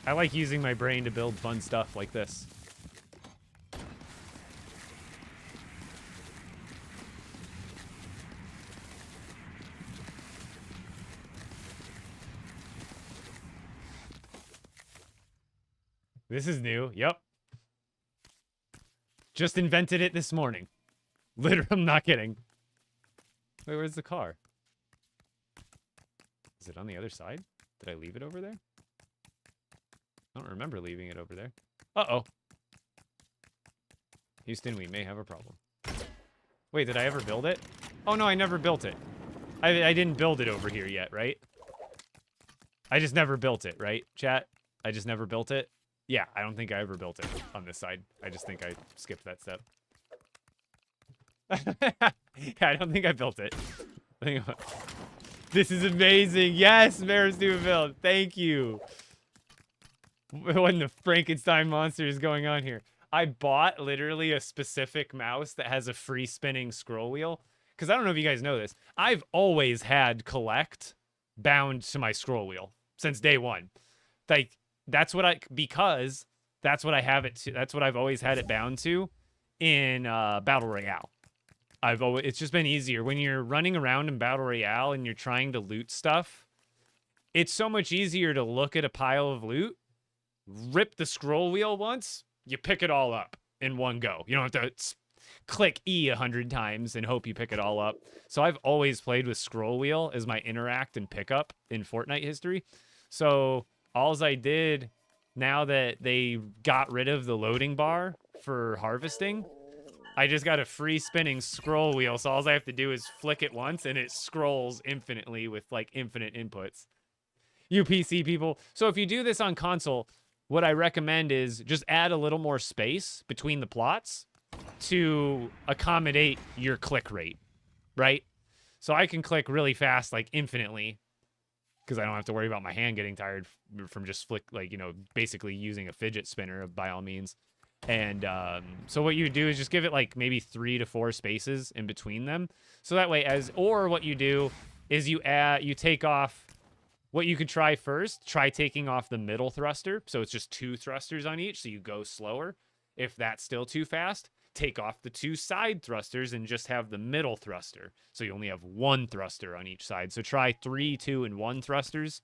I like using my brain to build fun stuff like this. This is new. Yep. Just invented it this morning. Literally, I'm not kidding. Wait, where's the car? Is it on the other side? Did I leave it over there? I don't remember leaving it over there. Uh-oh. Houston, we may have a problem. Wait, did I ever build it? Oh, no, I never built it. I didn't build it over here yet, right? I just never built it, right, chat? I just never built it? Yeah, I don't think I ever built it on this side. I just think I skipped that step. Yeah, I don't think I built it. This is amazing. Yes, Maris do a build. Thank you. What in the Frankenstein monster is going on here? I bought literally a specific mouse that has a free spinning scroll wheel. Because I don't know if you guys know this. I've always had collect bound to my scroll wheel since day one. Like, because that's what I have it to. That's what I've always had it bound to in Battle Royale. It's just been easier when you're running around in Battle Royale and you're trying to loot stuff. It's so much easier to look at a pile of loot, rip the scroll wheel once, you pick it all up in one go. You don't have to click E 100 times and hope you pick it all up. So I've always played with scroll wheel as my interact and pickup in Fortnite history. So alls I did, now that they got rid of the loading bar for harvesting, I just got a free spinning scroll wheel. So all I have to do is flick it once and it scrolls infinitely with like infinite inputs. You PC people. So if you do this on console, what I recommend is just add a little more space between the plots to accommodate your click rate, right? So I can click really fast, like infinitely, because I don't have to worry about my hand getting tired from just basically using a fidget spinner by all means. And so what you do is just give it like maybe 3 to 4 spaces in between them. So that way, or what you do is you take off. What you could try first, try taking off the middle thruster. So it's just 2 thrusters on each, so you go slower. If that's still too fast, take off the 2 side thrusters and just have the middle thruster. So you only have 1 thruster on each side. So try 3, 2, and 1 thrusters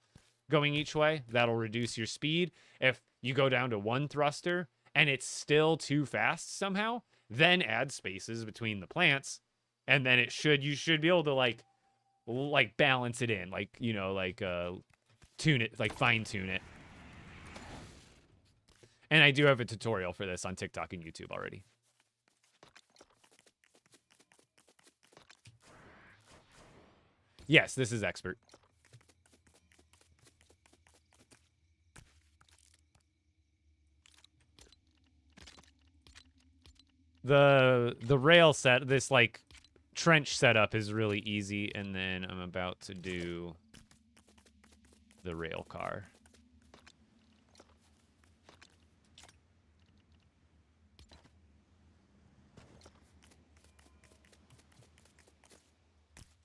going each way. That'll reduce your speed. If you go down to 1 thruster and it's still too fast somehow, then add spaces between the plants. And then you should be able to like balance it in, tune it, like fine tune it. And I do have a tutorial for this on TikTok and YouTube already. Yes, this is expert. The rail set, this like trench setup is really easy, and then I'm about to do the rail car.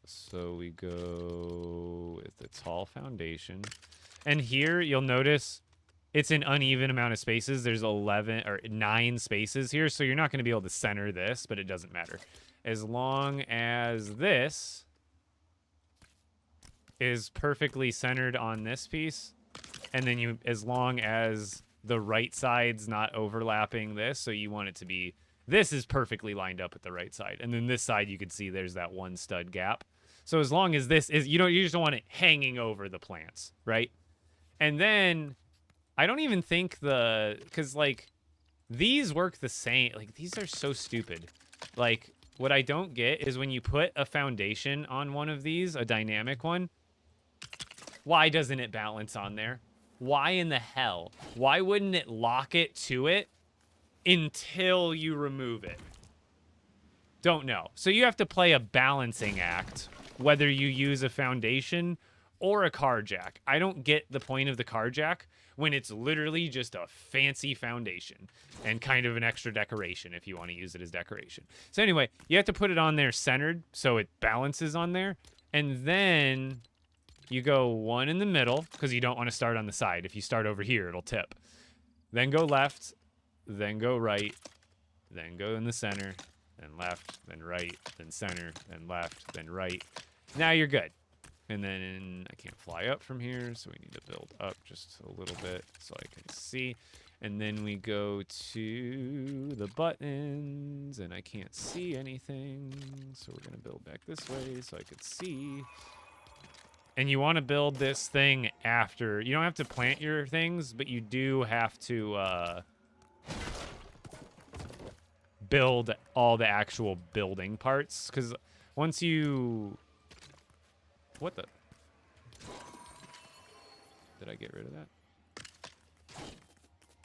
So we go with the tall foundation. And here you'll notice it's an uneven amount of spaces. There's 9 spaces here, so you're not going to be able to center this, but it doesn't matter. As long as this is perfectly centered on this piece, And then you, as long as the right side's not overlapping this, so you want it to be, this is perfectly lined up with the right side. And then this side, you can see there's that one stud gap. So as long as this is, you just don't want it hanging over the plants, right? And then I don't even think because like these work the same. Like these are so stupid. Like what I don't get is when you put a foundation on one of these, a dynamic one, why doesn't it balance on there? Why in the hell? Why wouldn't it lock it to it until you remove it? Don't know. So you have to play a balancing act, whether you use a foundation or a car jack. I don't get the point of the car jack when it's literally just a fancy foundation and kind of an extra decoration if you want to use it as decoration. So anyway, you have to put it on there centered so it balances on there. And then you go one in the middle because you don't want to start on the side. If you start over here, it'll tip. Then go left, then go right, then go in the center, then left, then right, then center, then left, then right. Now you're good. And then I can't fly up from here, so we need to build up just a little bit so I can see. And then we go to the buttons, and I can't see anything. So we're going to build back this way so I could see. And you want to build this thing after. You don't have to plant your things, but you do have to build all the actual building parts. Because once you... What the? Did I get rid of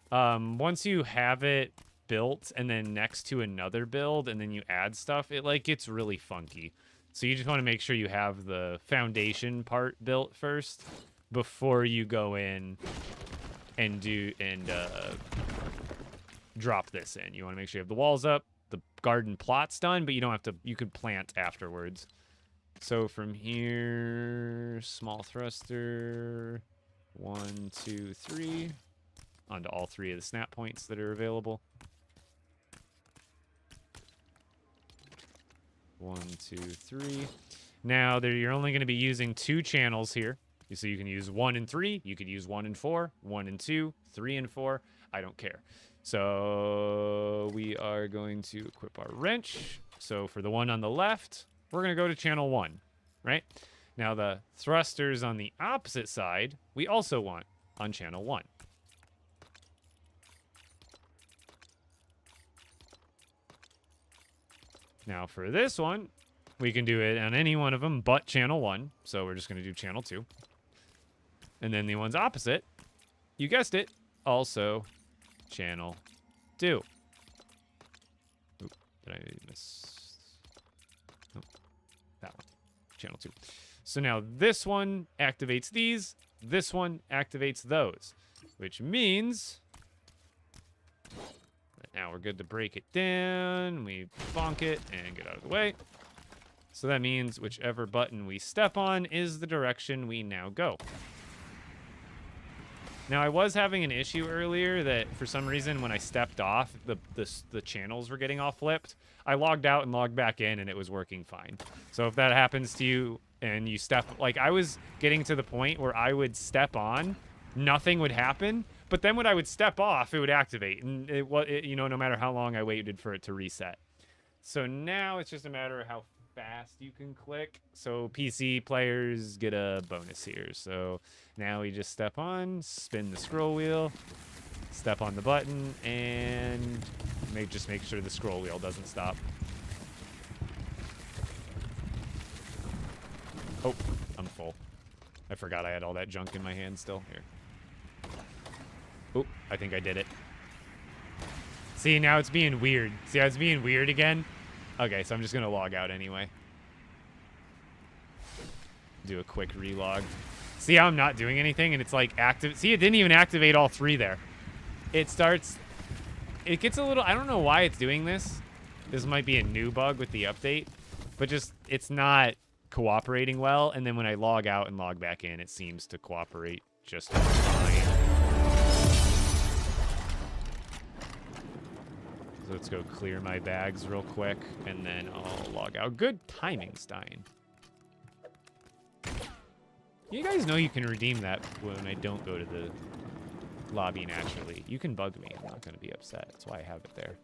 that? Once you have it built and then next to another build and then you add stuff, it like gets really funky. So you just want to make sure you have the foundation part built first before you go in and drop this in. You want to make sure you have the walls up, the garden plot's done, but you don't have to, you could plant afterwards. So from here, small thruster, 1, 2, 3, onto all 3 of the snap points that are available. 1, 2, 3. Now you're only going to be using 2 channels here. So you can use 1 and 3. You could use 1 and 4, 1 and 2, 3 and 4. I don't care. So we are going to equip our wrench. So for the one on the left, we're going to go to channel 1, right? Now the thrusters on the opposite side, we also want on channel 1. Now for this one, we can do it on any one of them but channel 1. So we're just going to do channel 2. And then the ones opposite, you guessed it, also channel 2. Oop, did I miss? That one, channel 2. So now this one activates these, this one activates those, which means that now we're good to break it down. We bonk it and get out of the way. So that means whichever button we step on is the direction we now go. Now, I was having an issue earlier that for some reason when I stepped off, the channels were getting all flipped. I logged out and logged back in, and it was working fine. So if that happens to you and you step... Like, I was getting to the point where I would step on, nothing would happen, but then when I would step off, it would activate. And, you know, no matter how long I waited for it to reset. So now it's just a matter of how fast you can click. So PC players get a bonus here. So now we just step on, spin the scroll wheel, step on the button, and just make sure the scroll wheel doesn't stop. Oh, I'm full. I forgot I had all that junk in my hand still. Here. Oh, I think I did it. See, now it's being weird. See how it's being weird again? Okay, so I'm just going to log out anyway. Do a quick relog. See how I'm not doing anything and it's like active. See, it didn't even activate all 3 there. It starts... It gets a little... I don't know why it's doing this. This might be a new bug with the update. But just, it's not cooperating well. And then when I log out and log back in, it seems to cooperate just fine. So let's go clear my bags real quick, and then I'll log out. Good timing, Stein. You guys know you can redeem that when I don't go to the lobby naturally. You can bug me. I'm not going to be upset. That's why I have it there.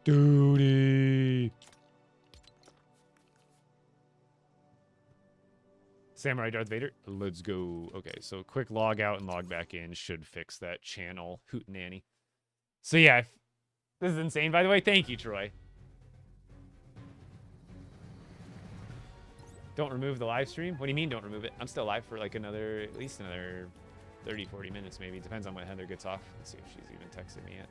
Duty. Samurai Darth Vader. Let's go. Okay, so quick log out and log back in should fix that channel hootenanny. So yeah, this is insane, by the way. Thank you, Troy. Don't remove the live stream? What do you mean don't remove it? I'm still live for like another, at least another 30, 40 minutes maybe. Depends on when Heather gets off. Let's see if she's even texted me yet.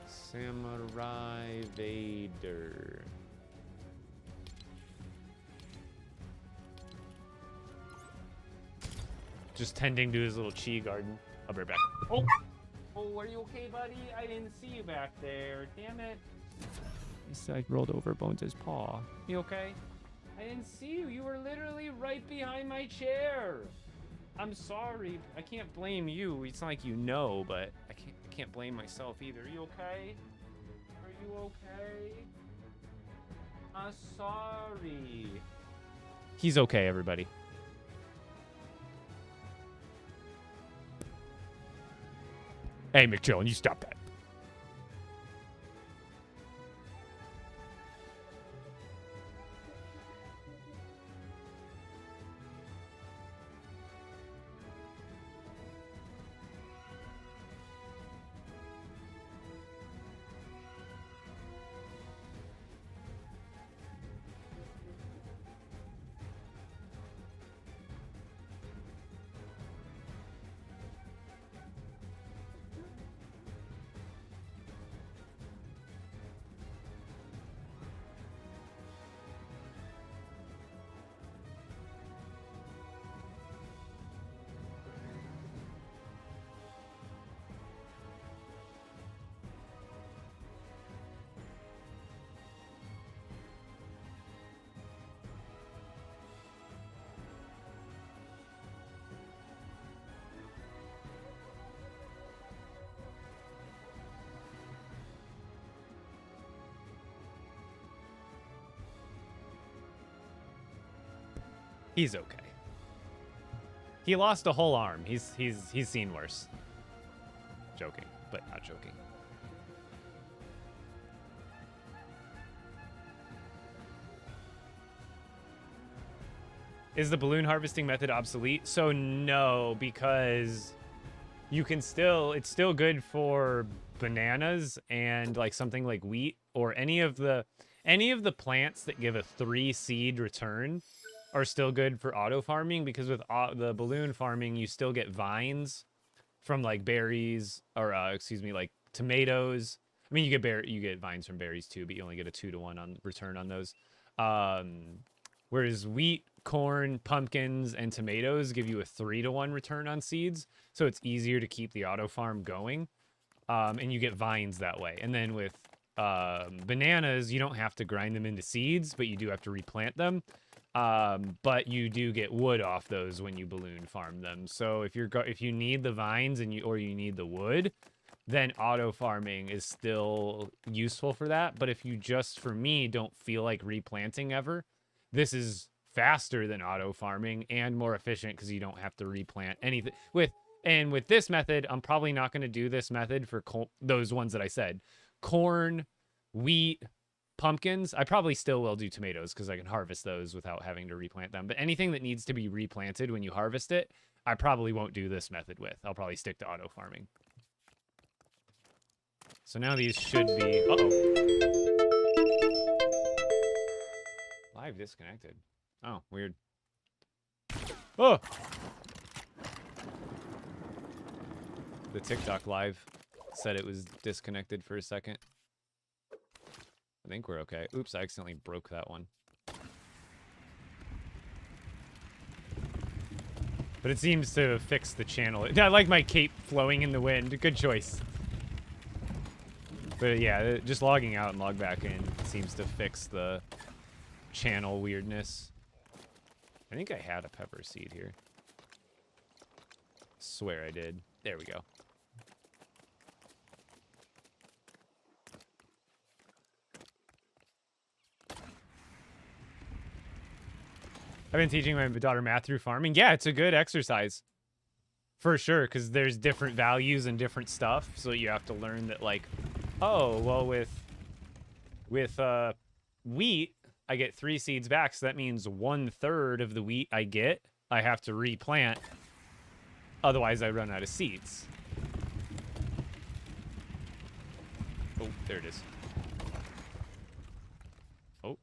Samurai Vader. Just tending to his little chi garden. I'll be right back. Oh! Oh, are you okay, buddy? I didn't see you back there. Damn it. I rolled over Bones' paw. You okay? I didn't see you. You were literally right behind my chair. I'm sorry. I can't blame you. It's not like you know, but I can't blame myself either. Are you okay? Are you okay? I'm sorry. He's okay, everybody. Hey, McChillin, you stop that. He's okay. He lost a whole arm. He's seen worse. Joking, but not joking. Is the balloon harvesting method obsolete? So no, because you can still, it's still good for bananas and like something like wheat or any of the plants that give a 3 seed return are still good for auto farming, because with the balloon farming, you still get vines from like berries or excuse me, like tomatoes. I mean, you get vines from berries too, but you only get a 2-to-1 on return on those. Whereas wheat, corn, pumpkins, and tomatoes give you a 3-to-1 return on seeds, so it's easier to keep the auto farm going, and you get vines that way. And then with bananas, you don't have to grind them into seeds, but you do have to replant them. But you do get wood off those when you balloon farm them. So if you need the vines or you need the wood, then auto farming is still useful for that. But if you just, for me, don't feel like replanting ever, this is faster than auto farming and more efficient because you don't have to replant anything. With this method, I'm probably not going to do this method for those ones that I said. Corn, wheat, pumpkins. I probably still will do tomatoes because I can harvest those without having to replant them. But anything that needs to be replanted when you harvest it, I probably won't do this method with. I'll probably stick to auto farming. So now these should be... Uh-oh. Live disconnected. Oh, weird. Oh! The TikTok live said it was disconnected for a second. I think we're okay. Oops, I accidentally broke that one. But it seems to fix the channel. I like my cape flowing in the wind. Good choice. But yeah, just logging out and log back in seems to fix the channel weirdness. I think I had a pepper seed here. Swear I did. There we go. I've been teaching my daughter math through farming. Yeah, it's a good exercise. For sure, because there's different values and different stuff. So you have to learn that, like, oh, well, with wheat, I get 3 seeds back. So that means 1/3 of the wheat I get, I have to replant. Otherwise, I run out of seeds. Oh, there it is. Oh,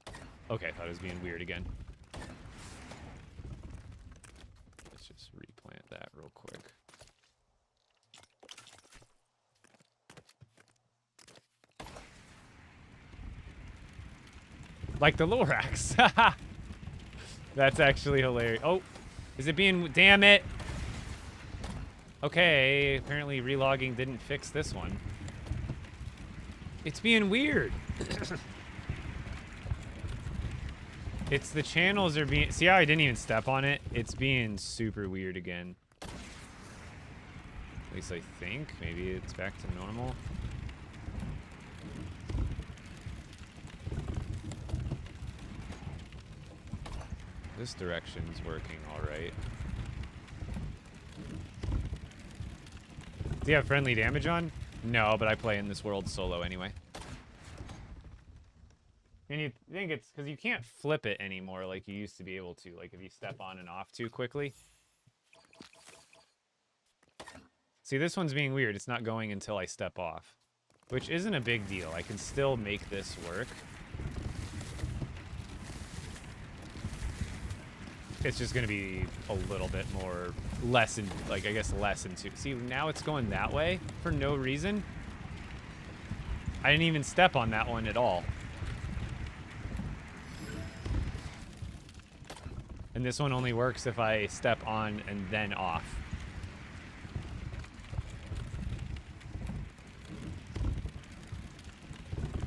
okay. I thought it was being weird again. Let's just replant that real quick. Like the Lorax. That's actually hilarious. Oh, is it being... Damn it. Okay, apparently relogging didn't fix this one. It's being weird. It's the channels are being... See how I didn't even step on it? It's being super weird again. At least I think. Maybe it's back to normal. This direction's working all right. Do you have friendly damage on? No, but I play in this world solo anyway. And you think it's because you can't flip it anymore like you used to be able to, like if you step on and off too quickly. See, this one's being weird. It's not going until I step off, which isn't a big deal. I can still make this work. It's just going to be a little bit more less in, like, I guess less into. See, now it's going that way for no reason. I didn't even step on that one at all. And this one only works if I step on and then off.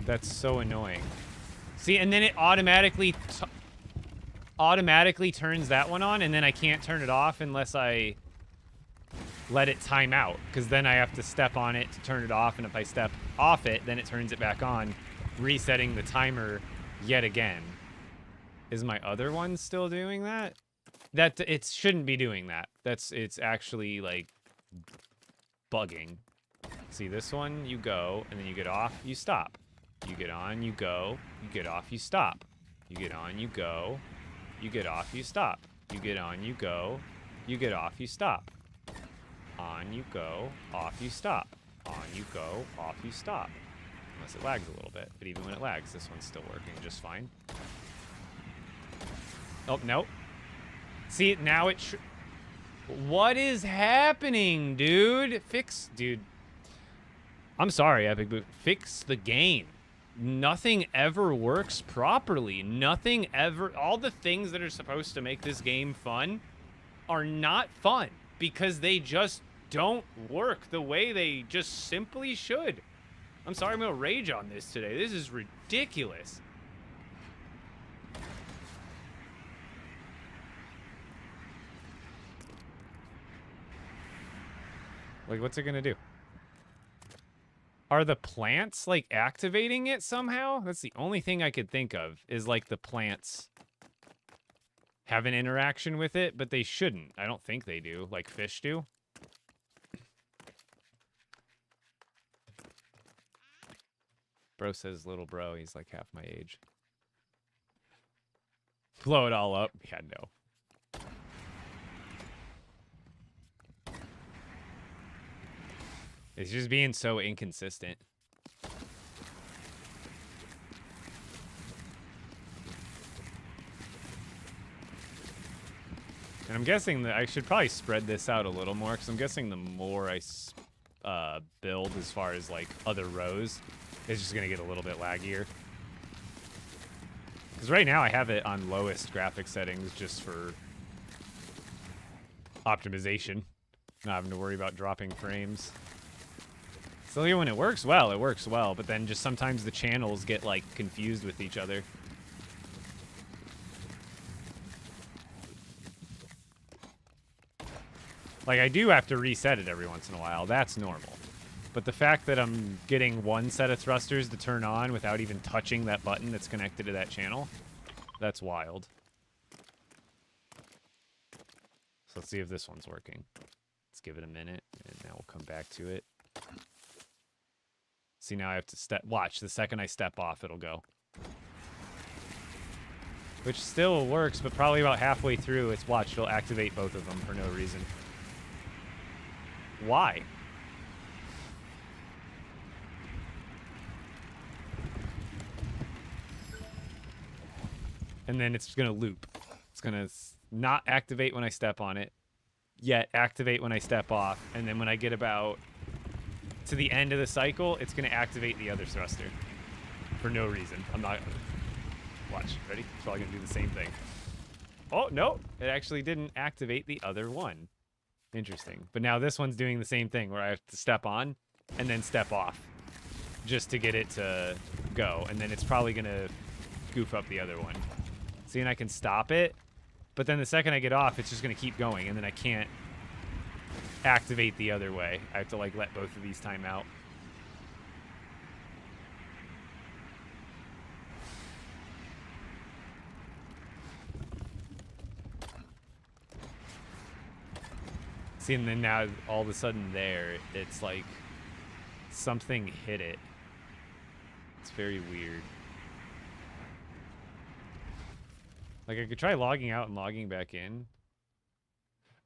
That's so annoying. See, and then it automatically turns that one on, and then I can't turn it off unless I let it time out, because then I have to step on it to turn it off, and if I step off it, then it turns it back on, resetting the timer yet again. Is my other one still doing that? That it shouldn't be doing that. It's actually like bugging. See, this one, you go, and then you get off, you stop. You get on, you go, you get off, you stop. You get on, you go. You get off, you stop. You get on, you go. You get off, you stop. On, you go. Off, you stop. On, you go. Off, you stop. Unless it lags a little bit. But even when it lags, this one's still working just fine. Oh, nope. See, now it... What is happening, dude? Dude. I'm sorry, Epic Boot. Fix the game. Nothing ever works properly. Nothing ever... All the things that are supposed to make this game fun are not fun because they just don't work the way they just simply should. I'm sorry, I'm going to rage on this today. This is ridiculous. Like, what's it going to do? Are the plants, like, activating it somehow? That's the only thing I could think of, is, like, the plants have an interaction with it, but they shouldn't. I don't think they do, like fish do. Bro says little bro, he's like half my age. Blow it all up? Yeah, no. It's just being so inconsistent. And I'm guessing that I should probably spread this out a little more, because I'm guessing the more I build as far as, like, other rows, it's just going to get a little bit laggier. Because right now I have it on lowest graphic settings just for optimization. Not having to worry about dropping frames. So when it works well, it works well, but then just sometimes the channels get like confused with each other. Like I do have to reset it every once in a while. That's normal. But the fact that I'm getting one set of thrusters to turn on without even touching that button that's connected to that channel, that's wild. So let's see if this one's working. Let's give it a minute, and now we'll come back to it. See, now I have to watch, the second I step off, it'll go. Which still works, but probably about halfway through, it'll activate both of them for no reason. Why? And then it's gonna loop. It's gonna not activate when I step on it, yet activate when I step off, and then when I get about to the end of the cycle, it's gonna activate the other thruster for no reason. I'm not. Watch. Ready? It's probably gonna do the same thing. Oh no! It actually didn't activate the other one. Interesting. But now this one's doing the same thing where I have to step on and then step off just to get it to go, and then it's probably gonna goof up the other one. See, and I can stop it, but then the second I get off, it's just gonna keep going, and then I can't activate the other way. I have to like let both of these time out. See, and then now all of a sudden there, it's like something hit it. It's very weird. Like I could try logging out and logging back in.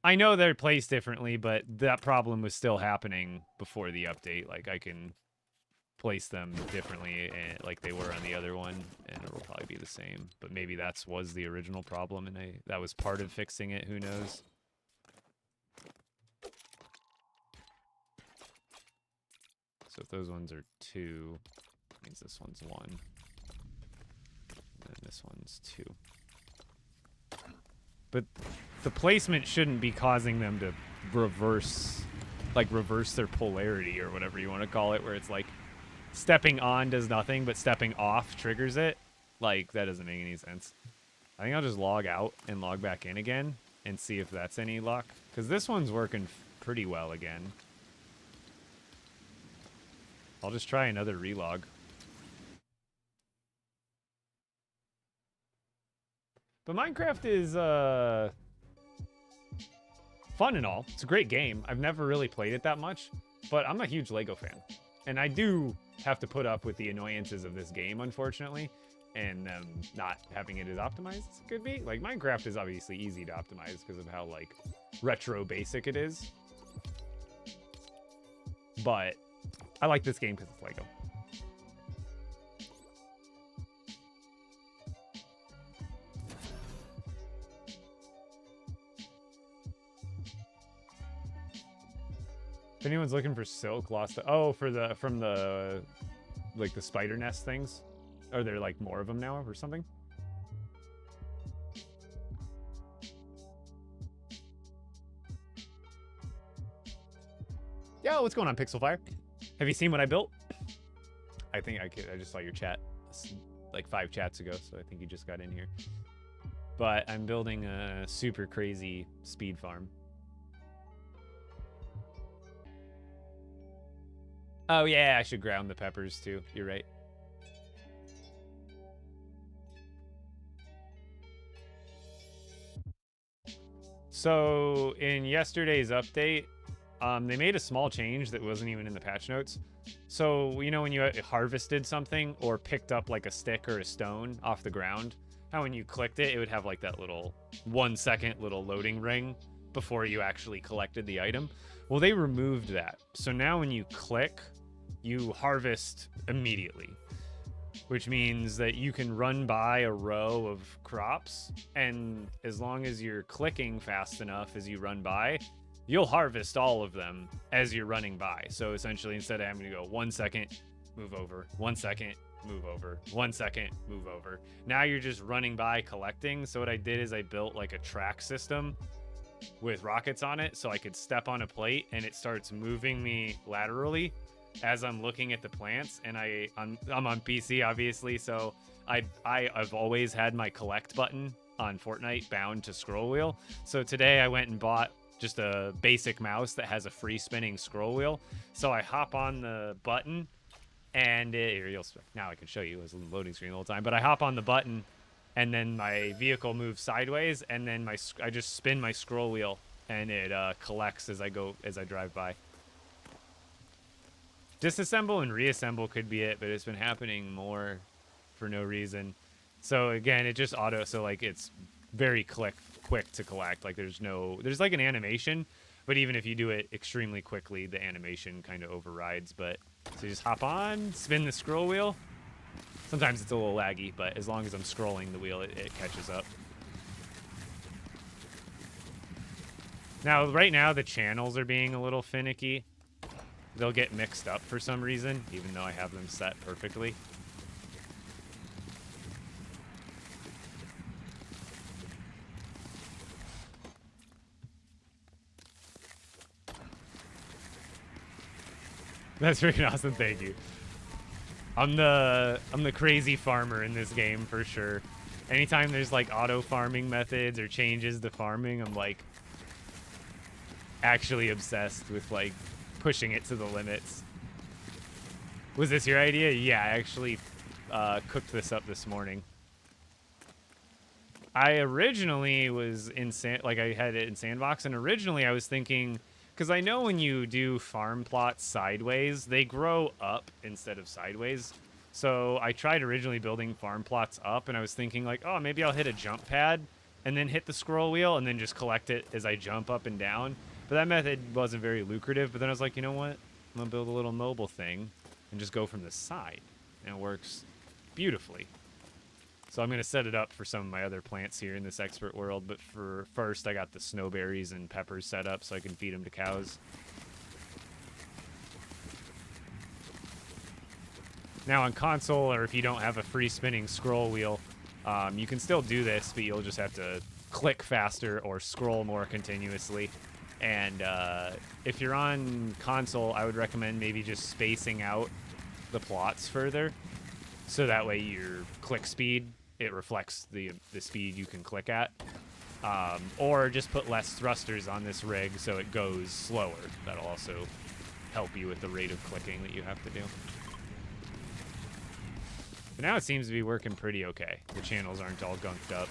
I know they're placed differently, but that problem was still happening before the update. Like I can place them differently like they were on the other one, and it'll probably be the same. But maybe was the original problem, and that was part of fixing it. Who knows? So if those ones are 2, that means this one's 1. And then this one's 2. But the placement shouldn't be causing them to reverse their polarity or whatever you want to call it, where it's like stepping on does nothing, but stepping off triggers it. Like, that doesn't make any sense. I think I'll just log out and log back in again and see if that's any luck. Because this one's working pretty well again. I'll just try another relog. But Minecraft is fun and all. It's a great game. I've never really played it that much, but I'm a huge LEGO fan. And I do have to put up with the annoyances of this game, unfortunately, and not having it as optimized as it could be. Like, Minecraft is obviously easy to optimize because of how, like, retro basic it is. But I like this game because it's LEGO. If anyone's looking for silk, from the like the spider nest things, are there like more of them now or something? Yo, what's going on, Pixelfire? Have you seen what I built? I just saw your chat like 5 chats ago, so I think you just got in here. But I'm building a super crazy speed farm. Oh yeah, I should ground the peppers too. You're right. So in yesterday's update, they made a small change that wasn't even in the patch notes. So, you know, when you harvested something or picked up like a stick or a stone off the ground, how when you clicked it, it would have like that little 1-second little loading ring before you actually collected the item. Well, they removed that. So now when you click, you harvest immediately, which means that you can run by a row of crops, and as long as you're clicking fast enough as you run by, you'll harvest all of them as you're running by. So essentially, instead of having to go 1 second, move over, 1 second, move over, 1 second, move over, now you're just running by collecting. So what I did is I built like a track system with rockets on it, so I could step on a plate and it starts moving me laterally as I'm looking at the plants, and I'm on PC obviously, so I've always had my collect button on Fortnite bound to scroll wheel. So today I went and bought just a basic mouse that has a free spinning scroll wheel. So I hop on the button, and now I can show you. It was a loading screen the whole time, but I hop on the button, and then my vehicle moves sideways, and then I just spin my scroll wheel, and it collects as I drive by. Disassemble and reassemble could be it, but it's been happening more for no reason. So again, it just so like it's very quick to collect. Like there's like an animation, but even if you do it extremely quickly, the animation kind of overrides. But so you just hop on, spin the scroll wheel. Sometimes it's a little laggy, but as long as I'm scrolling the wheel, it catches up. Now, right now, the channels are being a little finicky. They'll get mixed up for some reason, even though I have them set perfectly. That's freaking awesome, thank you. I'm the crazy farmer in this game for sure. Anytime there's like auto farming methods or changes to farming, I'm like actually obsessed with like pushing it to the limits. Was this your idea? Yeah, I actually cooked this up this morning. I originally was I had it in Sandbox, and originally I was thinking, because I know when you do farm plots sideways, they grow up instead of sideways. So I tried originally building farm plots up, and I was thinking like, oh, maybe I'll hit a jump pad and then hit the scroll wheel and then just collect it as I jump up and down. But that method wasn't very lucrative. But then I was like, you know what? I'm going to build a little mobile thing and just go from the side. And it works beautifully. So I'm going to set it up for some of my other plants here in this expert world. But for first, I got the snowberries and peppers set up so I can feed them to cows. Now on console, or if you don't have a free spinning scroll wheel, you can still do this, but you'll just have to click faster or scroll more continuously. And if you're on console, I would recommend maybe just spacing out the plots further, so that way your click speed, it reflects the speed you can click at. Or just put less thrusters on this rig so it goes slower. That'll also help you with the rate of clicking that you have to do. But now it seems to be working pretty okay. The channels aren't all gunked up.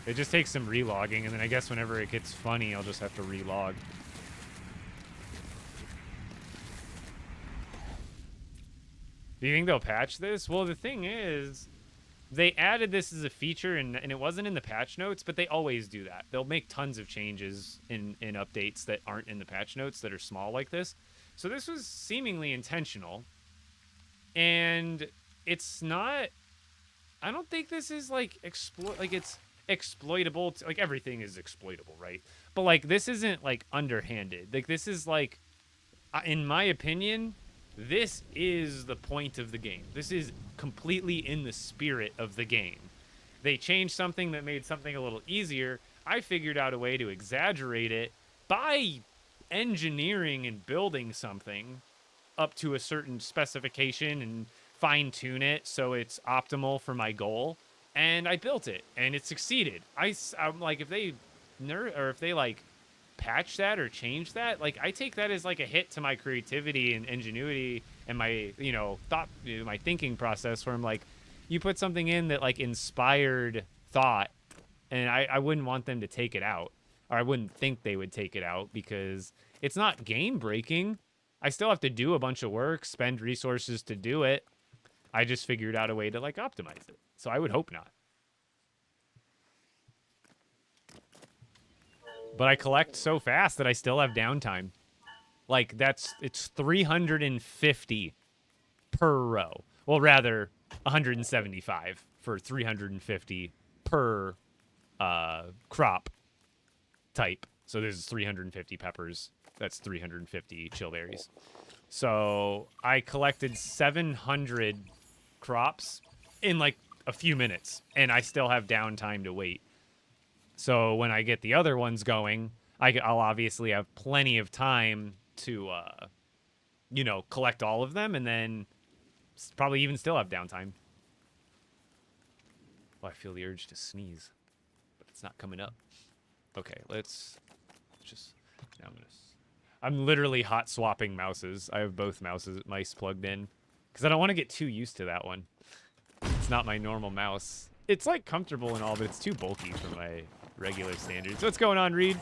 It just takes some relogging, and then I guess whenever it gets funny, I'll just have to relog. Do you think they'll patch this? Well, the thing is, they added this as a feature, and it wasn't in the patch notes, but they always do that. They'll make tons of changes in updates that aren't in the patch notes that are small like this. So this was seemingly intentional, and it's not... I don't think this is, like, it's exploitable. Like, everything is exploitable, right? But, like, this isn't, like, underhanded. Like, this is, like, in my opinion, this is the point of the game. This is completely in the spirit of the game. They changed something that made something a little easier. I figured out a way to exaggerate it by engineering and building something up to a certain specification and fine-tune it so it's optimal for my goal. And I built it, and it succeeded. I'm like, if they like patch that or change that, like, I take that as like a hit to my creativity and ingenuity and my, my thinking process, where I'm like, you put something in that like inspired thought, and I wouldn't want them to take it out, or I wouldn't think they would take it out, because it's not game breaking. I still have to do a bunch of work, spend resources to do it. I just figured out a way to like optimize it. So I would hope not. But I collect so fast that I still have downtime. Like, it's 350 per row. Well, rather, 175 for 350 per crop type. So there's 350 peppers. That's 350 chillberries. So I collected 700 crops in like a few minutes, and I still have downtime to wait. So when I get the other ones going, I'll obviously have plenty of time to you know, collect all of them and then probably even still have downtime. Oh, I feel the urge to sneeze, but it's not coming up. Okay, let's just. Now I'm literally hot swapping mouses. I have both mice plugged in because I don't want to get too used to that one. It's not my normal mouse. It's like comfortable and all, but it's too bulky for my regular standards. What's going on, Reed?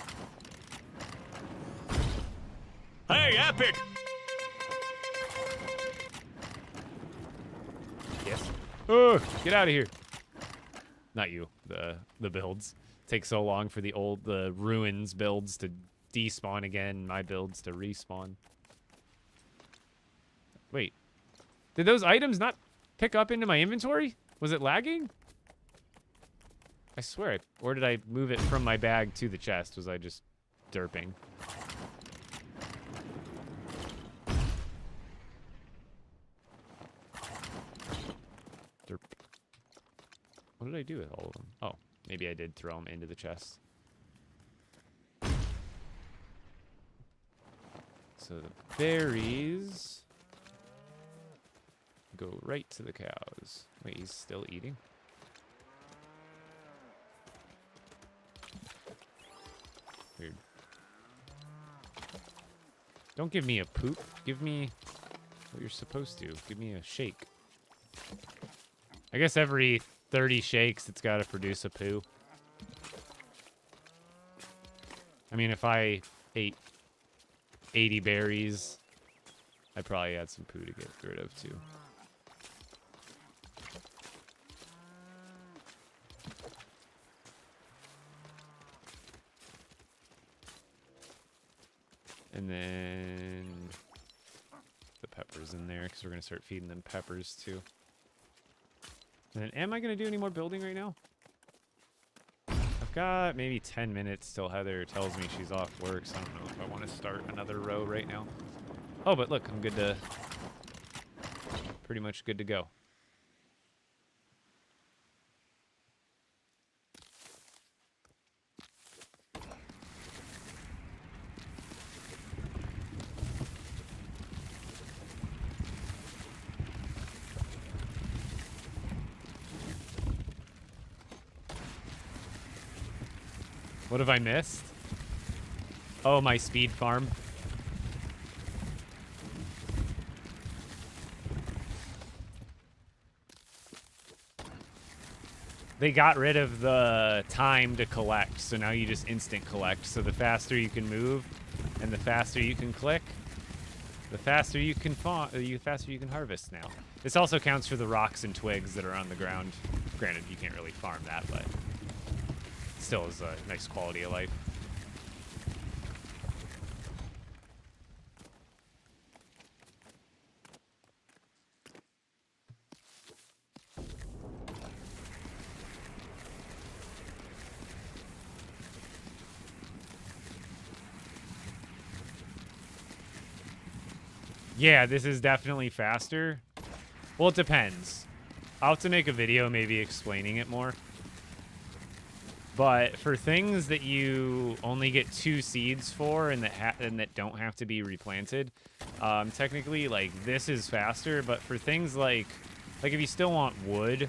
Hey, Epic! Yes. Oh, get out of here. Not you. The builds. Takes so long for the ruins builds to despawn again, my builds to respawn. Wait. Did those items not pick up into my inventory? Was it lagging? I swear. Or did I move it from my bag to the chest? Was I just derping? Derp. What did I do with all of them? Oh, maybe I did throw them into the chest. So the berries go right to the cows. Wait, he's still eating? Weird. Don't give me a poop. Give me what you're supposed to. Give me a shake. I guess every 30 shakes, it's got to produce a poo. I mean, if I ate 80 berries, I probably had some poo to get rid of, too. And then the peppers in there, because we're going to start feeding them peppers, too. And then, am I going to do any more building right now? I've got maybe 10 minutes till Heather tells me she's off work, so I don't know if I want to start another row right now. Oh, but look, I'm good to... pretty much good to go. What have I missed? Oh, my speed farm. They got rid of the time to collect, so now you just instant collect. So the faster you can move, and the faster you can click, the faster you can harvest now. This also counts for the rocks and twigs that are on the ground. Granted, you can't really farm that, but still is a nice quality of life. Yeah, this is definitely faster. Well, it depends. I'll have to make a video maybe explaining it more. But for things that you only get 2 seeds for and that don't have to be replanted, technically, like, this is faster. But for things like if you still want wood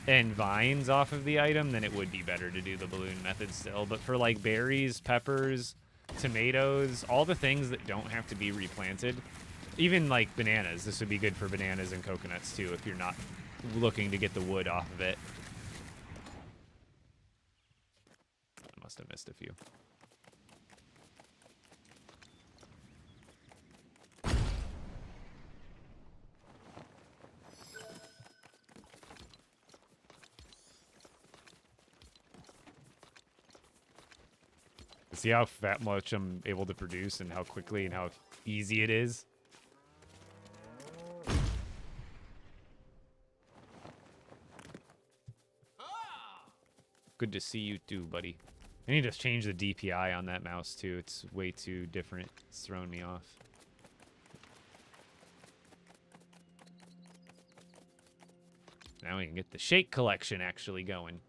and vines off of the item, then it would be better to do the balloon method still. But for, like, berries, peppers, tomatoes, all the things that don't have to be replanted, even, like, bananas. This would be good for bananas and coconuts, too, if you're not looking to get the wood off of it. Must have missed a few. See how much I'm able to produce and how quickly and how easy it is? Good to see you too, buddy. I need to change the DPI on that mouse too. It's way too different. It's throwing me off. Now we can get the shake collection actually going.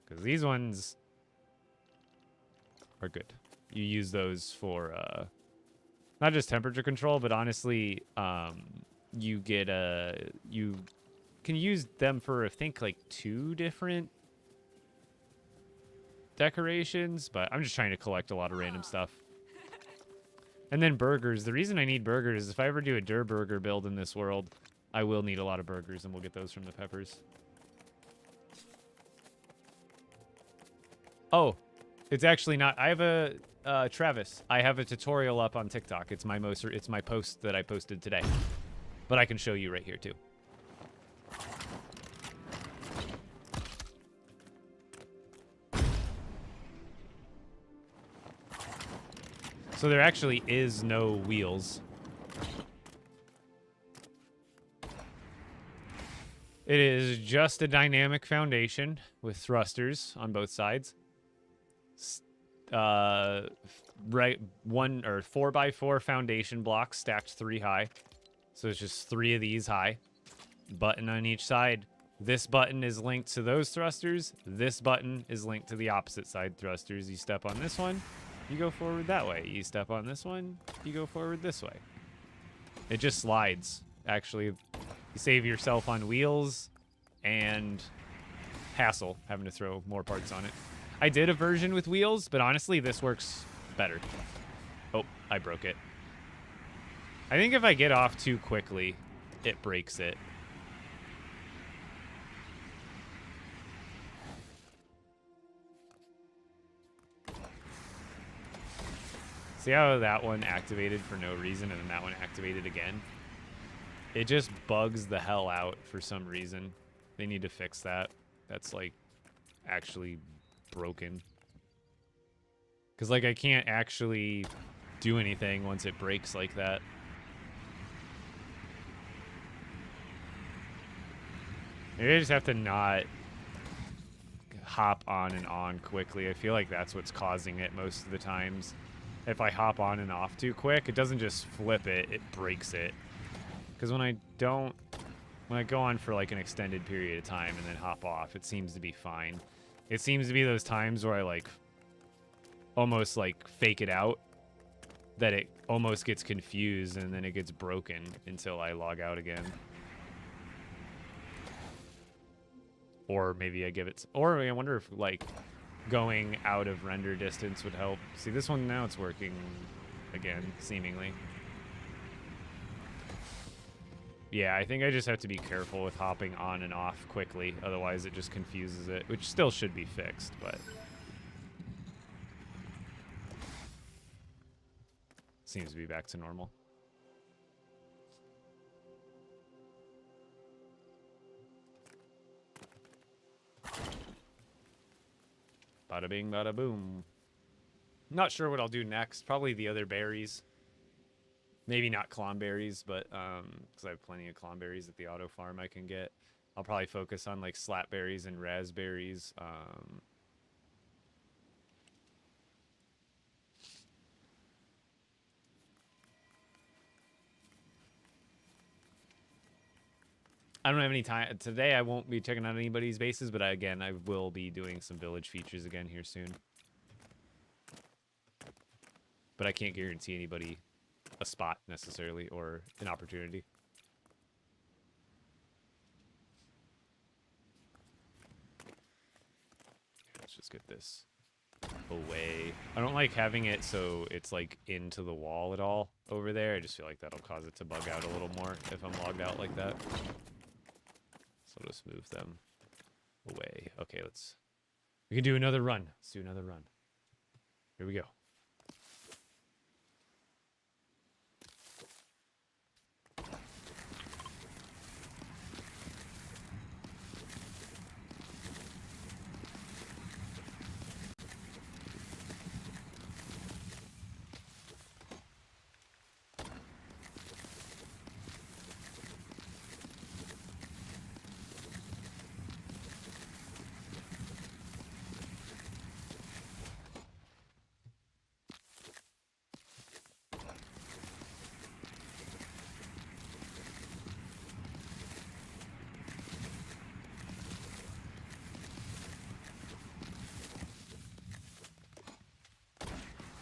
Because these ones are good. You use those for Not just temperature control, but honestly, you get you can use them for I think like 2 different decorations, but I'm just trying to collect a lot of random stuff. And then burgers. The reason I need burgers is if I ever do a Durr burger build in this world, I will need a lot of burgers, and we'll get those from the peppers. Oh, it's actually not. I have a Travis. I have a tutorial up on TikTok. It's my post that I posted today, but I can show you right here too. So there actually is no wheels. It is just a dynamic foundation with thrusters on both sides. Right, 1 or 4x4 foundation blocks stacked 3 high. So it's just 3 of these high. Button on each side. This button is linked to those thrusters. This button is linked to the opposite side thrusters. You step on this one, you go forward that way. You step on this one, you go forward this way. It just slides. Actually, you save yourself on wheels and hassle having to throw more parts on it. I did a version with wheels, but honestly, this works better. Oh, I broke it. I think if I get off too quickly, it breaks it. See how that one activated for no reason and then that one activated again? It just bugs the hell out for some reason. They need to fix that. That's like actually broken. Because like I can't actually do anything once it breaks like that. Maybe I just have to not hop on and on quickly. I feel like that's what's causing it most of the times. If I hop on and off too quick, it doesn't just flip it, it breaks it. Because when I go on for like an extended period of time and then hop off, it seems to be fine. It seems to be those times where I like almost like fake it out, that it almost gets confused and then it gets broken until I log out again. Or maybe I give it, or I wonder if like going out of render distance would help. See, this one now it's working again, seemingly. Yeah, I think I just have to be careful with hopping on and off quickly, otherwise it just confuses it, which still should be fixed, but seems to be back to normal. Bada bing, bada boom. Not sure what I'll do next. Probably the other berries. Maybe not clonberries, but because I have plenty of clonberries at the auto farm I can get. I'll probably focus on like slapberries and raspberries. I don't have any time today. I won't be checking out anybody's bases, but again, I will be doing some village features again here soon. But I can't guarantee anybody a spot necessarily or an opportunity. Let's just get this away. I don't like having it so it's like into the wall at all over there. I just feel like that'll cause it to bug out a little more if I'm logged out like that. So I'll just move them away. Okay, we can do another run. Let's do another run. Here we go.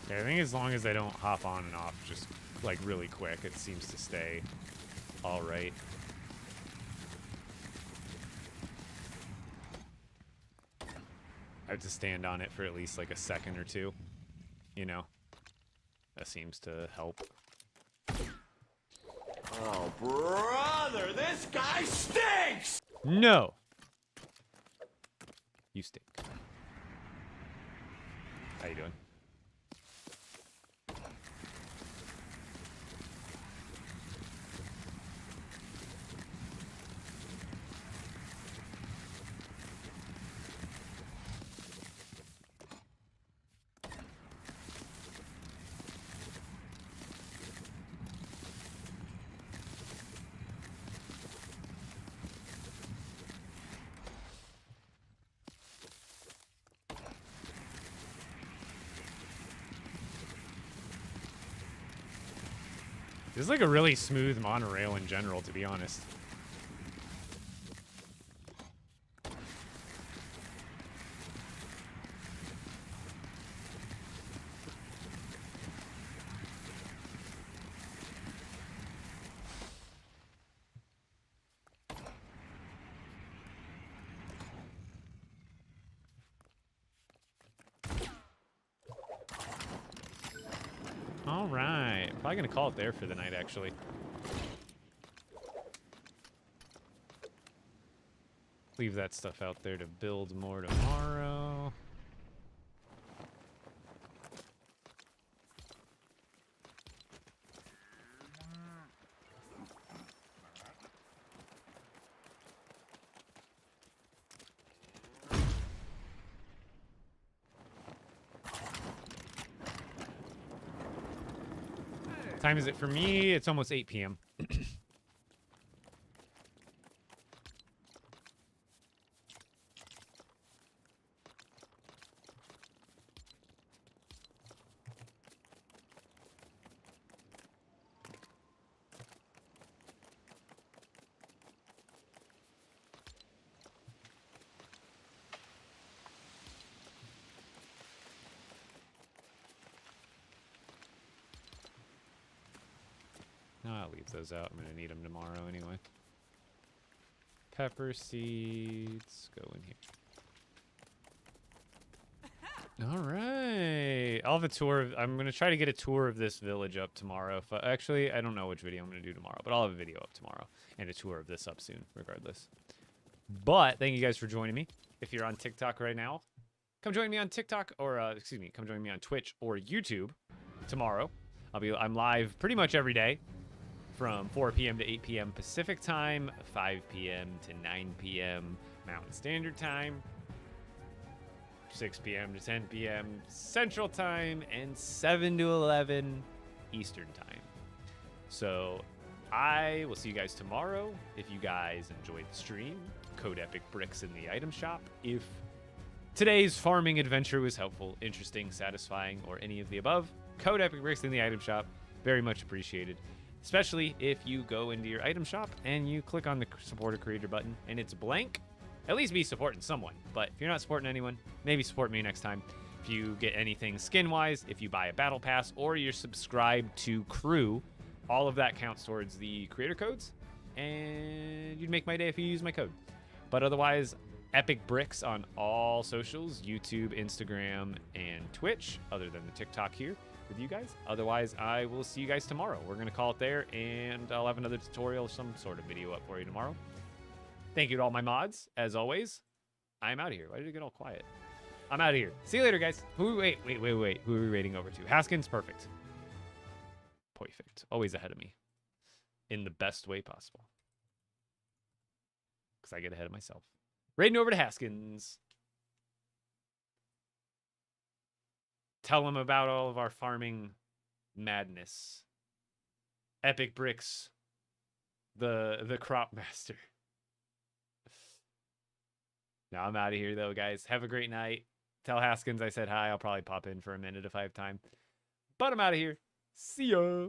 Yeah, I think as long as I don't hop on and off just like really quick. It seems to stay all right. I have to stand on it for at least like a second or two. You know, that seems to help. Oh, brother, this guy stinks! No! You stink. How you doing? This is like a really smooth monorail in general, to be honest. All right. Probably going to call it there for the night, actually. Leave that stuff out there to build more tomorrow. Time is it for me? It's almost 8 p.m. No, I'll leave those out. I'm going to need them tomorrow anyway. Pepper seeds go in here. All right. I'll have a tour of... I'm going to try to get a tour of this village up tomorrow. Actually, I don't know which video I'm going to do tomorrow, but I'll have a video up tomorrow and a tour of this up soon, regardless. But thank you guys for joining me. If you're on TikTok right now, come join me on TikTok or, excuse me, come join me on Twitch or YouTube tomorrow. I'm live pretty much every day from 4 p.m. to 8 p.m. Pacific time, 5 p.m. to 9 p.m. Mountain Standard Time, 6 p.m. to 10 p.m. Central Time, and 7 to 11 Eastern Time. So I will see you guys tomorrow. If you guys enjoyed the stream, code Epic Bricks in the item shop. If today's farming adventure was helpful, interesting, satisfying, or any of the above, code Epic Bricks in the item shop. Very much appreciated. Especially if you go into your item shop and you click on the support a creator button and it's blank, at least be supporting someone. But if you're not supporting anyone, maybe support me next time. If you get anything skin-wise, if you buy a battle pass, or you're subscribed to crew, all of that counts towards the creator codes, and you'd make my day if you use my code. But otherwise, Epic Bricks on all socials, YouTube, Instagram, and Twitch, other than the TikTok here with you guys. Otherwise, I will see you guys tomorrow. We're going to call it there, and I'll have another tutorial, some sort of video up for you tomorrow. Thank you to all my mods, as always. I'm out of here. Why did it get all quiet? I'm out of here. See you later, guys. Wait. Who are we rating over to? Haskins, perfect. Perfect. Always ahead of me. In the best way possible. Because I get ahead of myself. Rating over to Haskins. Tell them about all of our farming madness. Epic Bricks. The crop master. Now I'm out of here, though, guys. Have a great night. Tell Haskins I said hi. I'll probably pop in for a minute if I have time. But I'm out of here. See ya.